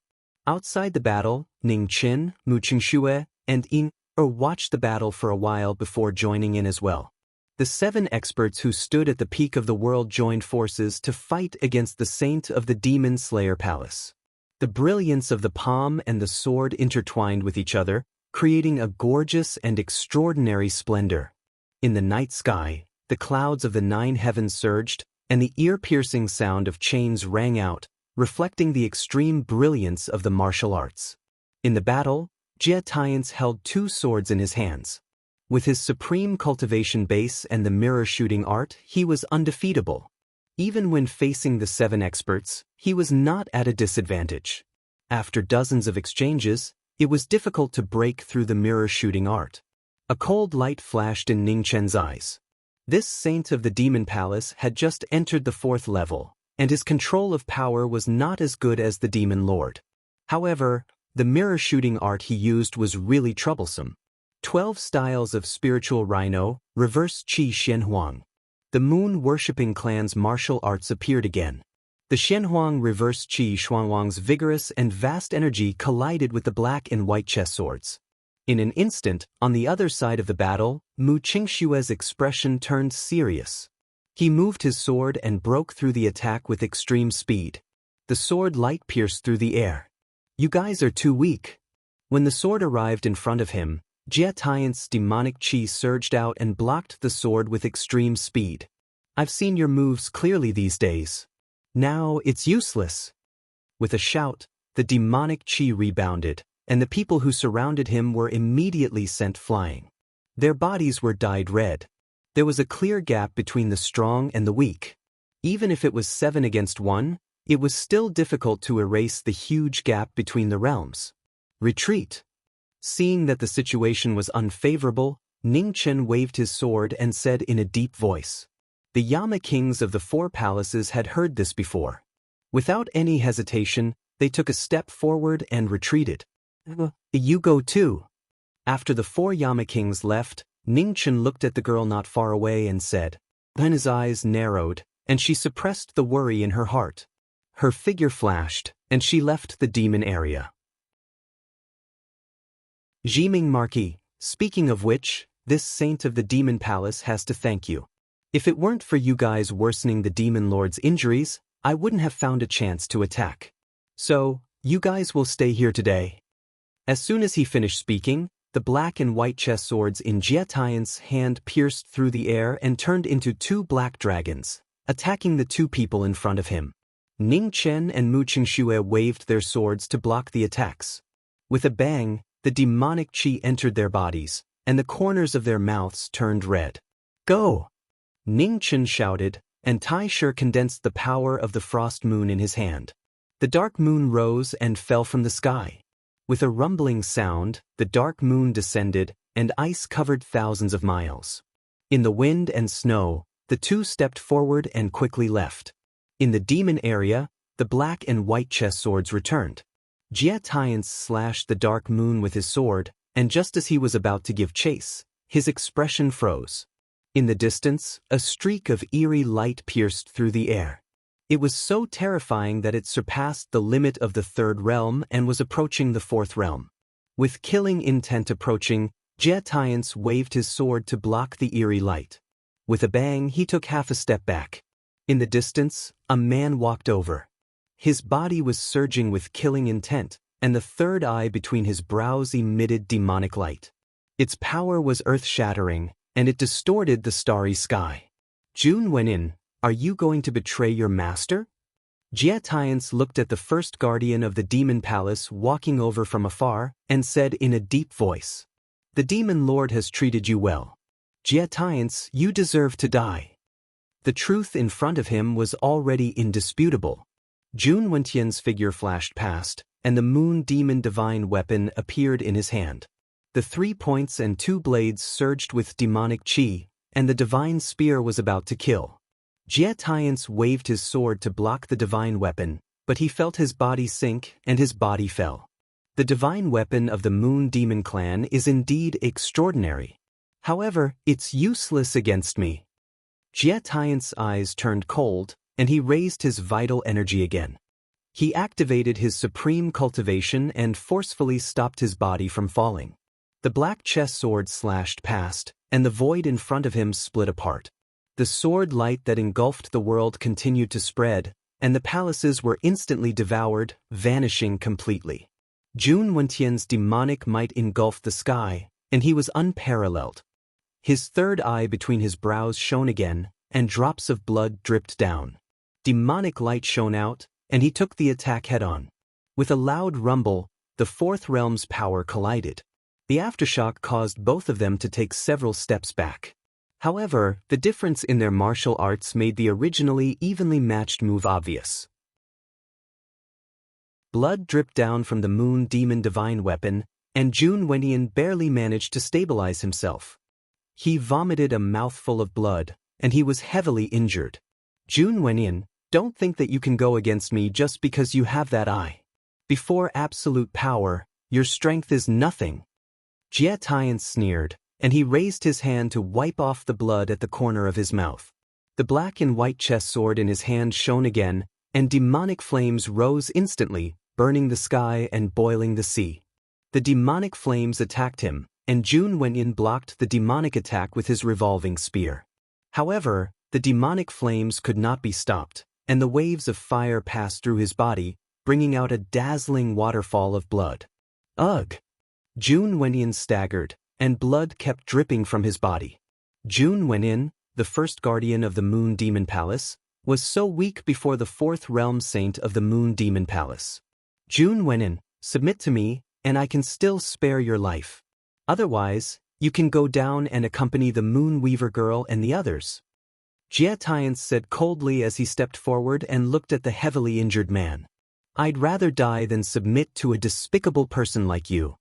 Outside the battle, Ning Qin, Mu Qingxue, and Ying watched the battle for a while before joining in as well. The 7 experts who stood at the peak of the world joined forces to fight against the saint of the Demon Slayer Palace. The brilliance of the palm and the sword intertwined with each other, creating a gorgeous and extraordinary splendor. In the night sky, the clouds of the 9 heavens surged, and the ear-piercing sound of chains rang out, reflecting the extreme brilliance of the martial arts. In the battle, Jie Tian held 2 swords in his hands. With his supreme cultivation base and the mirror-shooting art, he was undefeatable. Even when facing the 7 experts, he was not at a disadvantage. After dozens of exchanges, it was difficult to break through the mirror-shooting art. A cold light flashed in Ning Chen's eyes. This saint of the Demon Palace had just entered the 4th level, and his control of power was not as good as the Demon Lord. However, the mirror-shooting art he used was really troublesome. 12 styles of spiritual rhino, reverse Qi Xianhuang. The moon-worshipping clan's martial arts appeared again. The Xianhuang reverse Qi Xuanwang's vigorous and vast energy collided with the black and white chess swords. In an instant, on the other side of the battle, Mu Qingxue's expression turned serious. He moved his sword and broke through the attack with extreme speed. The sword light pierced through the air. "You guys are too weak." When the sword arrived in front of him, Jie Tian's demonic chi surged out and blocked the sword with extreme speed. "I've seen your moves clearly these days. Now it's useless." With a shout, the demonic chi rebounded, and the people who surrounded him were immediately sent flying. Their bodies were dyed red. There was a clear gap between the strong and the weak. Even if it was 7 against 1, it was still difficult to erase the huge gap between the realms. "Retreat." Seeing that the situation was unfavorable, Ning Chen waved his sword and said in a deep voice. The Yama kings of the 4 palaces had heard this before. Without any hesitation, they took a step forward and retreated. "You go too." After the 4 Yama kings left, Ning Chen looked at the girl not far away and said. Then his eyes narrowed, and she suppressed the worry in her heart. Her figure flashed, and she left the demon area. Jiming Marquis, speaking of which, this saint of the demon palace has to thank you. If it weren't for you guys worsening the demon lord's injuries, I wouldn't have found a chance to attack. So, you guys will stay here today. As soon as he finished speaking, the black and white chess swords in Jie Tian's hand pierced through the air and turned into 2 black dragons, attacking the 2 people in front of him. Ning Chen and Mu Qingxue waved their swords to block the attacks. With a bang, the demonic chi entered their bodies, and the corners of their mouths turned red. "Go!" Ning Chen shouted, and Tai Shi condensed the power of the frost moon in his hand. The dark moon rose and fell from the sky. With a rumbling sound, the dark moon descended, and ice covered thousands of miles. In the wind and snow, the 2 stepped forward and quickly left. In the demon area, the black and white chess swords returned. Jie Tian slashed the dark moon with his sword, and just as he was about to give chase, his expression froze. In the distance, a streak of eerie light pierced through the air. It was so terrifying that it surpassed the limit of the 3rd realm and was approaching the 4th realm. With killing intent approaching, Jie Tian waved his sword to block the eerie light. With a bang, he took half a step back. In the distance, a man walked over. His body was surging with killing intent, and the third eye between his brows emitted demonic light. Its power was earth-shattering, and it distorted the starry sky. June went in. Are you going to betray your master? Jiatians looked at the first guardian of the demon palace walking over from afar, and said in a deep voice, "The demon lord has treated you well. Jiatians, you deserve to die." The truth in front of him was already indisputable. Jun Wentian's figure flashed past, and the moon demon divine weapon appeared in his hand. The 3 points and 2 blades surged with demonic chi, and the divine spear was about to kill. Jiatians waved his sword to block the divine weapon, but he felt his body sink and his body fell. The divine weapon of the Moon Demon clan is indeed extraordinary. However, it's useless against me. Jiatians' eyes turned cold, and he raised his vital energy again. He activated his supreme cultivation and forcefully stopped his body from falling. The black chess sword slashed past, and the void in front of him split apart. The sword light that engulfed the world continued to spread, and the palaces were instantly devoured, vanishing completely. Jun Wentian's demonic might engulfed the sky, and he was unparalleled. His third eye between his brows shone again, and drops of blood dripped down. Demonic light shone out, and he took the attack head-on. With a loud rumble, the fourth realm's power collided. The aftershock caused both of them to take several steps back. However, the difference in their martial arts made the originally evenly matched move obvious. Blood dripped down from the Moon Demon divine weapon, and Jun Wentian barely managed to stabilize himself. He vomited a mouthful of blood, and he was heavily injured. Jun Wentian, don't think that you can go against me just because you have that eye. Before absolute power, your strength is nothing. Jiatian sneered, and he raised his hand to wipe off the blood at the corner of his mouth. The black and white chess sword in his hand shone again, and demonic flames rose instantly, burning the sky and boiling the sea. The demonic flames attacked him, and Jun Wentian blocked the demonic attack with his revolving spear. However, the demonic flames could not be stopped, and the waves of fire passed through his body, bringing out a dazzling waterfall of blood. Ugh! Jun Wentian staggered, and blood kept dripping from his body. Jun Wentian, the first guardian of the Moon Demon Palace, was so weak before the fourth realm saint of the Moon Demon Palace. Jun Wentian, submit to me, and I can still spare your life. Otherwise, you can go down and accompany the Moon Weaver girl and the others. Jiatian said coldly as he stepped forward and looked at the heavily injured man. I'd rather die than submit to a despicable person like you.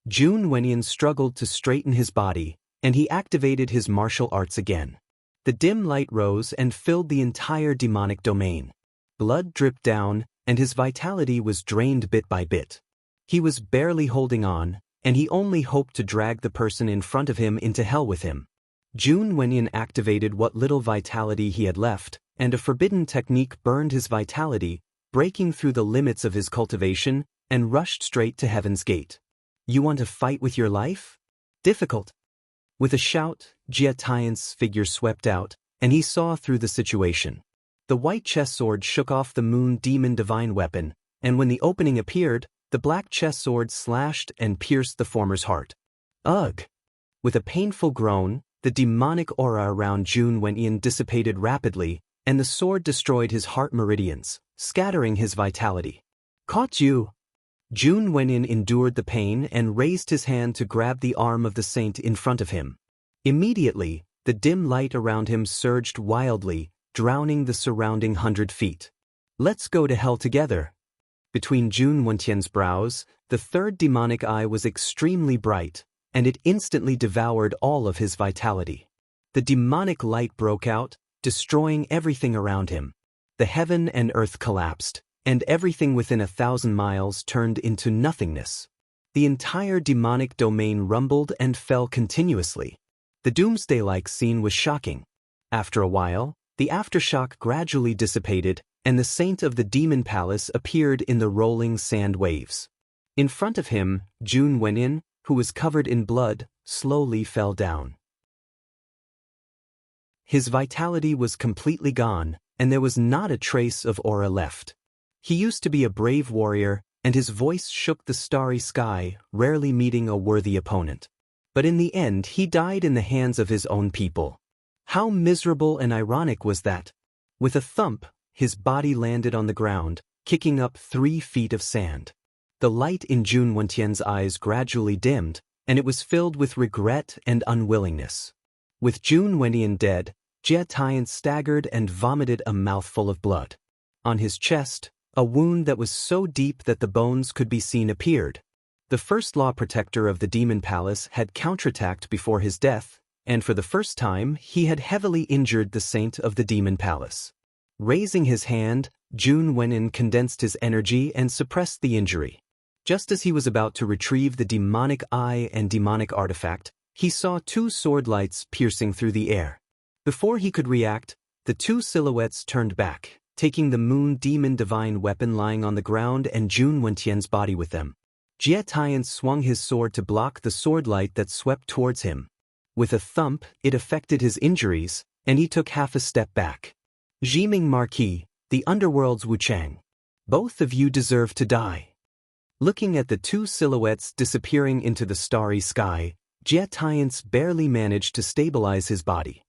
Jun Wentian struggled to straighten his body, and he activated his martial arts again. The dim light rose and filled the entire demonic domain. Blood dripped down, and his vitality was drained bit by bit. He was barely holding on, and he only hoped to drag the person in front of him into hell with him. Jun Wentian activated what little vitality he had left, and a forbidden technique burned his vitality, breaking through the limits of his cultivation, and rushed straight to Heaven's Gate. You want to fight with your life? Difficult. With a shout, Jiatian's figure swept out, and he saw through the situation. The white chess sword shook off the Moon Demon divine weapon, and when the opening appeared, the black chess sword slashed and pierced the former's heart. Ugh! With a painful groan, the demonic aura around Jun Wentian dissipated rapidly, and the sword destroyed his heart meridians, scattering his vitality. Caught you! Jun Wentian endured the pain and raised his hand to grab the arm of the saint in front of him. Immediately, the dim light around him surged wildly, drowning the surrounding 100 feet. Let's go to hell together. Between Jun Wentian's brows, the third demonic eye was extremely bright, and it instantly devoured all of his vitality. The demonic light broke out, destroying everything around him. The heaven and earth collapsed, and everything within 1,000 miles turned into nothingness. The entire demonic domain rumbled and fell continuously. The doomsday-like scene was shocking. After a while, the aftershock gradually dissipated, and the saint of the demon palace appeared in the rolling sand waves. In front of him, Jun Wentian, who was covered in blood, slowly fell down. His vitality was completely gone, and there was not a trace of aura left. He used to be a brave warrior, and his voice shook the starry sky, rarely meeting a worthy opponent. But in the end he died in the hands of his own people. How miserable and ironic was that? With a thump, his body landed on the ground, kicking up 3 feet of sand. The light in Jun Wentian's eyes gradually dimmed, and it was filled with regret and unwillingness. With Jun Wentian dead, Jie Tian staggered and vomited a mouthful of blood. On his chest, a wound that was so deep that the bones could be seen appeared. The first law protector of the Demon Palace had counterattacked before his death, and for the first time he had heavily injured the saint of the Demon Palace. Raising his hand, Jun Wentian condensed his energy and suppressed the injury. Just as he was about to retrieve the demonic eye and demonic artifact, he saw 2 sword lights piercing through the air. Before he could react, the 2 silhouettes turned back, taking the moon demon divine weapon lying on the ground and Jun Wentian's body with them. Jie Tian swung his sword to block the sword light that swept towards him. With a thump, it affected his injuries, and he took half a step back. Jiming Marquis, the underworld's Wuchang. Both of you deserve to die. Looking at the 2 silhouettes disappearing into the starry sky, Jie Tian barely managed to stabilize his body.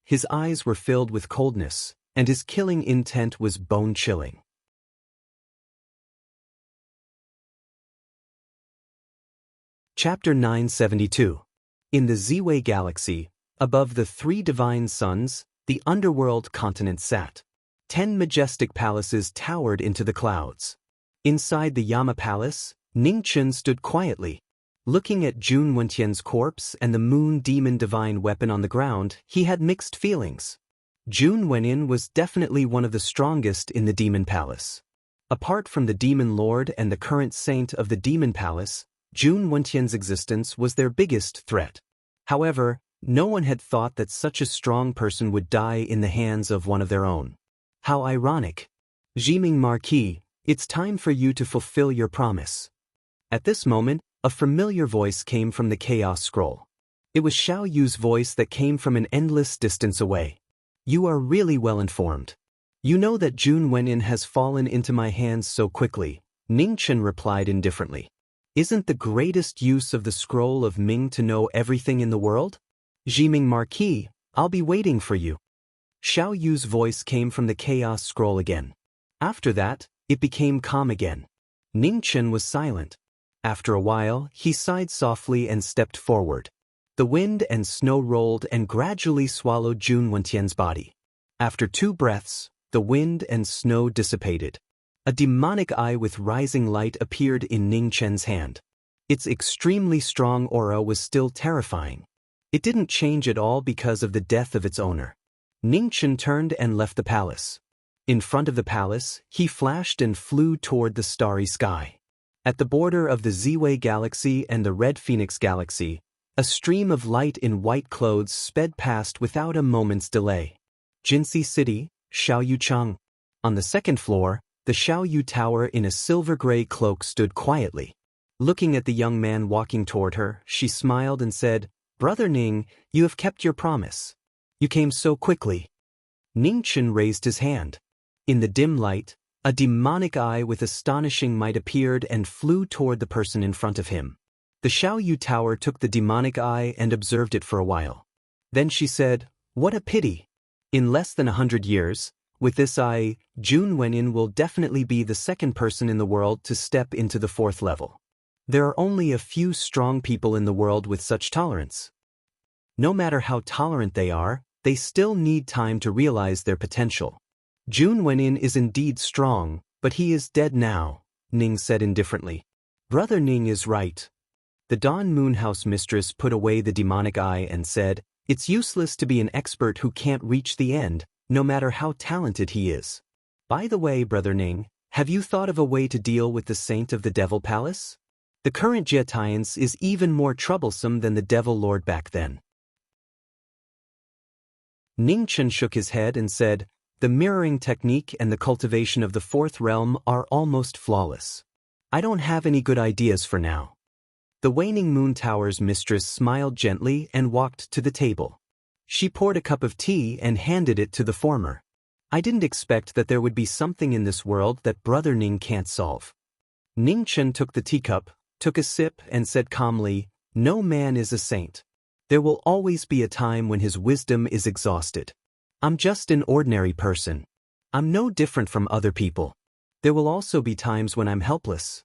His eyes were filled with coldness, and his killing intent was bone-chilling. Chapter 972. In the Ziwei Galaxy, above the 3 divine suns, the underworld continent sat. 10 majestic palaces towered into the clouds. Inside the Yama Palace, Ningchen stood quietly. Looking at Jun Wentian's corpse and the moon demon divine weapon on the ground, he had mixed feelings. Jun Wentian was definitely one of the strongest in the Demon Palace. Apart from the Demon Lord and the current saint of the Demon Palace, Jun Wentian's existence was their biggest threat. However, no one had thought that such a strong person would die in the hands of one of their own. How ironic. Jiming Marquis, it's time for you to fulfill your promise. At this moment, a familiar voice came from the Chaos Scroll. It was Xiao Yu's voice that came from an endless distance away. You are really well informed. You know that Jun Wentian has fallen into my hands so quickly, Ningchen replied indifferently. Isn't the greatest use of the Scroll of Ming to know everything in the world? Jiming Marquis, I'll be waiting for you. Xiao Yu's voice came from the Chaos Scroll again. After that, it became calm again. Ningchen was silent. After a while, he sighed softly and stepped forward. The wind and snow rolled and gradually swallowed Jun Wentian's body. After 2 breaths, the wind and snow dissipated. A demonic eye with rising light appeared in Ningchen's hand. Its extremely strong aura was still terrifying. It didn't change at all because of the death of its owner. Ningchen turned and left the palace. In front of the palace, he flashed and flew toward the starry sky. At the border of the Ziwei Galaxy and the Red Phoenix Galaxy, a stream of light in white clothes sped past without a moment's delay. Jinxi City, Xiaoyuchang. On the 2nd floor, the Xiaoyu Tower in a silver-gray cloak stood quietly. Looking at the young man walking toward her, she smiled and said, Brother Ning, you have kept your promise. You came so quickly. Ningchen raised his hand. In the dim light, a demonic eye with astonishing might appeared and flew toward the person in front of him. The Xiaoyu Tower took the demonic eye and observed it for a while. Then she said, What a pity. In less than 100 years, with this eye, Jun Wentian will definitely be the 2nd person in the world to step into the 4th level. There are only a few strong people in the world with such tolerance. No matter how tolerant they are, they still need time to realize their potential. Jun Wentian is indeed strong, but he is dead now, Ning said indifferently. Brother Ning is right. The Dawn Moonhouse mistress put away the demonic eye and said, It's useless to be an expert who can't reach the end, no matter how talented he is. By the way, Brother Ning, have you thought of a way to deal with the Saint of the Devil Palace? The current Jie Tian is even more troublesome than the Devil Lord back then. Ningchen shook his head and said, The mirroring technique and the cultivation of the 4th realm are almost flawless. I don't have any good ideas for now. The Waning Moon Tower's mistress smiled gently and walked to the table. She poured a cup of tea and handed it to the former. I didn't expect that there would be something in this world that Brother Ning can't solve. Ning Chen took the teacup, took a sip and said calmly, "No man is a saint. There will always be a time when his wisdom is exhausted. I'm just an ordinary person. I'm no different from other people. There will also be times when I'm helpless."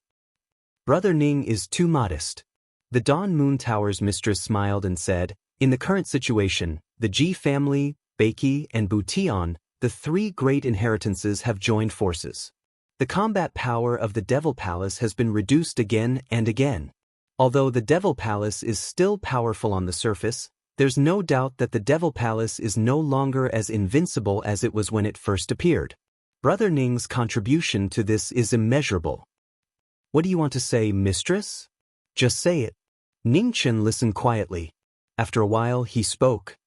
Brother Ning is too modest. The Dawn Moon Tower's mistress smiled and said, "In the current situation, the Ji family, Beiki, and Butian, the three great inheritances have joined forces. The combat power of the Devil Palace has been reduced again and again. Although the Devil Palace is still powerful on the surface, there's no doubt that the Devil Palace is no longer as invincible as it was when it first appeared. Brother Ning's contribution to this is immeasurable." "What do you want to say, mistress?" "Just say it." Ning Chen listened quietly. After a while, he spoke.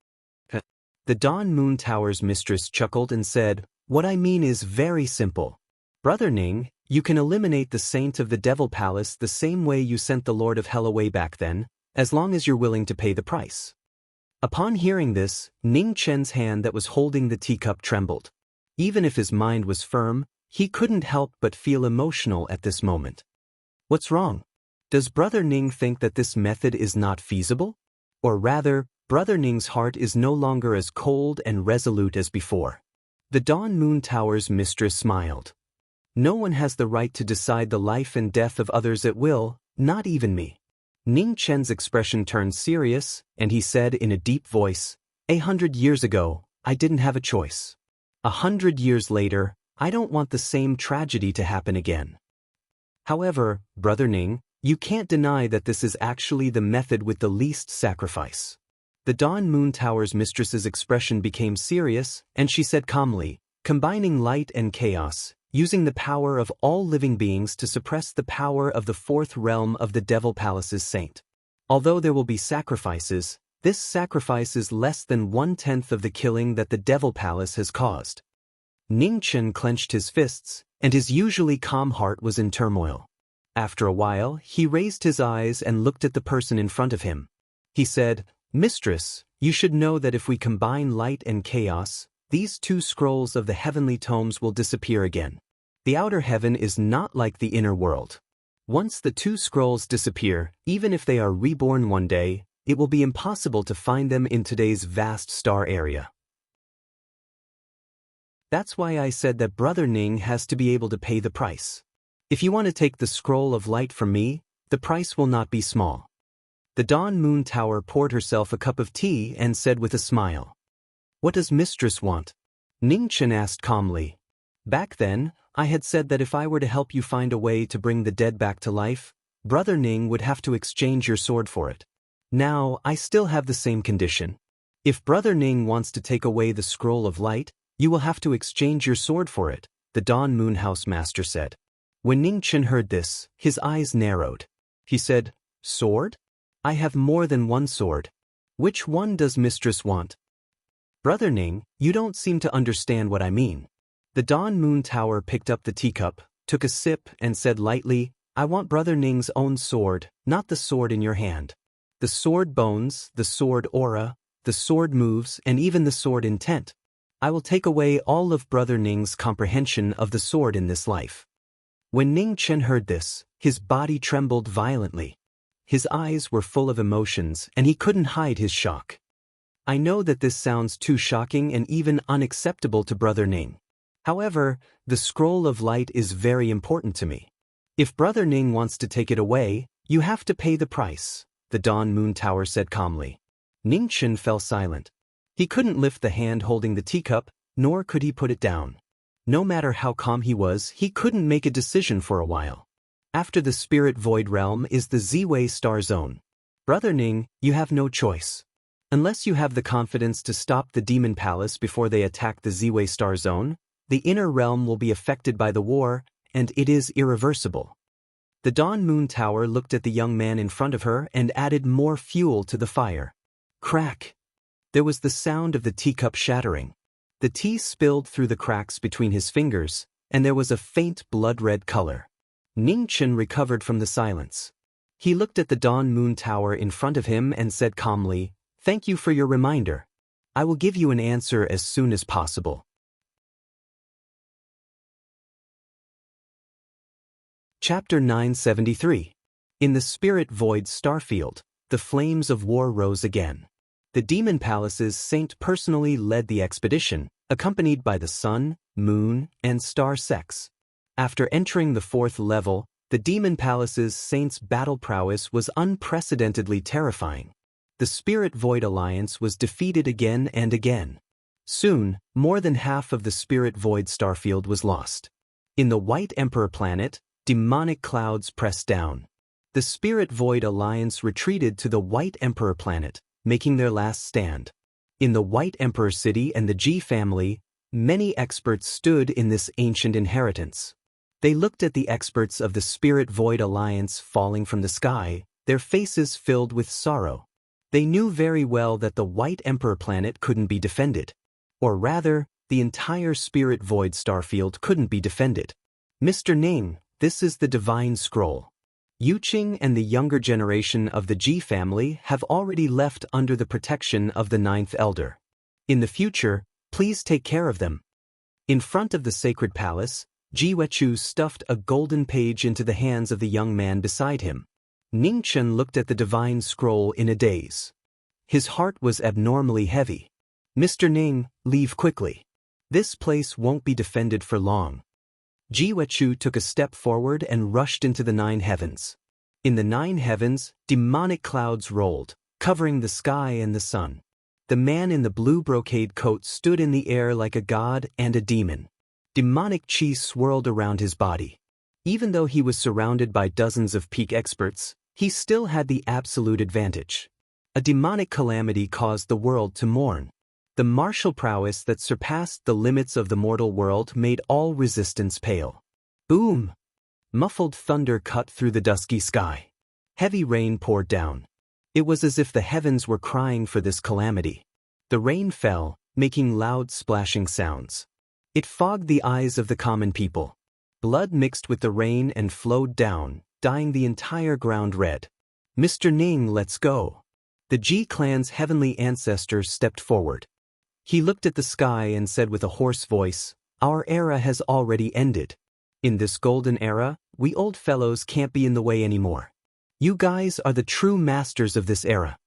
The Dawn Moon Tower's mistress chuckled and said, "What I mean is very simple. Brother Ning, you can eliminate the saint of the Devil Palace the same way you sent the Lord of Hell away back then, as long as you're willing to pay the price." Upon hearing this, Ning Chen's hand that was holding the teacup trembled. Even if his mind was firm, he couldn't help but feel emotional at this moment. What's wrong? Does Brother Ning think that this method is not feasible? Or rather, Brother Ning's heart is no longer as cold and resolute as before. The Dawn Moon Tower's mistress smiled. "No one has the right to decide the life and death of others at will, not even me." Ning Chen's expression turned serious, and he said in a deep voice, "100 years ago, I didn't have a choice. 100 years later, I don't want the same tragedy to happen again. However, Brother Ning, you can't deny that this is actually the method with the least sacrifice." The Dawn Moon Tower's mistress's expression became serious, and she said calmly, "Combining light and chaos, using the power of all living beings to suppress the power of the fourth realm of the Devil Palace's saint. Although there will be sacrifices, this sacrifice is less than 1/10 of the killing that the Devil Palace has caused." Ning Chen clenched his fists, and his usually calm heart was in turmoil. After a while, he raised his eyes and looked at the person in front of him. He said, "Mistress, you should know that if we combine light and chaos, these two scrolls of the heavenly tomes will disappear again. The outer heaven is not like the inner world. Once the two scrolls disappear, even if they are reborn one day, it will be impossible to find them in today's vast star area. That's why I said that Brother Ning has to be able to pay the price. If you want to take the scroll of light from me, the price will not be small." The Dawn Moon Tower poured herself a cup of tea and said with a smile, "What does mistress want?" Ning Chen asked calmly. "Back then, I had said that if I were to help you find a way to bring the dead back to life, Brother Ning would have to exchange your sword for it. Now, I still have the same condition. If Brother Ning wants to take away the scroll of light, you will have to exchange your sword for it," the Dawn Moon House Master said. When Ning Chen heard this, his eyes narrowed. He said, "Sword? I have more than one sword. Which one does mistress want?" "Brother Ning, you don't seem to understand what I mean." The Dawn Moon Tower picked up the teacup, took a sip and said lightly, "I want Brother Ning's own sword, not the sword in your hand. The sword bones, the sword aura, the sword moves, and even the sword intent. I will take away all of Brother Ning's comprehension of the sword in this life." When Ning Chen heard this, his body trembled violently. His eyes were full of emotions, and he couldn't hide his shock. "I know that this sounds too shocking and even unacceptable to Brother Ning. However, the scroll of light is very important to me. If Brother Ning wants to take it away, you have to pay the price," the Dawn Moon Tower said calmly. Ning Chen fell silent. He couldn't lift the hand holding the teacup, nor could he put it down. No matter how calm he was, he couldn't make a decision for a while. After the Spirit Void Realm is the Z-Way Star Zone. Brother Ning, you have no choice. Unless you have the confidence to stop the Demon Palace before they attack the Z-Way Star Zone, the inner realm will be affected by the war, and it is irreversible." The Dawn Moon Tower looked at the young man in front of her and added more fuel to the fire. Crack! There was the sound of the teacup shattering. The tea spilled through the cracks between his fingers, and there was a faint blood-red color. Ning Chen recovered from the silence. He looked at the Dawn Moon Tower in front of him and said calmly, "Thank you for your reminder. I will give you an answer as soon as possible." Chapter 973. In the Spirit Void Starfield, the flames of war rose again. The Demon Palace's saint personally led the expedition, accompanied by the Sun, Moon, and Star Sex. After entering the 4th level, the Demon Palace's saint's battle prowess was unprecedentedly terrifying. The Spirit Void Alliance was defeated again and again. Soon, more than half of the Spirit Void Starfield was lost. In the White Emperor planet, demonic clouds pressed down. The Spirit Void Alliance retreated to the White Emperor planet, making their last stand. In the White Emperor city and the G family, many experts stood in this ancient inheritance. They looked at the experts of the Spirit Void Alliance falling from the sky, their faces filled with sorrow. They knew very well that the White Emperor planet couldn't be defended. Or rather, the entire Spirit Void Starfield couldn't be defended. Mr. Ning, this is the Divine Scroll. Yuqing and the younger generation of the Ji family have already left under the protection of the 9th Elder. In the future, please take care of them. In front of the sacred palace, Ji Wechu stuffed a golden page into the hands of the young man beside him. Ningchen looked at the Divine Scroll in a daze. His heart was abnormally heavy. Mr. Ning, leave quickly. This place won't be defended for long. Ji Wechu took a step forward and rushed into the 9 heavens. In the 9 heavens, demonic clouds rolled, covering the sky and the sun. The man in the blue brocade coat stood in the air like a god and a demon. Demonic chi swirled around his body. Even though he was surrounded by dozens of peak experts, he still had the absolute advantage. A demonic calamity caused the world to mourn. The martial prowess that surpassed the limits of the mortal world made all resistance pale. Boom! Muffled thunder cut through the dusky sky. Heavy rain poured down. It was as if the heavens were crying for this calamity. The rain fell, making loud splashing sounds. It fogged the eyes of the common people. Blood mixed with the rain and flowed down, dyeing the entire ground red. Mr. Ning, let's go. The Ji clan's heavenly ancestor stepped forward. He looked at the sky and said with a hoarse voice, "Our era has already ended. In this golden era, we old fellows can't be in the way anymore. You guys are the true masters of this era."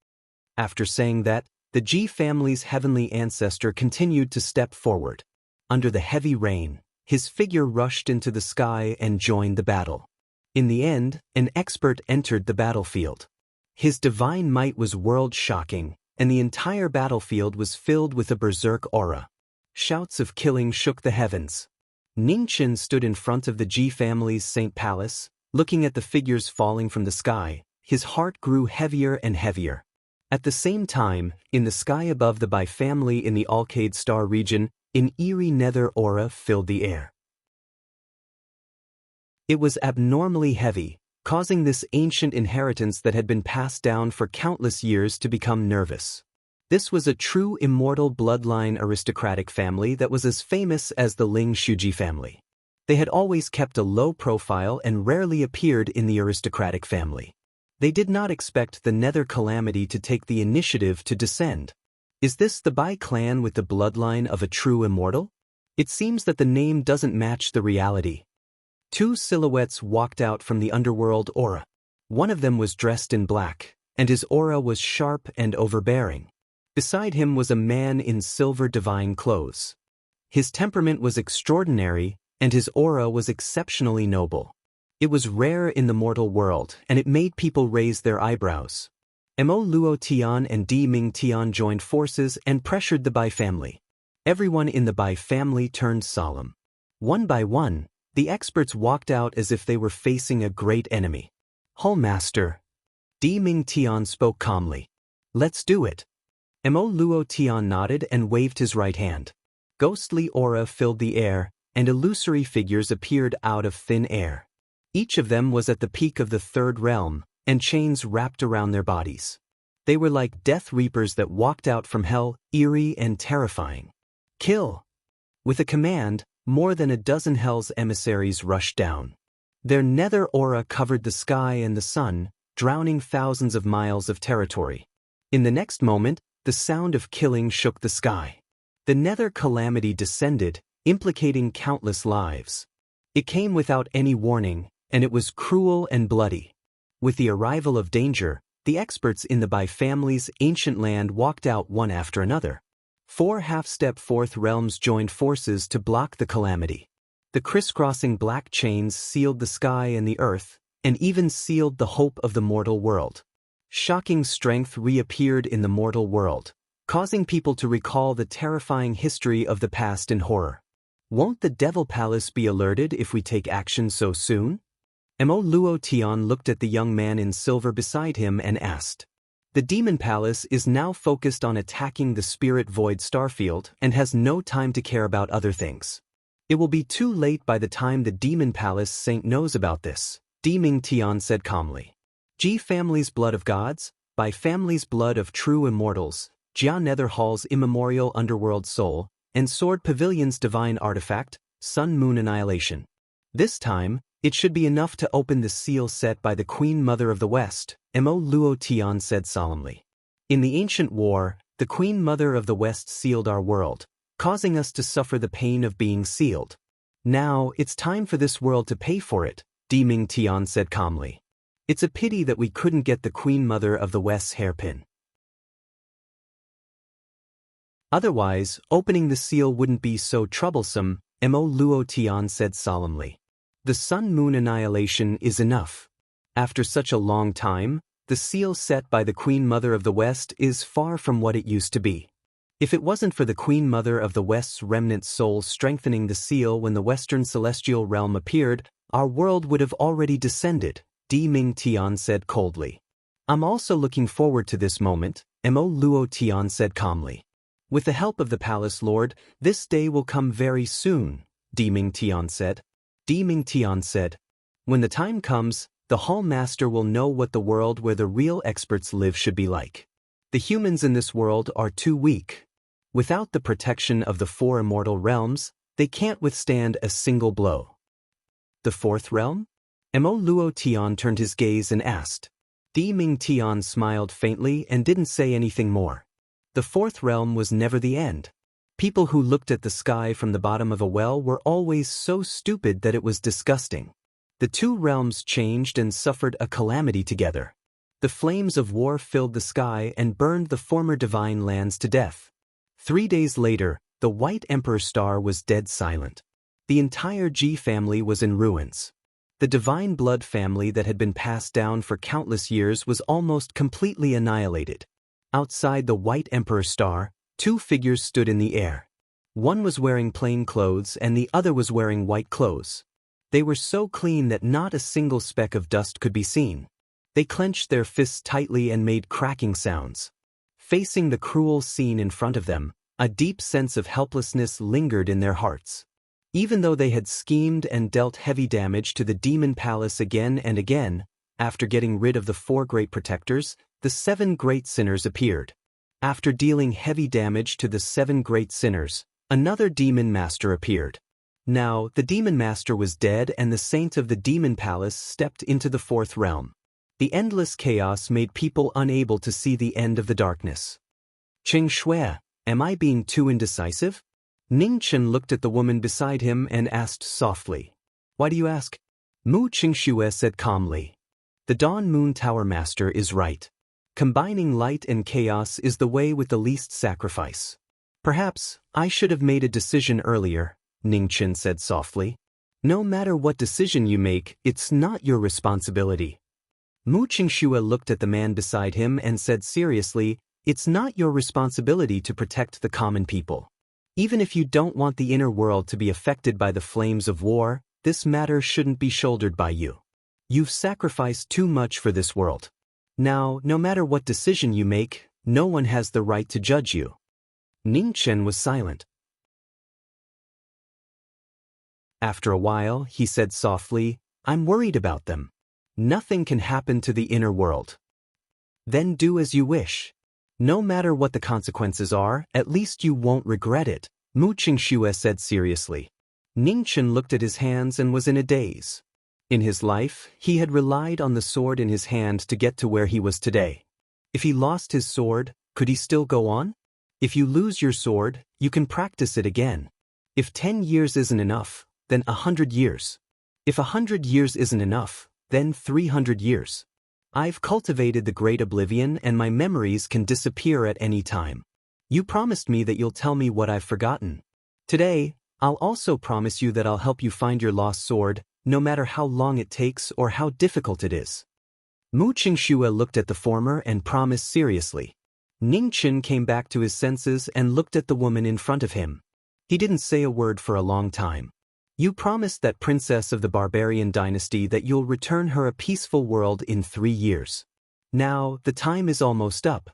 After saying that, the Ji family's heavenly ancestor continued to step forward. Under the heavy rain, his figure rushed into the sky and joined the battle. In the end, an expert entered the battlefield. His divine might was world-shocking, and the entire battlefield was filled with a berserk aura. Shouts of killing shook the heavens. Ningchen stood in front of the Ji family's Saint Palace, looking at the figures falling from the sky. His heart grew heavier and heavier. At the same time, in the sky above the Bai family in the Alcade Star region, an eerie nether aura filled the air. It was abnormally heavy, causing this ancient inheritance that had been passed down for countless years to become nervous. This was a true immortal bloodline aristocratic family that was as famous as the Ling Shuji family. They had always kept a low profile and rarely appeared in the aristocratic family. They did not expect the nether calamity to take the initiative to descend. Is this the Bai clan with the bloodline of a true immortal? It seems that the name doesn't match the reality. 2 silhouettes walked out from the underworld aura. One of them was dressed in black, and his aura was sharp and overbearing. Beside him was a man in silver divine clothes. His temperament was extraordinary, and his aura was exceptionally noble. It was rare in the mortal world, and it made people raise their eyebrows. Mo Luo Tian and Di Ming Tian joined forces and pressured the Bai family. Everyone in the Bai family turned solemn. One by one, the experts walked out as if they were facing a great enemy. "Hull Master." Di Ming Tian spoke calmly. "Let's do it." Mo Luo Tian nodded and waved his right hand. Ghostly aura filled the air, and illusory figures appeared out of thin air. Each of them was at the peak of the 3rd realm, and chains wrapped around their bodies. They were like death reapers that walked out from hell, eerie and terrifying. "Kill!" With a command, more than a dozen hell's emissaries rushed down. Their nether aura covered the sky and the sun, drowning thousands of miles of territory. In the next moment, the sound of killing shook the sky. The nether calamity descended, implicating countless lives. It came without any warning, and it was cruel and bloody. With the arrival of danger, the experts in the Bai family's ancient land walked out one after another. 4 half-step fourth realms joined forces to block the calamity. The crisscrossing black chains sealed the sky and the earth, and even sealed the hope of the mortal world. Shocking strength reappeared in the mortal world, causing people to recall the terrifying history of the past in horror. Won't the Devil Palace be alerted if we take action so soon? Mo Luo Tian looked at the young man in silver beside him and asked. The Demon Palace is now focused on attacking the Spirit Void Starfield and has no time to care about other things. It will be too late by the time the Demon Palace Saint knows about this, Deming Tian said calmly. Ji family's blood of gods, Bai family's blood of true immortals, Jia Nether Hall's immemorial underworld soul, and Sword Pavilion's divine artifact, Sun Moon Annihilation. This time, it should be enough to open the seal set by the Queen Mother of the West, Mo Luo Tian said solemnly. In the ancient war, the Queen Mother of the West sealed our world, causing us to suffer the pain of being sealed. Now, it's time for this world to pay for it, Deming Tian said calmly. It's a pity that we couldn't get the Queen Mother of the West's hairpin. Otherwise, opening the seal wouldn't be so troublesome, Mo Luo Tian said solemnly. The Sun Moon Annihilation is enough. After such a long time, the seal set by the Queen Mother of the West is far from what it used to be. If it wasn't for the Queen Mother of the West's remnant soul strengthening the seal when the Western Celestial Realm appeared, our world would have already descended, Deming Tian said coldly. I'm also looking forward to this moment, Mo Luo Tian said calmly. With the help of the Palace Lord, this day will come very soon, Deming Tian said. Deming Tian said, when the time comes, the Hall Master will know what the world where the real experts live should be like. The humans in this world are too weak. Without the protection of the 4 immortal realms, they can't withstand a single blow. The 4th realm? Mo Luo Tian turned his gaze and asked. Deming Tian smiled faintly and didn't say anything more. The 4th realm was never the end. People who looked at the sky from the bottom of a well were always so stupid that it was disgusting. The 2 realms changed and suffered a calamity together. The flames of war filled the sky and burned the former divine lands to death. 3 days later, the White Emperor star was dead silent. The entire Ji family was in ruins. The divine blood family that had been passed down for countless years was almost completely annihilated. Outside the White Emperor star, 2 figures stood in the air. One was wearing plain clothes and the other was wearing white clothes. They were so clean that not a single speck of dust could be seen. They clenched their fists tightly and made cracking sounds. Facing the cruel scene in front of them, a deep sense of helplessness lingered in their hearts. Even though they had schemed and dealt heavy damage to the Demon Palace again and again, after getting rid of the 4 great protectors, the 7 great sinners appeared. After dealing heavy damage to the 7 great sinners, another Demon Master appeared. Now, the Demon Master was dead and the Saint of the Demon Palace stepped into the 4th realm. The endless chaos made people unable to see the end of the darkness. Qing Shui, am I being too indecisive? Ning Chen looked at the woman beside him and asked softly. Why do you ask? Mu Qingxue said calmly. The Dawn Moon Tower Master is right. Combining light and chaos is the way with the least sacrifice. Perhaps, I should have made a decision earlier, Ning Chen said softly. No matter what decision you make, it's not your responsibility. Mu Qingxue looked at the man beside him and said seriously, it's not your responsibility to protect the common people. Even if you don't want the inner world to be affected by the flames of war, this matter shouldn't be shouldered by you. You've sacrificed too much for this world. Now, no matter what decision you make, no one has the right to judge you. Ning Chen was silent. After a while, he said softly, I'm worried about them. Nothing can happen to the inner world. Then do as you wish. No matter what the consequences are, at least you won't regret it, Mu Qingxue said seriously. Ning Chen looked at his hands and was in a daze. In his life, he had relied on the sword in his hand to get to where he was today. If he lost his sword, could he still go on? If you lose your sword, you can practice it again. If 10 years isn't enough, then 100 years. If 100 years isn't enough, then 300 years. I've cultivated the great oblivion and my memories can disappear at any time. You promised me that you'll tell me what I've forgotten. Today, I'll also promise you that I'll help you find your lost sword, no matter how long it takes or how difficult it is. Mu Qingxue looked at the former and promised seriously. Ning Chen came back to his senses and looked at the woman in front of him. He didn't say a word for a long time. You promised that princess of the barbarian dynasty that you'll return her a peaceful world in 3 years. Now, the time is almost up.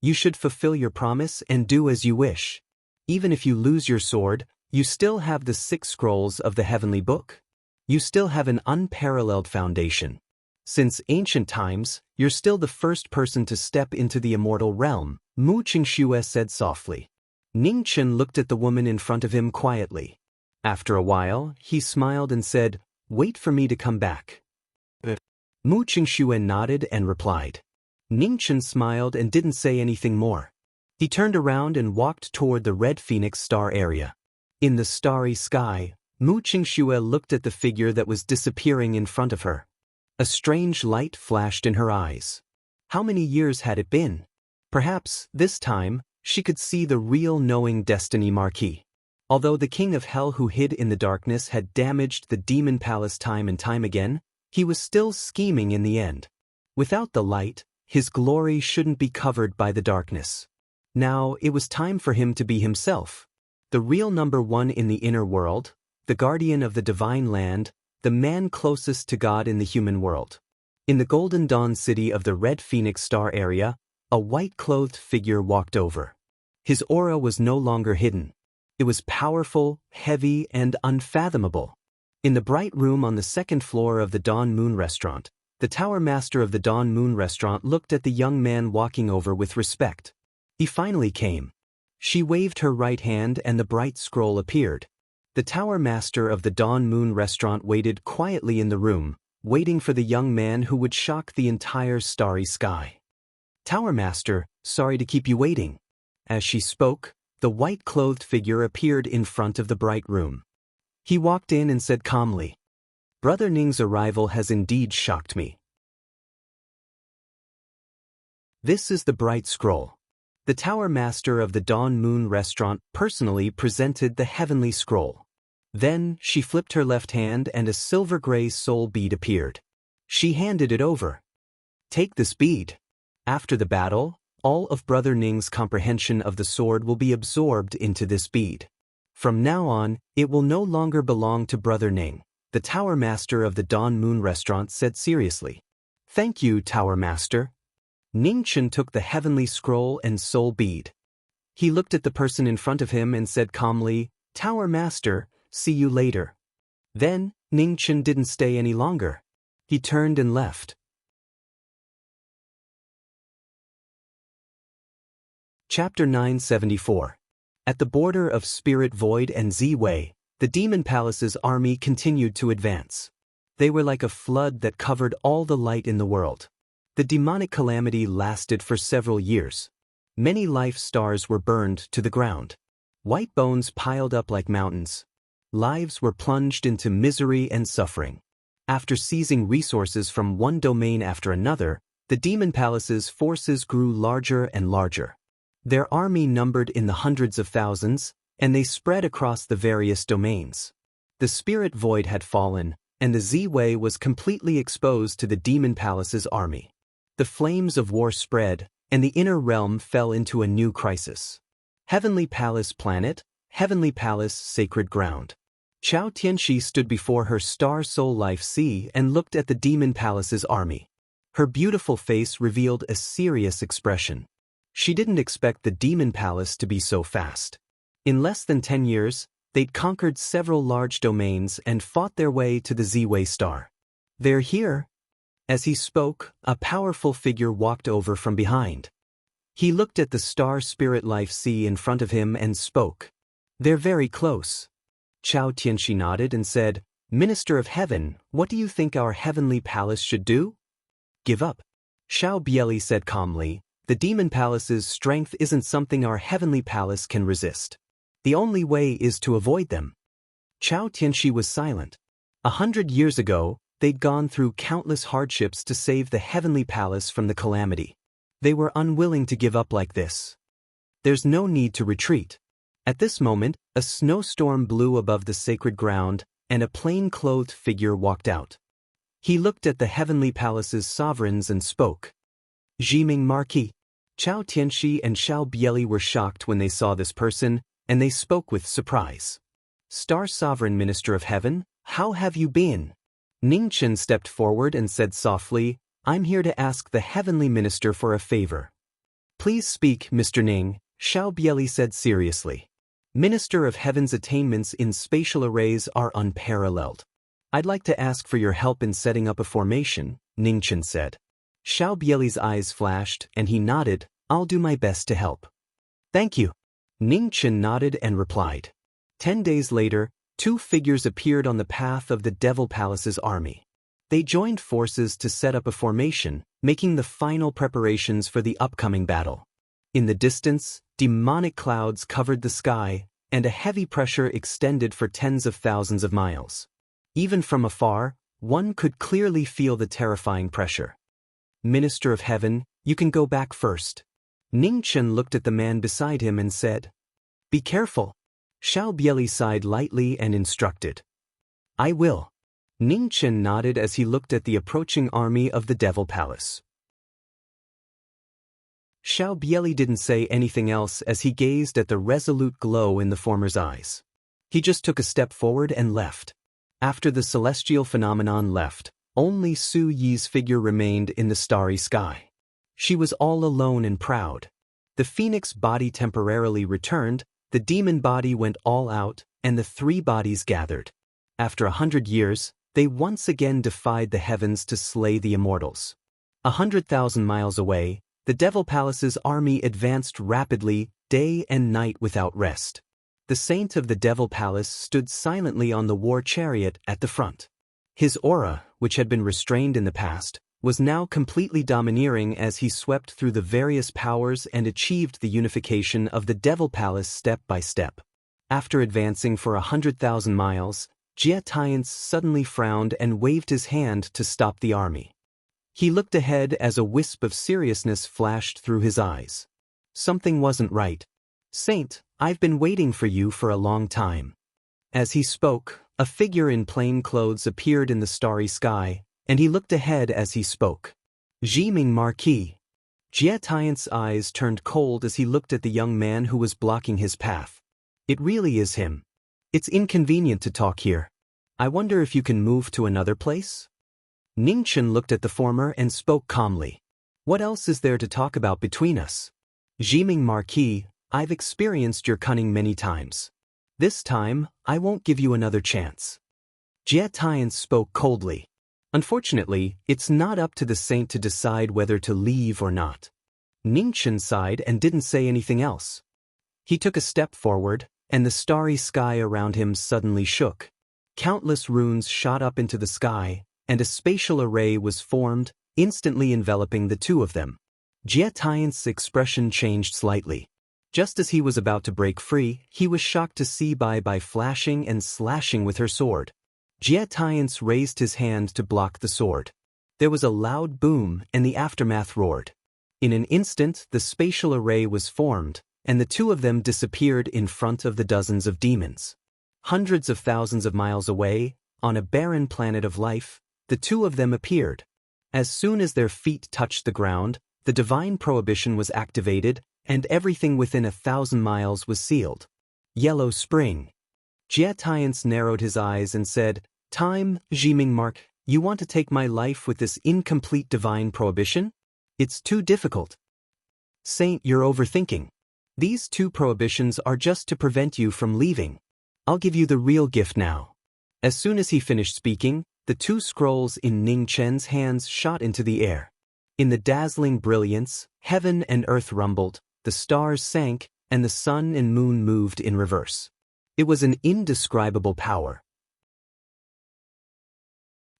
You should fulfill your promise and do as you wish. Even if you lose your sword, you still have the 6 scrolls of the heavenly book. You still have an unparalleled foundation. Since ancient times, you're still the first person to step into the immortal realm, Mu Qingxue said softly. Ning Chen looked at the woman in front of him quietly. After a while, he smiled and said, "Wait for me to come back." Mu Qingxue nodded and replied. Ning Chen smiled and didn't say anything more. He turned around and walked toward the red phoenix star area. In the starry sky, Mu Qingxue looked at the figure that was disappearing in front of her. A strange light flashed in her eyes. How many years had it been? Perhaps, this time, she could see the real knowing destiny Marquis. Although the king of hell who hid in the darkness had damaged the demon palace time and time again, he was still scheming in the end. Without the light, his glory shouldn't be covered by the darkness. Now, it was time for him to be himself. The real number 1 in the inner world, the guardian of the divine land, the man closest to God in the human world. In the Golden Dawn city of the Red Phoenix Star area, a white-clothed figure walked over. His aura was no longer hidden. It was powerful, heavy, and unfathomable. In the bright room on the 2nd floor of the Dawn Moon restaurant, the tower master of the Dawn Moon restaurant looked at the young man walking over with respect. He finally came. She waved her right hand and the bright scroll appeared. The tower master of the Dawn Moon restaurant waited quietly in the room, waiting for the young man who would shock the entire starry sky. "Tower master, sorry to keep you waiting." As she spoke, the white-clothed figure appeared in front of the bright room. He walked in and said calmly, "Brother Ning's arrival has indeed shocked me. This is the bright scroll." The tower master of the Dawn Moon restaurant personally presented the heavenly scroll. Then, she flipped her left hand and a silver-gray soul bead appeared. She handed it over. "Take this bead. After the battle, all of Brother Ning's comprehension of the sword will be absorbed into this bead. From now on, it will no longer belong to Brother Ning," the tower master of the Dawn Moon restaurant said seriously. "Thank you, tower master." Ning Chen took the heavenly scroll and soul bead. He looked at the person in front of him and said calmly, "Tower master, see you later." Then, Ning Chen didn't stay any longer. He turned and left. Chapter 974. At the border of Spirit Void and Z-Wei, the Demon Palace's army continued to advance. They were like a flood that covered all the light in the world. The demonic calamity lasted for several years. Many life stars were burned to the ground. White bones piled up like mountains. Lives were plunged into misery and suffering. After seizing resources from one domain after another, the Demon Palace's forces grew larger and larger. Their army numbered in the hundreds of thousands, and they spread across the various domains. The Spirit Void had fallen, and the Z-Wei was completely exposed to the Demon Palace's army. The flames of war spread, and the inner realm fell into a new crisis. Heavenly Palace Planet, Heavenly Palace Sacred Ground. Chao Tianxi stood before her Star Soul Life Sea and looked at the Demon Palace's army. Her beautiful face revealed a serious expression. She didn't expect the Demon Palace to be so fast. In less than 10 years, they'd conquered several large domains and fought their way to the Z-Wei star. "They're here." As he spoke, a powerful figure walked over from behind. He looked at the Star Spirit Life Sea in front of him and spoke. "They're very close." Chao Tianxi nodded and said, "Minister of Heaven, what do you think our heavenly palace should do?" "Give up." Xiao Bieli said calmly, "The Demon Palace's strength isn't something our heavenly palace can resist. The only way is to avoid them." Chao Tianxi was silent. 100 years ago, they'd gone through countless hardships to save the heavenly palace from the calamity. They were unwilling to give up like this. There's no need to retreat. At this moment, a snowstorm blew above the sacred ground, and a plain-clothed figure walked out. He looked at the heavenly palace's sovereigns and spoke. Jiming Marquis. Chao Tianxi and Xiao Bieli were shocked when they saw this person, and they spoke with surprise. Star Sovereign Minister of Heaven, how have you been? Ning Chen stepped forward and said softly, I'm here to ask the Heavenly Minister for a favor. Please speak, Mr. Ning, Xiao Bieli said seriously. Minister of Heaven's attainments in spatial arrays are unparalleled. I'd like to ask for your help in setting up a formation, Ning Chen said. Xiao Bieli's eyes flashed, and he nodded, I'll do my best to help. Thank you. Ning Chen nodded and replied. 10 days later, 2 figures appeared on the path of the Devil Palace's army. They joined forces to set up a formation, making the final preparations for the upcoming battle. In the distance, demonic clouds covered the sky, and a heavy pressure extended for tens of thousands of miles. Even from afar, one could clearly feel the terrifying pressure. Minister of Heaven, you can go back first. Ning Chen looked at the man beside him and said, Be careful. Xiao Bieli sighed lightly and instructed. I will. Ning Chen nodded as he looked at the approaching army of the Devil Palace. Xiao Bieli didn't say anything else as he gazed at the resolute glow in the former's eyes. He just took a step forward and left. After the celestial phenomenon left, only Su Yi's figure remained in the starry sky. She was all alone and proud. The phoenix body temporarily returned, the demon body went all out, and the 3 bodies gathered. After 100 years, they once again defied the heavens to slay the immortals. 100,000 miles away, the Devil Palace's army advanced rapidly, day and night without rest. The Saint of the Devil Palace stood silently on the war chariot at the front. His aura, which had been restrained in the past, was now completely domineering as he swept through the various powers and achieved the unification of the Devil Palace step by step. After advancing for 100,000 miles, Jie Tian's suddenly frowned and waved his hand to stop the army. He looked ahead as a wisp of seriousness flashed through his eyes. Something wasn't right. Saint, I've been waiting for you for a long time. As he spoke, a figure in plain clothes appeared in the starry sky, and he looked ahead as he spoke. Jiming Marquis. Jie Tian's eyes turned cold as he looked at the young man who was blocking his path. It really is him. It's inconvenient to talk here. I wonder if you can move to another place? Ning Chen looked at the former and spoke calmly. What else is there to talk about between us? Jiming Marquis, I've experienced your cunning many times. This time, I won't give you another chance. Jie Tian spoke coldly. Unfortunately, it's not up to the saint to decide whether to leave or not. Ning Chen sighed and didn't say anything else. He took a step forward, and the starry sky around him suddenly shook. Countless runes shot up into the sky, and a spatial array was formed, instantly enveloping the 2 of them. Jie Tian's expression changed slightly. Just as he was about to break free, he was shocked to see Bai flashing and slashing with her sword. Jie Tian's raised his hand to block the sword. There was a loud boom, and the aftermath roared. In an instant, the spatial array was formed, and the 2 of them disappeared in front of the dozens of demons. Hundreds of thousands of miles away, on a barren planet of life, the 2 of them appeared. As soon as their feet touched the ground, the divine prohibition was activated, and everything within 1,000 miles was sealed. Yellow Spring. Jie Tian's narrowed his eyes and said, Time, Jiming Mark, you want to take my life with this incomplete divine prohibition? It's too difficult. Saint, you're overthinking. These 2 prohibitions are just to prevent you from leaving. I'll give you the real gift now. As soon as he finished speaking, the 2 scrolls in Ning Chen's hands shot into the air. In the dazzling brilliance, heaven and earth rumbled, the stars sank, and the sun and moon moved in reverse. It was an indescribable power.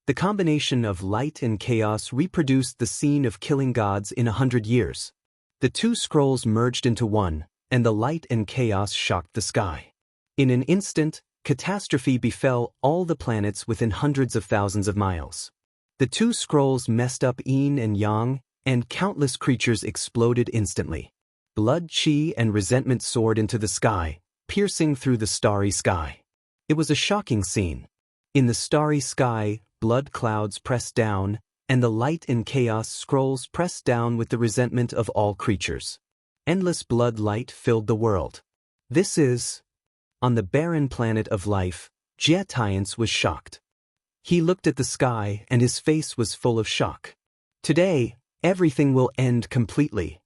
The combination of light and chaos reproduced the scene of killing gods in 100 years. The 2 scrolls merged into one, and the light and chaos shocked the sky. In an instant, catastrophe befell all the planets within hundreds of thousands of miles. The two scrolls messed up yin and yang, and countless creatures exploded instantly. Blood, chi, and resentment soared into the sky, piercing through the starry sky. It was a shocking scene. In the starry sky, blood clouds pressed down, and the light in chaos scrolls pressed down with the resentment of all creatures. Endless blood light filled the world. This is... On the barren planet of life, Jietians was shocked. He looked at the sky and his face was full of shock. Today, everything will end completely.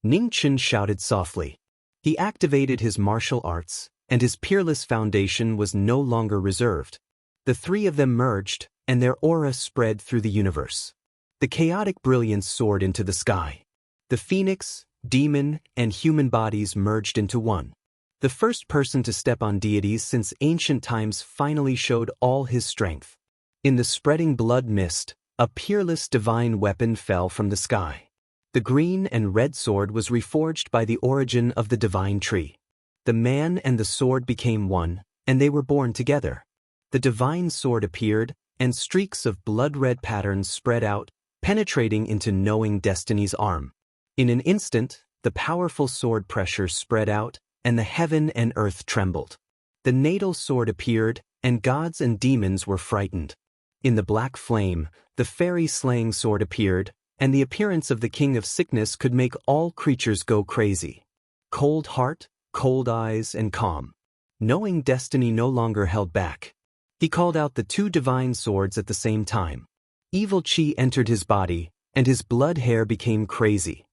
Ningchen shouted softly. He activated his martial arts, and his peerless foundation was no longer reserved. The three of them merged, and their aura spread through the universe. The chaotic brilliance soared into the sky. The phoenix, demon, and human bodies merged into one. The first person to step on deities since ancient times finally showed all his strength. In the spreading blood mist, a peerless divine weapon fell from the sky. The green and red sword was reforged by the origin of the divine tree. The man and the sword became one, and they were born together. The divine sword appeared, and streaks of blood-red patterns spread out, penetrating into knowing destiny's arm. In an instant, the powerful sword pressure spread out, and the heaven and earth trembled. The natal sword appeared, and gods and demons were frightened. In the black flame, the fairy-slaying sword appeared, and the appearance of the king of sickness could make all creatures go crazy. Cold heart, cold eyes, and calm. Knowing destiny no longer held back. He called out the two divine swords at the same time. Evil chi entered his body, and his blood hair became crazy.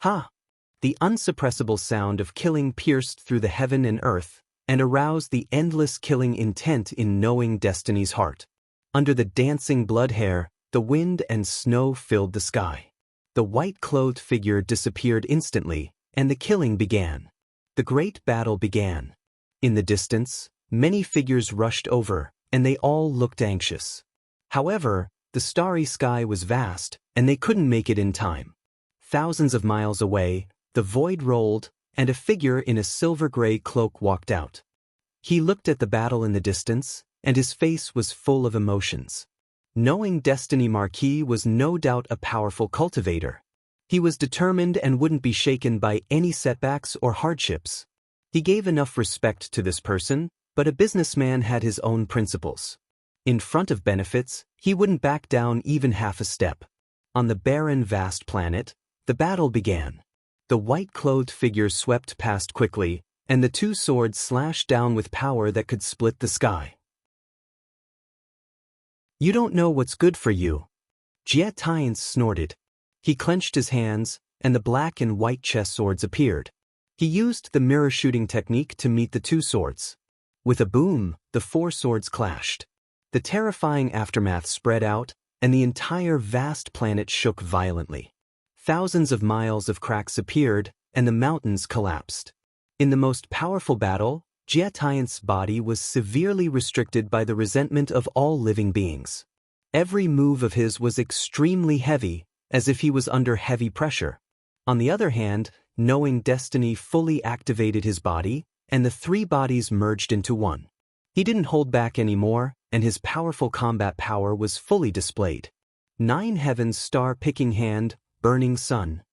Ha! The unsuppressible sound of killing pierced through the heaven and earth, and aroused the endless killing intent in knowing destiny's heart. Under the dancing blood hair, the wind and snow filled the sky. The white-clothed figure disappeared instantly, and the killing began. The great battle began. In the distance, many figures rushed over, and they all looked anxious. However, the starry sky was vast, and they couldn't make it in time. Thousands of miles away, the void rolled, and a figure in a silver-gray cloak walked out. He looked at the battle in the distance, and his face was full of emotions. Knowing destiny, Marquis was no doubt a powerful cultivator. He was determined and wouldn't be shaken by any setbacks or hardships. He gave enough respect to this person, but a businessman had his own principles. In front of benefits, he wouldn't back down even half a step. On the barren, vast planet, the battle began. The white-clothed figure swept past quickly, and the two swords slashed down with power that could split the sky. You don't know what's good for you. Jietians snorted. He clenched his hands, and the black and white chess swords appeared. He used the mirror shooting technique to meet the two swords. With a boom, the four swords clashed. The terrifying aftermath spread out, and the entire vast planet shook violently. Thousands of miles of cracks appeared, and the mountains collapsed. In the most powerful battle, Jietians' body was severely restricted by the resentment of all living beings. Every move of his was extremely heavy, as if he was under heavy pressure. On the other hand, knowing destiny fully activated his body, and the three bodies merged into one. He didn't hold back anymore, and his powerful combat power was fully displayed. 9 heavens star-picking hand, burning sun.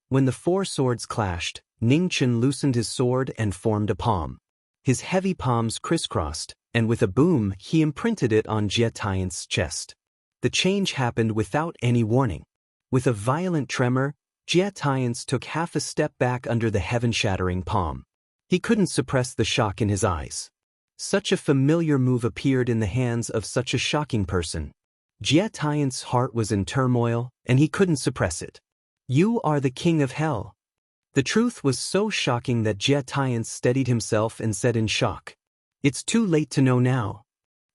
When the four swords clashed, Ningchen loosened his sword and formed a palm. His heavy palms crisscrossed, and with a boom he imprinted it on Jietians' chest. The change happened without any warning. With a violent tremor, Jietians took half a step back under the heaven-shattering palm. He couldn't suppress the shock in his eyes. Such a familiar move appeared in the hands of such a shocking person. Jietians' heart was in turmoil, and he couldn't suppress it. You are the king of hell. The truth was so shocking that Jietians steadied himself and said in shock, "It's too late to know now."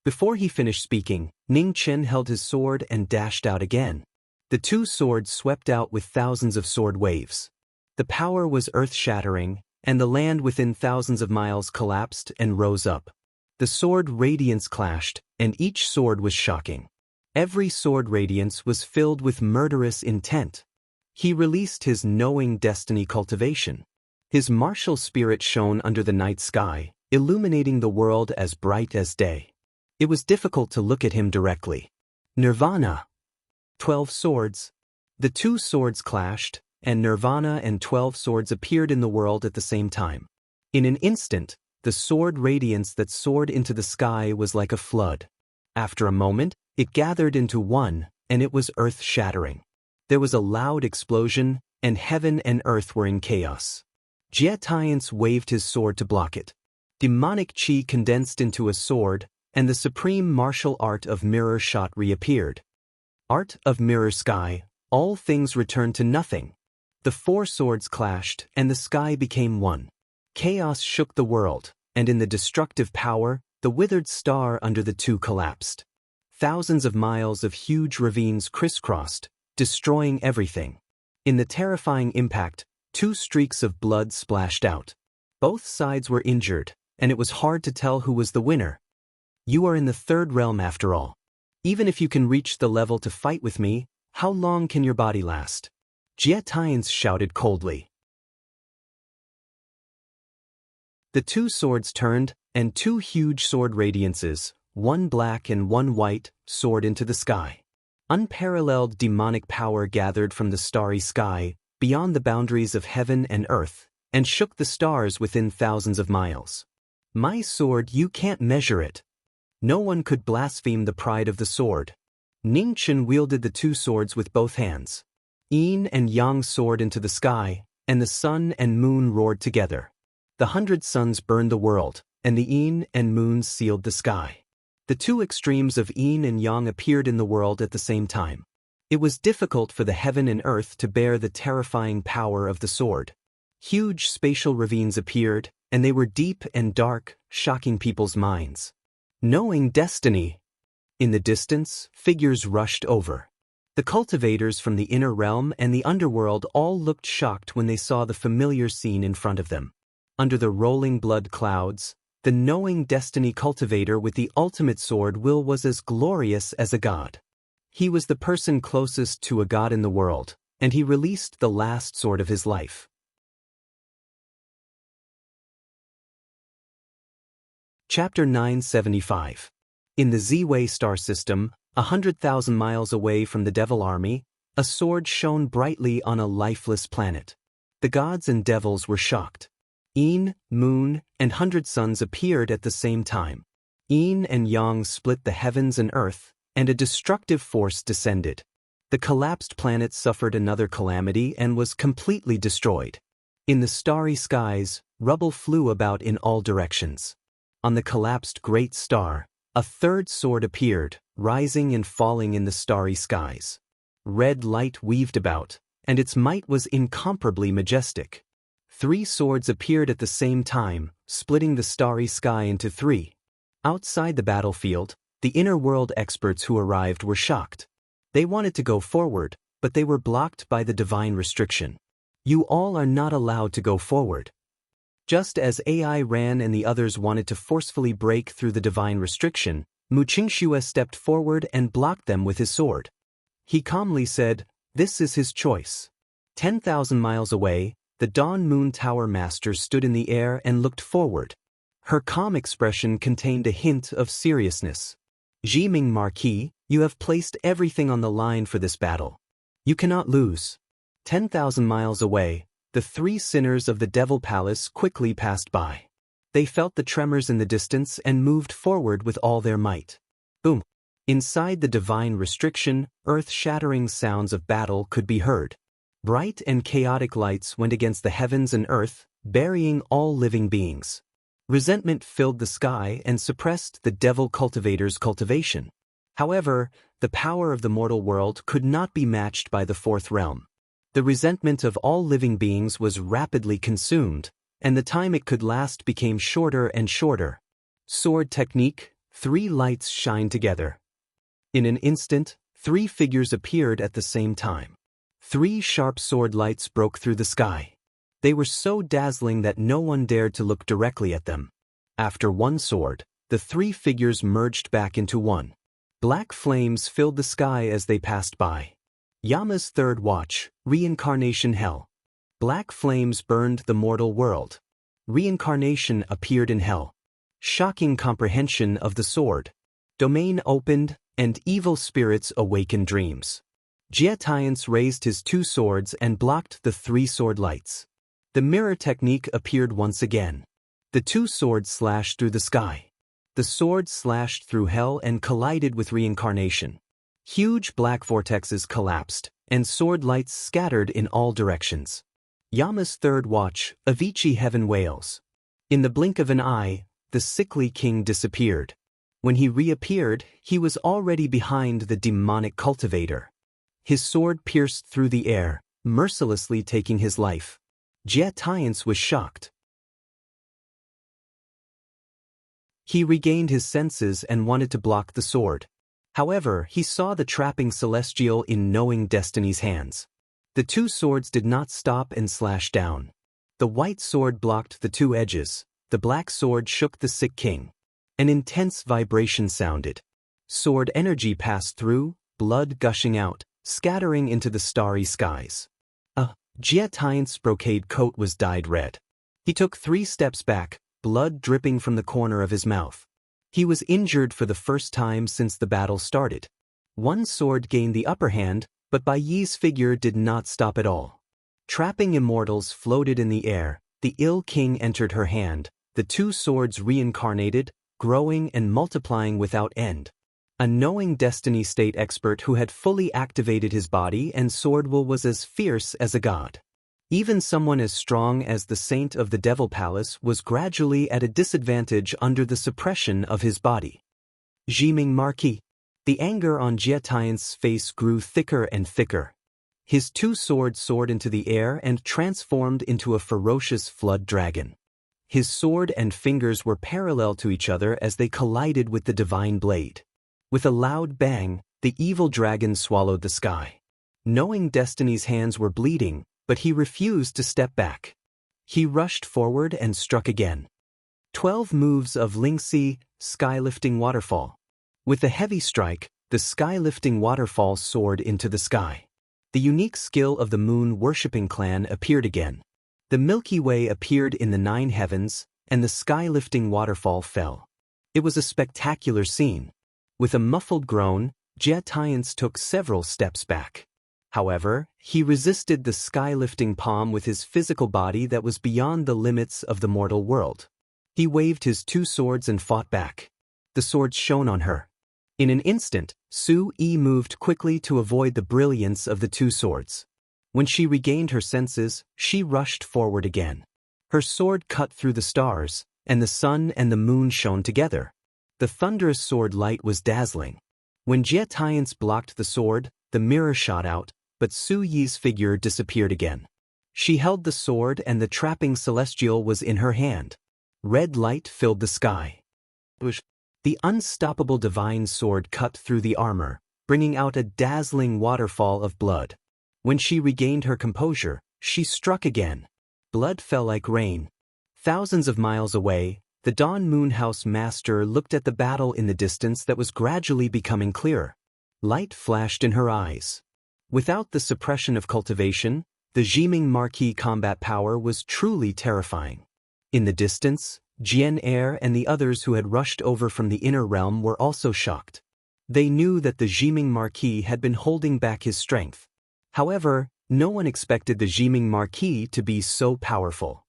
Before he finished speaking, Ningchen held his sword and dashed out again. The two swords swept out with thousands of sword waves. The power was earth-shattering, and the land within thousands of miles collapsed and rose up. The sword radiance clashed, and each sword was shocking. Every sword radiance was filled with murderous intent. He released his knowing destiny cultivation. His martial spirit shone under the night sky, illuminating the world as bright as day. It was difficult to look at him directly. Nirvana. 12 swords. The two swords clashed, and Nirvana and 12 swords appeared in the world at the same time. In an instant, the sword radiance that soared into the sky was like a flood. After a moment, it gathered into one, and it was earth-shattering. There was a loud explosion, and heaven and earth were in chaos. Jietians waved his sword to block it. Demonic chi condensed into a sword, and the supreme martial art of mirror shot reappeared. Art of mirror sky, all things returned to nothing. The 4 swords clashed, and the sky became one. Chaos shook the world, and in the destructive power, the withered star under the two collapsed. Thousands of miles of huge ravines crisscrossed, destroying everything. In the terrifying impact, 2 streaks of blood splashed out. Both sides were injured, and it was hard to tell who was the winner. You are in the 3rd realm after all. Even if you can reach the level to fight with me, how long can your body last? Jietians shouted coldly. The 2 swords turned, and 2 huge sword radiances, one black and one white, soared into the sky. Unparalleled demonic power gathered from the starry sky, beyond the boundaries of heaven and earth, and shook the stars within thousands of miles. My sword, you can't measure it. No one could blaspheme the pride of the sword. Ningchen wielded the 2 swords with both hands. Yin and Yang soared into the sky, and the sun and moon roared together. The 100 suns burned the world, and the Yin and moon sealed the sky. The 2 extremes of Yin and Yang appeared in the world at the same time. It was difficult for the heaven and earth to bear the terrifying power of the sword. Huge spatial ravines appeared, and they were deep and dark, shocking people's minds. Knowing destiny. In the distance, figures rushed over. The cultivators from the inner realm and the underworld all looked shocked when they saw the familiar scene in front of them. Under the rolling blood clouds, the knowing destiny cultivator with the ultimate sword will was as glorious as a god. He was the person closest to a god in the world, and he released the last sword of his life. Chapter 975. In the Z-Way star system, 100,000 miles away from the Devil Army, a sword shone brightly on a lifeless planet. The gods and devils were shocked. Yin, moon, and 100 suns appeared at the same time. Yin and Yang split the heavens and earth, and a destructive force descended. The collapsed planet suffered another calamity and was completely destroyed. In the starry skies, rubble flew about in all directions. On the collapsed great star, a 3rd sword appeared, rising and falling in the starry skies. Red light weaved about, and its might was incomparably majestic. 3 swords appeared at the same time, splitting the starry sky into 3. Outside the battlefield, the inner world experts who arrived were shocked. They wanted to go forward, but they were blocked by the divine restriction. You all are not allowed to go forward. Just as AI ran and the others wanted to forcefully break through the divine restriction, Mu Qingxue stepped forward and blocked them with his sword. He calmly said, "This is his choice." 10,000 miles away, the Dawn Moon Tower Master stood in the air and looked forward. Her calm expression contained a hint of seriousness. "Jiming Marquis, you have placed everything on the line for this battle. You cannot lose." 10,000 miles away, the 3 sinners of the Devil Palace quickly passed by. They felt the tremors in the distance and moved forward with all their might. Boom! Inside the divine restriction, earth-shattering sounds of battle could be heard. Bright and chaotic lights went against the heavens and earth, burying all living beings. Resentment filled the sky and suppressed the devil cultivator's cultivation. However, the power of the mortal world could not be matched by the 4th realm. The resentment of all living beings was rapidly consumed, and the time it could last became shorter and shorter. Sword technique, 3 lights shine together. In an instant, 3 figures appeared at the same time. 3 sharp sword lights broke through the sky. They were so dazzling that no one dared to look directly at them. After one sword, the 3 figures merged back into one. Black flames filled the sky as they passed by. Yama's 3rd watch, Reincarnation Hell. Black flames burned the mortal world. Reincarnation appeared in hell. shocking comprehension of the sword. Domain opened, and evil spirits awakened dreams. Jietians raised his 2 swords and blocked the 3 sword lights. The mirror technique appeared once again. The 2 swords slashed through the sky. The swords slashed through hell and collided with reincarnation. Huge black vortexes collapsed, and sword lights scattered in all directions. Yama's third watch, Avicii heaven wails. In the blink of an eye, the sickly king disappeared. When he reappeared, he was already behind the demonic cultivator. His sword pierced through the air, mercilessly taking his life. Jietians was shocked. He regained his senses and wanted to block the sword. However, he saw the trapping celestial in knowing destiny's hands. The 2 swords did not stop and slash down. The white sword blocked the 2 edges. The black sword shook the sick king. An intense vibration sounded. Sword energy passed through, blood gushing out, scattering into the starry skies. Jietian's brocade coat was dyed red. He took 3 steps back, blood dripping from the corner of his mouth. He was injured for the first time since the battle started. 1 sword gained the upper hand, but Bai Yi's figure did not stop at all. Trapping immortals floated in the air, the ill king entered her hand, the 2 swords reincarnated, growing and multiplying without end. A knowing destiny state expert who had fully activated his body and sword will was as fierce as a god. Even someone as strong as the saint of the Devil Palace was gradually at a disadvantage under the suppression of his body. Jiming Marquis. The anger on Jietian's face grew thicker and thicker. His 2 swords soared into the air and transformed into a ferocious flood dragon. His sword and fingers were parallel to each other as they collided with the divine blade. With a loud bang, the evil dragon swallowed the sky. Knowing destiny's hands were bleeding, but he refused to step back. He rushed forward and struck again. 12 moves of Lingxi, sky-lifting waterfall. With a heavy strike, the sky-lifting waterfall soared into the sky. The unique skill of the moon-worshipping clan appeared again. The Milky Way appeared in the 9 heavens, and the sky-lifting waterfall fell. It was a spectacular scene. With a muffled groan, Jietians took several steps back. However, he resisted the sky-lifting palm with his physical body that was beyond the limits of the mortal world. He waved his 2 swords and fought back. The swords shone on her. In an instant, Su Yi moved quickly to avoid the brilliance of the 2 swords. When she regained her senses, she rushed forward again. Her sword cut through the stars, and the sun and the moon shone together. The thunderous sword light was dazzling. When Jietians blocked the sword, the mirror shot out, but Su Yi's figure disappeared again. She held the sword and the trapping celestial was in her hand. Red light filled the sky. The unstoppable divine sword cut through the armor, bringing out a dazzling waterfall of blood. When she regained her composure, she struck again. Blood fell like rain. Thousands of miles away, the Dawn Moon House master looked at the battle in the distance that was gradually becoming clearer. Light flashed in her eyes. Without the suppression of cultivation, the Jiming Marquis combat power was truly terrifying. In the distance, Jian Er and the others who had rushed over from the inner realm were also shocked. They knew that the Jiming Marquis had been holding back his strength. However, no one expected the Jiming Marquis to be so powerful.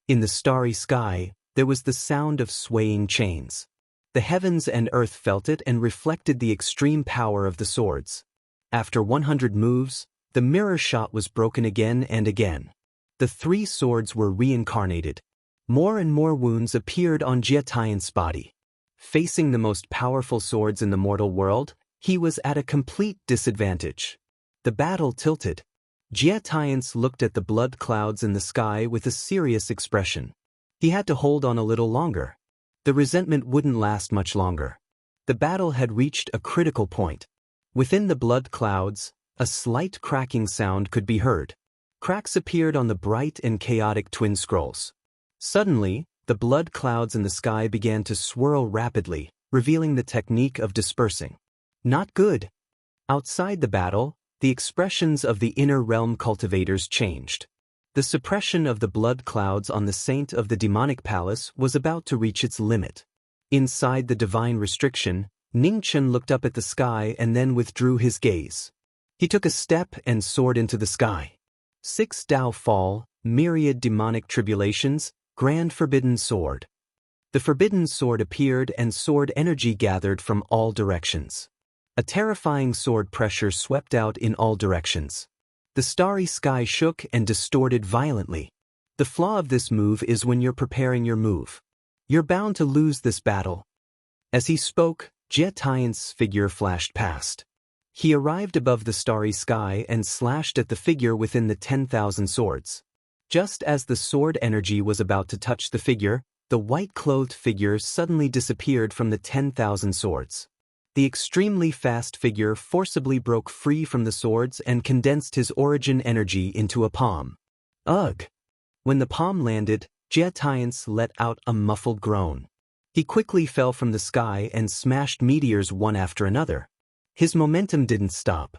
In the starry sky, there was the sound of swaying chains. The heavens and earth felt it and reflected the extreme power of the swords. After 100 moves, the mirror shot was broken again and again. The 3 swords were reincarnated. More and more wounds appeared on Jietian's body. Facing the most powerful swords in the mortal world, he was at a complete disadvantage. The battle tilted. Jietians looked at the blood clouds in the sky with a serious expression. He had to hold on a little longer. The resentment wouldn't last much longer. The battle had reached a critical point. Within the blood clouds, a slight cracking sound could be heard. Cracks appeared on the bright and chaotic twin scrolls. Suddenly, the blood clouds in the sky began to swirl rapidly, revealing the technique of dispersing. Not good. Outside the battle, the expressions of the inner realm cultivators changed. The suppression of the blood clouds on the saint of the demonic palace was about to reach its limit. Inside the divine restriction, Ningchen looked up at the sky and then withdrew his gaze. He took a step and soared into the sky. 6 Tao fall, myriad demonic tribulations, grand forbidden sword. The forbidden sword appeared and sword energy gathered from all directions. A terrifying sword pressure swept out in all directions. The starry sky shook and distorted violently. The flaw of this move is when you're preparing your move. You're bound to lose this battle. As he spoke, Jie Tian's figure flashed past. He arrived above the starry sky and slashed at the figure within the 10,000 swords. Just as the sword energy was about to touch the figure, the white-clothed figure suddenly disappeared from the 10,000 swords. The extremely fast figure forcibly broke free from the swords and condensed his origin energy into a palm. Ugh! When the palm landed, Jie Tian let out a muffled groan. He quickly fell from the sky and smashed meteors one after another. His momentum didn't stop.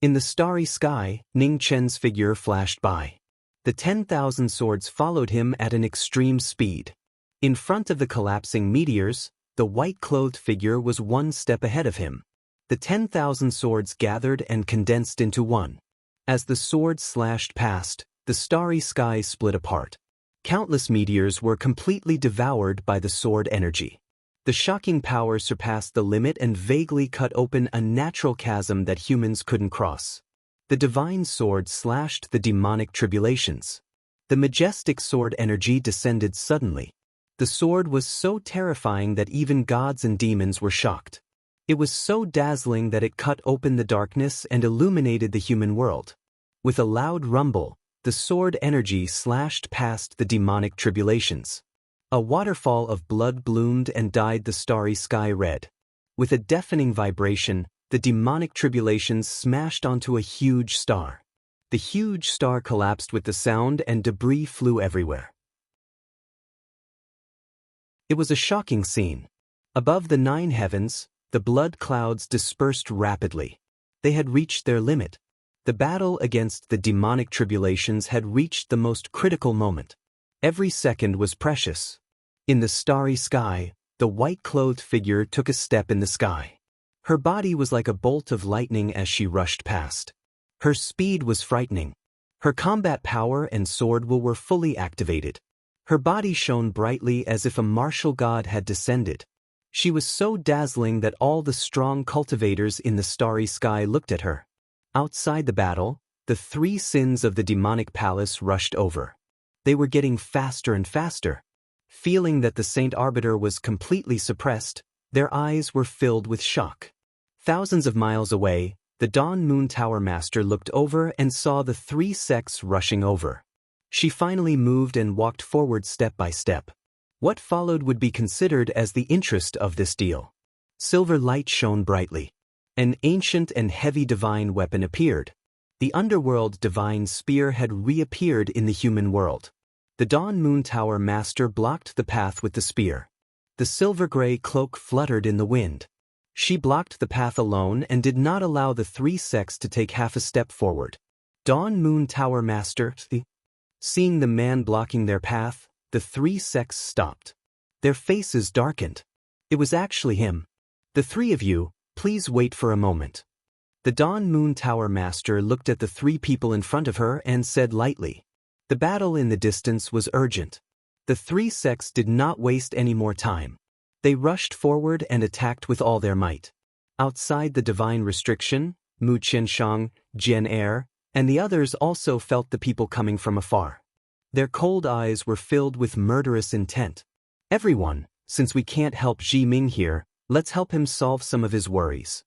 In the starry sky, Ning Chen's figure flashed by. The 10,000 swords followed him at an extreme speed. In front of the collapsing meteors, the white-clothed figure was one step ahead of him. The 10,000 swords gathered and condensed into one. As the swords slashed past, the starry sky split apart. Countless meteors were completely devoured by the sword energy. The shocking power surpassed the limit and vaguely cut open a natural chasm that humans couldn't cross. The divine sword slashed the demonic tribulations. The majestic sword energy descended suddenly. The sword was so terrifying that even gods and demons were shocked. It was so dazzling that it cut open the darkness and illuminated the human world. With a loud rumble, the sword energy slashed past the demonic tribulations. A waterfall of blood bloomed and dyed the starry sky red. With a deafening vibration, the demonic tribulations smashed onto a huge star. The huge star collapsed with the sound and debris flew everywhere. It was a shocking scene. Above the 9 heavens, the blood clouds dispersed rapidly. They had reached their limit. The battle against the demonic tribulations had reached the most critical moment. Every second was precious. In the starry sky, the white-clothed figure took a step in the sky. Her body was like a bolt of lightning as she rushed past. Her speed was frightening. Her combat power and sword will were fully activated. Her body shone brightly as if a martial god had descended. She was so dazzling that all the strong cultivators in the starry sky looked at her. Outside the battle, the 3 sins of the demonic palace rushed over. They were getting faster and faster. Feeling that the Saint Arbiter was completely suppressed, their eyes were filled with shock. Thousands of miles away, the Dawn Moon Tower Master looked over and saw the 3 sects rushing over. She finally moved and walked forward step by step. What followed would be considered as the interest of this deal. Silver light shone brightly. An ancient and heavy divine weapon appeared. The underworld divine spear had reappeared in the human world. The Dawn Moon Tower Master blocked the path with the spear. The silver-gray cloak fluttered in the wind. She blocked the path alone and did not allow the 3 sects to take half a step forward. Dawn Moon Tower Master, Seeing the man blocking their path, the 3 sects stopped. Their faces darkened. It was actually him. The 3 of you, please wait for a moment. The Dawn Moon Tower Master looked at the 3 people in front of her and said lightly. The battle in the distance was urgent. The 3 sects did not waste any more time. They rushed forward and attacked with all their might. Outside the divine restriction, Mu Qianshang, Jian Er, and the others also felt the people coming from afar. Their cold eyes were filled with murderous intent. Everyone, since we can't help Ji Ming here, let's help him solve some of his worries.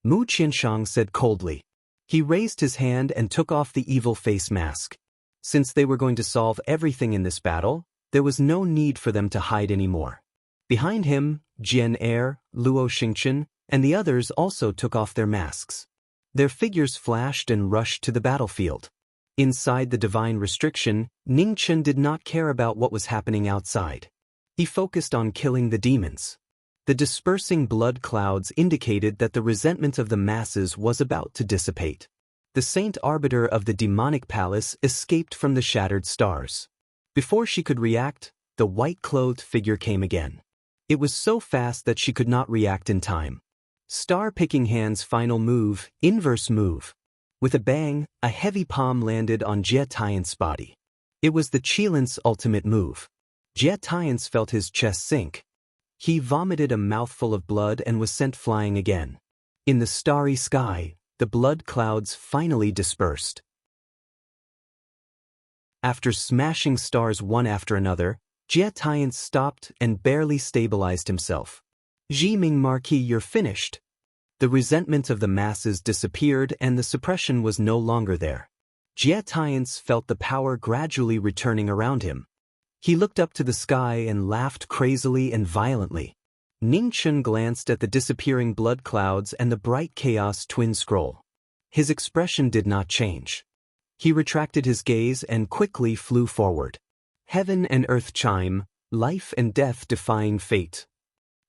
Mu Qianshang said coldly. He raised his hand and took off the evil face mask. Since they were going to solve everything in this battle, there was no need for them to hide anymore. Behind him, Jian Er, Luo Xingchen, and the others also took off their masks. Their figures flashed and rushed to the battlefield. Inside the divine restriction, Ningchen did not care about what was happening outside. He focused on killing the demons. The dispersing blood clouds indicated that the resentment of the masses was about to dissipate. The saint arbiter of the demonic palace escaped from the shattered stars. Before she could react, the white-clothed figure came again. It was so fast that she could not react in time. Star-picking hand's final move, inverse move. With a bang, a heavy palm landed on Jia Tian's body. It was the Qilin's ultimate move. Jia Tian felt his chest sink. He vomited a mouthful of blood and was sent flying again. In the starry sky, the blood clouds finally dispersed. After smashing stars one after another, Jia Tian stopped and barely stabilized himself. Jiming Marquis, you're finished. The resentment of the masses disappeared and the suppression was no longer there. Jia Tian felt the power gradually returning around him. He looked up to the sky and laughed crazily and violently. Ningchen glanced at the disappearing blood clouds and the bright chaos twin scroll. His expression did not change. He retracted his gaze and quickly flew forward. Heaven and earth chime, life and death defying fate.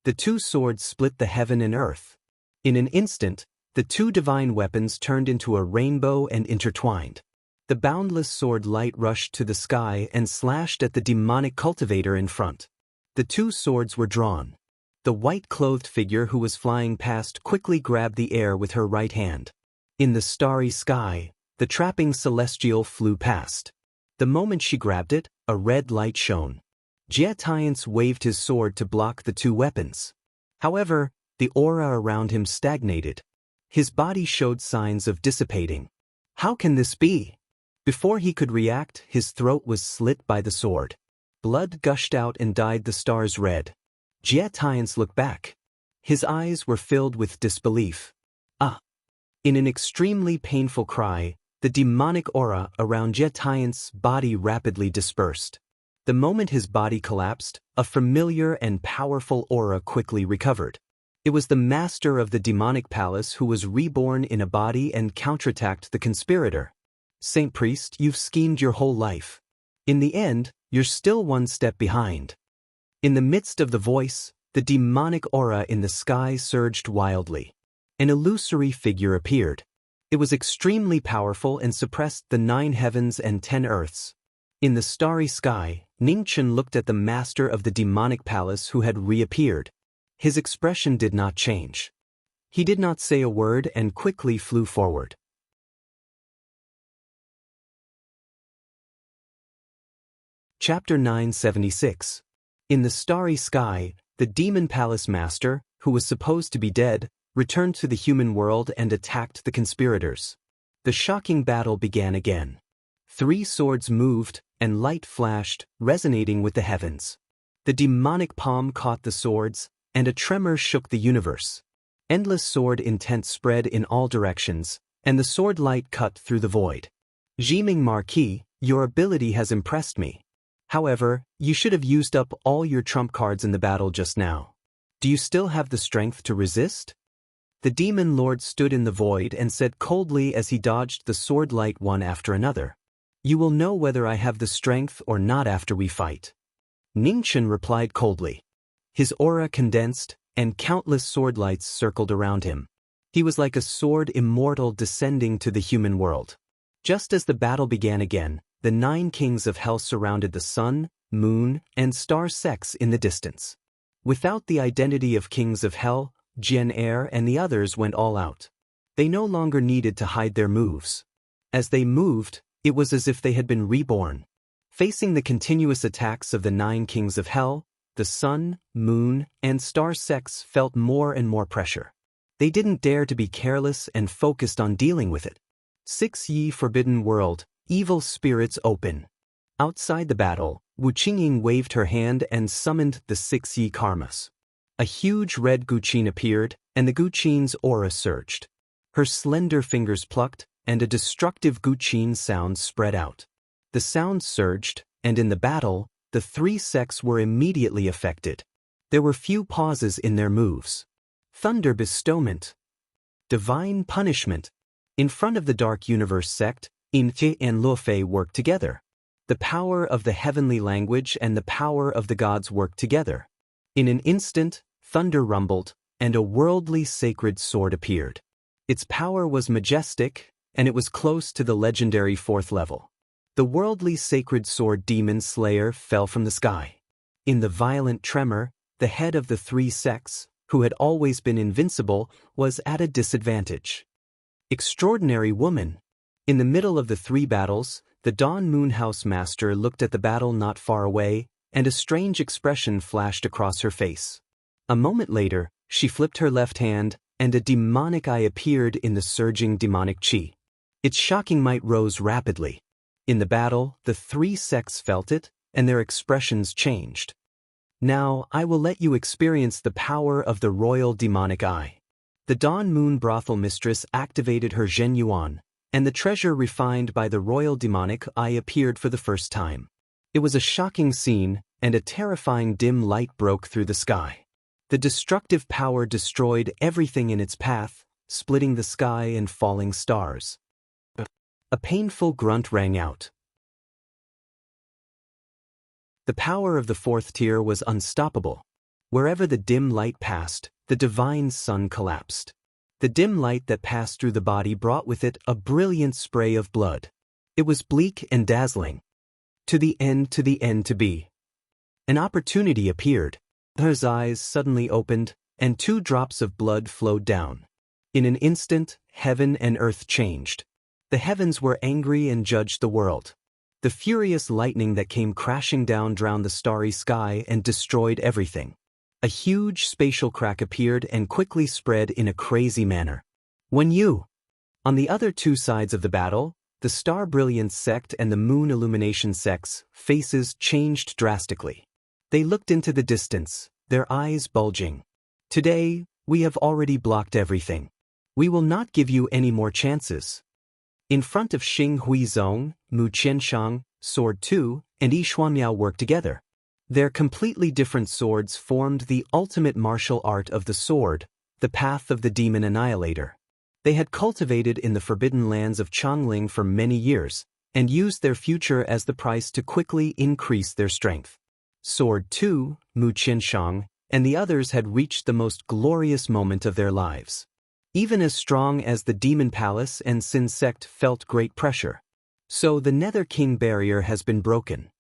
The two swords split the heaven and earth. In an instant, the two divine weapons turned into a rainbow and intertwined. The boundless sword light rushed to the sky and slashed at the demonic cultivator in front. The two swords were drawn. The white-clothed figure who was flying past quickly grabbed the air with her right hand. In the starry sky, the trapping celestial flew past. The moment she grabbed it, a red light shone. Jia Tian waved his sword to block the two weapons. However, the aura around him stagnated. His body showed signs of dissipating. How can this be? Before he could react, his throat was slit by the sword. Blood gushed out and dyed the stars red. Jia Tian looked back. His eyes were filled with disbelief. Ah! In an extremely painful cry, the demonic aura around Jia Tian's body rapidly dispersed. The moment his body collapsed, a familiar and powerful aura quickly recovered. It was the master of the demonic palace who was reborn in a body and counterattacked the conspirator. Saint Priest, you've schemed your whole life. In the end, you're still one step behind. In the midst of the voice, the demonic aura in the sky surged wildly. An illusory figure appeared. It was extremely powerful and suppressed the 9 heavens and 10 earths. In the starry sky, Ningchen looked at the master of the demonic palace who had reappeared. His expression did not change. He did not say a word and quickly flew forward. Chapter 976. In the starry sky, the demon palace master, who was supposed to be dead, returned to the human world and attacked the conspirators. The shocking battle began again. 3 swords moved, and light flashed, resonating with the heavens. The demonic palm caught the swords, and a tremor shook the universe. Endless sword intent spread in all directions, and the sword light cut through the void. Jiming Marquis, your ability has impressed me. However, you should have used up all your trump cards in the battle just now. Do you still have the strength to resist? The demon lord stood in the void and said coldly as he dodged the sword light one after another. You will know whether I have the strength or not after we fight. Ningchen replied coldly. His aura condensed, and countless sword lights circled around him. He was like a sword immortal descending to the human world. Just as the battle began again, the 9 kings of hell surrounded the sun, moon, and star sects in the distance. Without the identity of kings of hell, Jian Er and the others went all out. They no longer needed to hide their moves. As they moved, it was as if they had been reborn. Facing the continuous attacks of the 9 kings of hell, the sun, moon, and star sects felt more and more pressure. They didn't dare to be careless and focused on dealing with it. 6 Yi Forbidden World, Evil Spirits Open. Outside the battle, Wu Qingying waved her hand and summoned the 6 Yi Karmas. A huge red Guqin appeared, and the Guqin's aura surged. Her slender fingers plucked, and a destructive Guqin sound spread out. The sound surged, and in the battle, the 3 sects were immediately affected. There were few pauses in their moves. Thunder Bestowment. Divine Punishment. In front of the Dark Universe sect, Yin-Fei and Luofei worked together. The power of the heavenly language and the power of the gods worked together. In an instant, thunder rumbled, and a worldly sacred sword appeared. Its power was majestic, and it was close to the legendary 4th level. The worldly sacred sword demon slayer fell from the sky. In the violent tremor, the head of the 3 sects, who had always been invincible, was at a disadvantage. Extraordinary woman! In the middle of the 3 battles, the Dawn Moon House Master looked at the battle not far away, and a strange expression flashed across her face. A moment later, she flipped her left hand, and a demonic eye appeared in the surging demonic chi. Its shocking might rose rapidly. In the battle, the 3 sects felt it, and their expressions changed. Now, I will let you experience the power of the royal demonic eye. The Dawn Moon brothel mistress activated her Zhen Yuan, and the treasure refined by the royal demonic eye appeared for the first time. It was a shocking scene, and a terrifying dim light broke through the sky. The destructive power destroyed everything in its path, splitting the sky and falling stars. A painful grunt rang out. The power of the 4th tier was unstoppable. Wherever the dim light passed, the divine sun collapsed. The dim light that passed through the body brought with it a brilliant spray of blood. It was bleak and dazzling. To the end to be. An opportunity appeared. His eyes suddenly opened, and 2 drops of blood flowed down. In an instant, heaven and earth changed. The heavens were angry and judged the world. The furious lightning that came crashing down drowned the starry sky and destroyed everything. A huge spatial crack appeared and quickly spread in a crazy manner. On the other 2 sides of the battle, the Star Brilliance sect and the Moon Illumination sects, faces changed drastically. They looked into the distance, their eyes bulging. Today, we have already blocked everything. We will not give you any more chances. In front of Xing Huizong, Mu Qianshang, Sword 2, and Yi Xuanmiao worked together. Their completely different swords formed the ultimate martial art of the sword, the path of the demon annihilator. They had cultivated in the forbidden lands of Changling for many years, and used their future as the price to quickly increase their strength. Sword 2, Mu Qianshang, and the others had reached the most glorious moment of their lives. Even as strong as the Demon Palace and Sin Sect felt great pressure. So the Nether King barrier has been broken.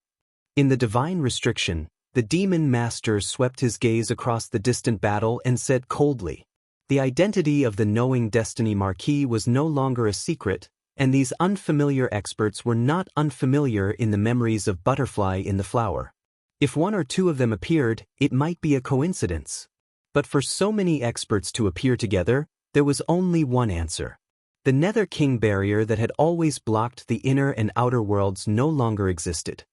In the divine restriction, the Demon Master swept his gaze across the distant battle and said coldly, the identity of the knowing destiny Marquis was no longer a secret, and these unfamiliar experts were not unfamiliar in the memories of Butterfly in the Flower. If 1 or 2 of them appeared, it might be a coincidence. But for so many experts to appear together, there was only one answer. The Nether King barrier that had always blocked the inner and outer worlds no longer existed.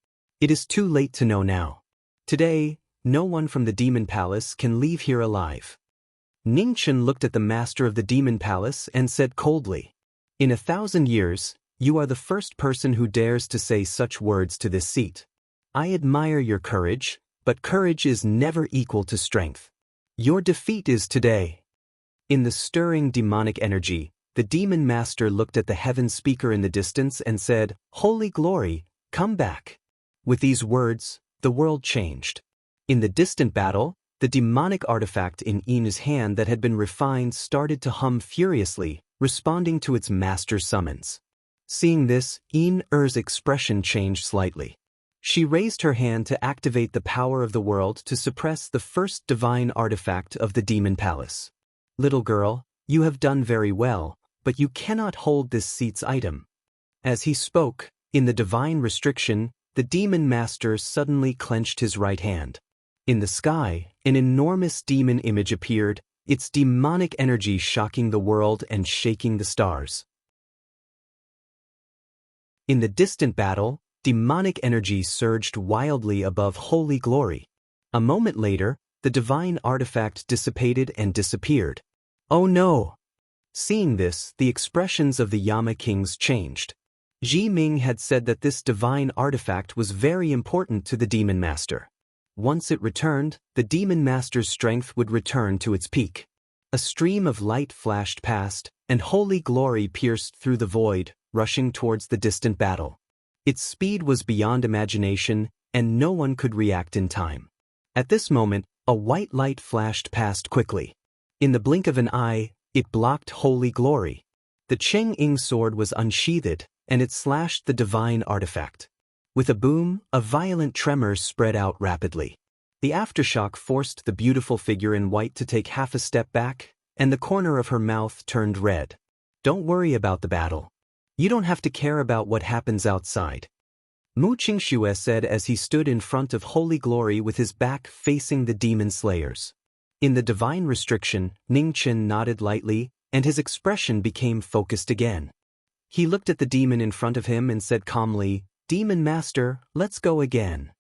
It is too late to know now. Today, no one from the Demon Palace can leave here alive. Ningchen looked at the master of the Demon Palace and said coldly, in 1,000 years, you are the first person who dares to say such words to this seat. I admire your courage, but courage is never equal to strength. Your defeat is today. In the stirring demonic energy, the Demon Master looked at the Heaven Speaker in the distance and said, Holy Glory, come back. With these words, the world changed. In the distant battle, the demonic artifact in Yin's hand that had been refined started to hum furiously, responding to its master's summons. Seeing this, Yin-Er's expression changed slightly. She raised her hand to activate the power of the world to suppress the first divine artifact of the Demon Palace. Little girl, you have done very well, but you cannot hold this seat's item. As he spoke, in the divine restriction, the Demon Master suddenly clenched his right hand. In the sky, an enormous demon image appeared, its demonic energy shocking the world and shaking the stars. In the distant battle, demonic energy surged wildly above holy glory. A moment later, the divine artifact dissipated and disappeared. Oh no! Seeing this, the expressions of the Yama kings changed. Ji Ming had said that this divine artifact was very important to the Demon Master. Once it returned, the Demon Master's strength would return to its peak. A stream of light flashed past, and holy glory pierced through the void, rushing towards the distant battle. Its speed was beyond imagination, and no one could react in time. At this moment, a white light flashed past quickly. In the blink of an eye, it blocked holy glory. The Cheng-Ing sword was unsheathed, and it slashed the divine artifact. With a boom, a violent tremor spread out rapidly. The aftershock forced the beautiful figure in white to take half a step back, and the corner of her mouth turned red. "Don't worry about the battle. You don't have to care about what happens outside," Mu Qingxue said as he stood in front of Holy Glory with his back facing the demon slayers. In the divine restriction, Ning Chen nodded lightly, and his expression became focused again. He looked at the demon in front of him and said calmly, "Demon Master, let's go again."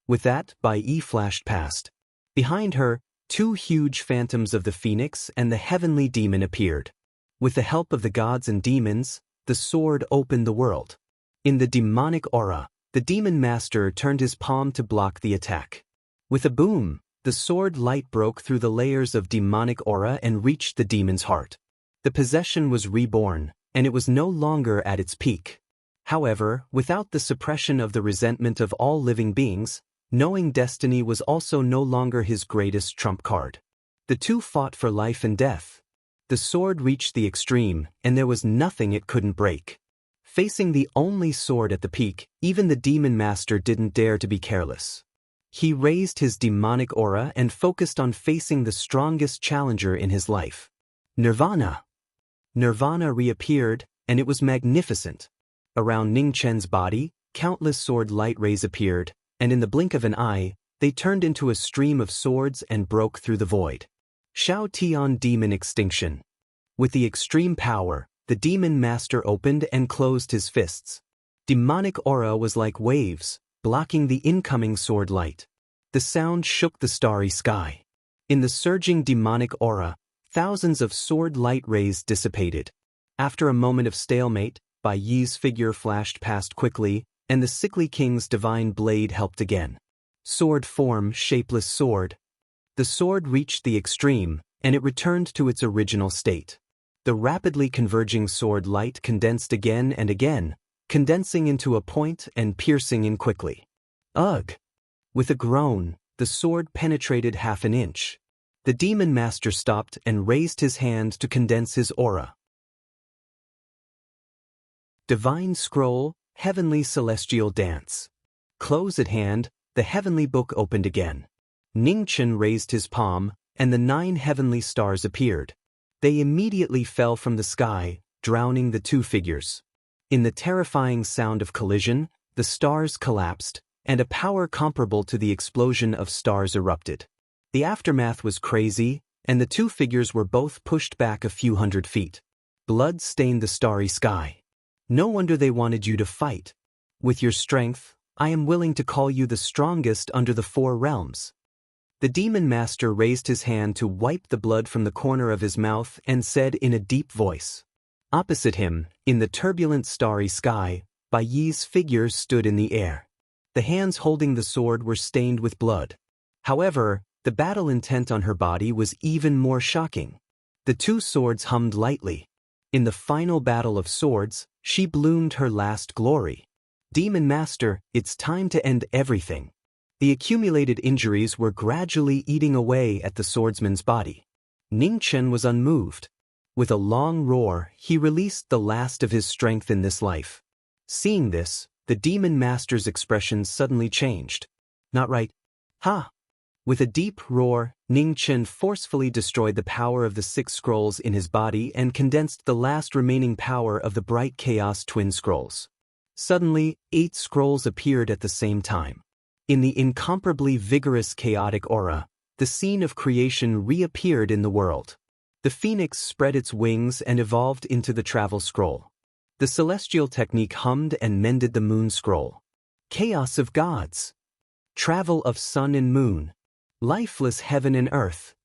With that, Bai Yi flashed past. Behind her, two huge phantoms of the phoenix and the heavenly demon appeared. With the help of the gods and demons, the sword opened the world. In the demonic aura, the demon master turned his palm to block the attack. With a boom, the sword light broke through the layers of demonic aura and reached the demon's heart. The possession was reborn, and it was no longer at its peak. However, without the suppression of the resentment of all living beings, knowing destiny was also no longer his greatest trump card. The two fought for life and death. The sword reached the extreme, and there was nothing it couldn't break. Facing the only sword at the peak, even the demon master didn't dare to be careless. He raised his demonic aura and focused on facing the strongest challenger in his life. Nirvana. Nirvana reappeared, and it was magnificent. Around Ning Chen's body, countless sword light rays appeared, and in the blink of an eye, they turned into a stream of swords and broke through the void. Shao Tian Demon Extinction. With the extreme power, the demon master opened and closed his fists. Demonic aura was like waves, blocking the incoming sword light. The sound shook the starry sky. In the surging demonic aura, thousands of sword light rays dissipated. After a moment of stalemate, Bai Yi's figure flashed past quickly, and the sickly king's divine blade helped again. Sword form, shapeless sword. The sword reached the extreme, and it returned to its original state. The rapidly converging sword light condensed again and again, condensing into a point and piercing in quickly. Ugh! With a groan, the sword penetrated half an inch. The demon master stopped and raised his hand to condense his aura. Divine Scroll, Heavenly Celestial Dance. Close at hand, the heavenly book opened again. Ning Chen raised his palm, and the 9 heavenly stars appeared. They immediately fell from the sky, drowning the two figures. In the terrifying sound of collision, the stars collapsed, and a power comparable to the explosion of stars erupted. The aftermath was crazy, and the two figures were both pushed back a few hundred feet. Blood stained the starry sky. No wonder they wanted you to fight. With your strength, I am willing to call you the strongest under the 4 realms. The demon master raised his hand to wipe the blood from the corner of his mouth and said in a deep voice. Opposite him, in the turbulent starry sky, Bai Yi's figure stood in the air. The hands holding the sword were stained with blood. However, the battle intent on her body was even more shocking. The two swords hummed lightly. In the final battle of swords, she bloomed her last glory. Demon Master, it's time to end everything. The accumulated injuries were gradually eating away at the swordsman's body. Ning Chen was unmoved. With a long roar, he released the last of his strength in this life. Seeing this, the demon master's expression suddenly changed. Not right. Ha! With a deep roar, Ning Chen forcefully destroyed the power of the 6 scrolls in his body and condensed the last remaining power of the bright chaos twin scrolls. Suddenly, 8 scrolls appeared at the same time. In the incomparably vigorous chaotic aura, the scene of creation reappeared in the world. The phoenix spread its wings and evolved into the travel scroll. The celestial technique hummed and mended the moon scroll. Chaos of gods. Travel of sun and moon. Lifeless heaven and earth.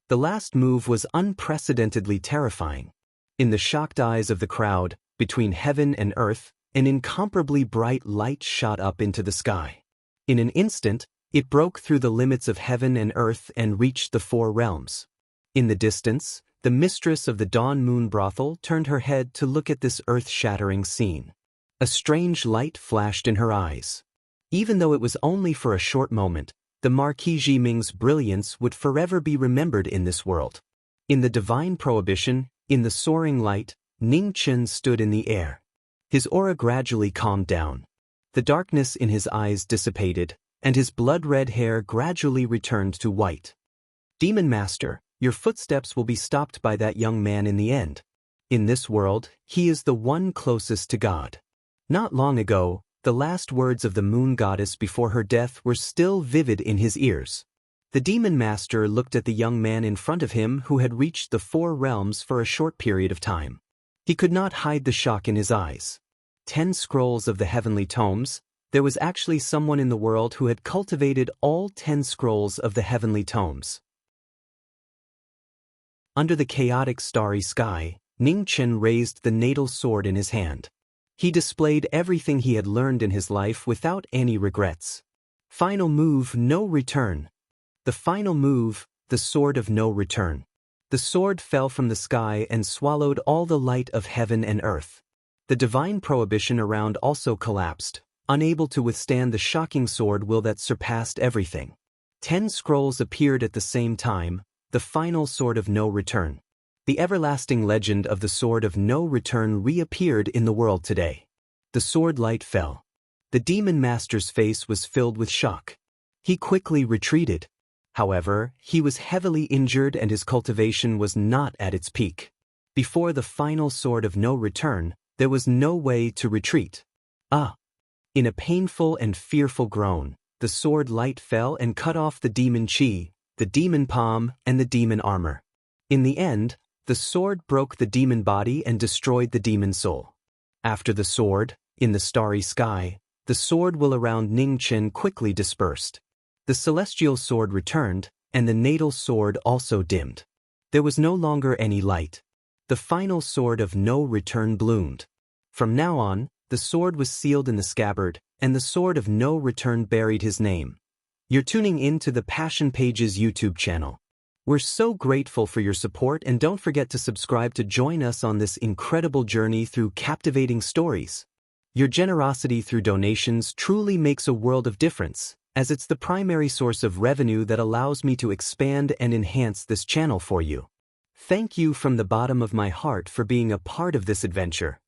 The last move was unprecedentedly terrifying. In the shocked eyes of the crowd, between heaven and earth, an incomparably bright light shot up into the sky. In an instant, it broke through the limits of heaven and earth and reached the 4 realms. In the distance, the mistress of the Dawn Moon Brothel turned her head to look at this earth-shattering scene. A strange light flashed in her eyes. Even though it was only for a short moment, the Marquis Jiming's brilliance would forever be remembered in this world. In the divine prohibition, in the soaring light, Ning Chen stood in the air. His aura gradually calmed down. The darkness in his eyes dissipated, and his blood-red hair gradually returned to white. Demon Master, your footsteps will be stopped by that young man in the end. In this world, he is the one closest to God. Not long ago, the last words of the moon goddess before her death were still vivid in his ears. The Demon Master looked at the young man in front of him who had reached the 4 realms for a short period of time. He could not hide the shock in his eyes. 10 scrolls of the heavenly tomes. There was actually someone in the world who had cultivated all 10 scrolls of the heavenly tomes. Under the chaotic starry sky, Ning Chen raised the natal sword in his hand. He displayed everything he had learned in his life without any regrets. Final move, no return. The final move, the sword of no return. The sword fell from the sky and swallowed all the light of heaven and earth. The divine prohibition around also collapsed, unable to withstand the shocking sword will that surpassed everything. 10 scrolls appeared at the same time, the final sword of no return. The everlasting legend of the sword of no return reappeared in the world today. The sword light fell. The Demon Master's face was filled with shock. He quickly retreated. However, he was heavily injured and his cultivation was not at its peak. Before the final sword of no return, there was no way to retreat. In a painful and fearful groan, the sword light fell and cut off the demon chi, the demon palm, and the demon armor. In the end, the sword broke the demon body and destroyed the demon soul. After the sword, in the starry sky, the sword will around Ning Chen quickly dispersed. The celestial sword returned, and the natal sword also dimmed. There was no longer any light. The final sword of no return bloomed. From now on, the sword was sealed in the scabbard, and the sword of no return buried his name. You're tuning in to the Passion Pages YouTube channel. We're so grateful for your support, and don't forget to subscribe to join us on this incredible journey through captivating stories. Your generosity through donations truly makes a world of difference, as it's the primary source of revenue that allows me to expand and enhance this channel for you. Thank you from the bottom of my heart for being a part of this adventure.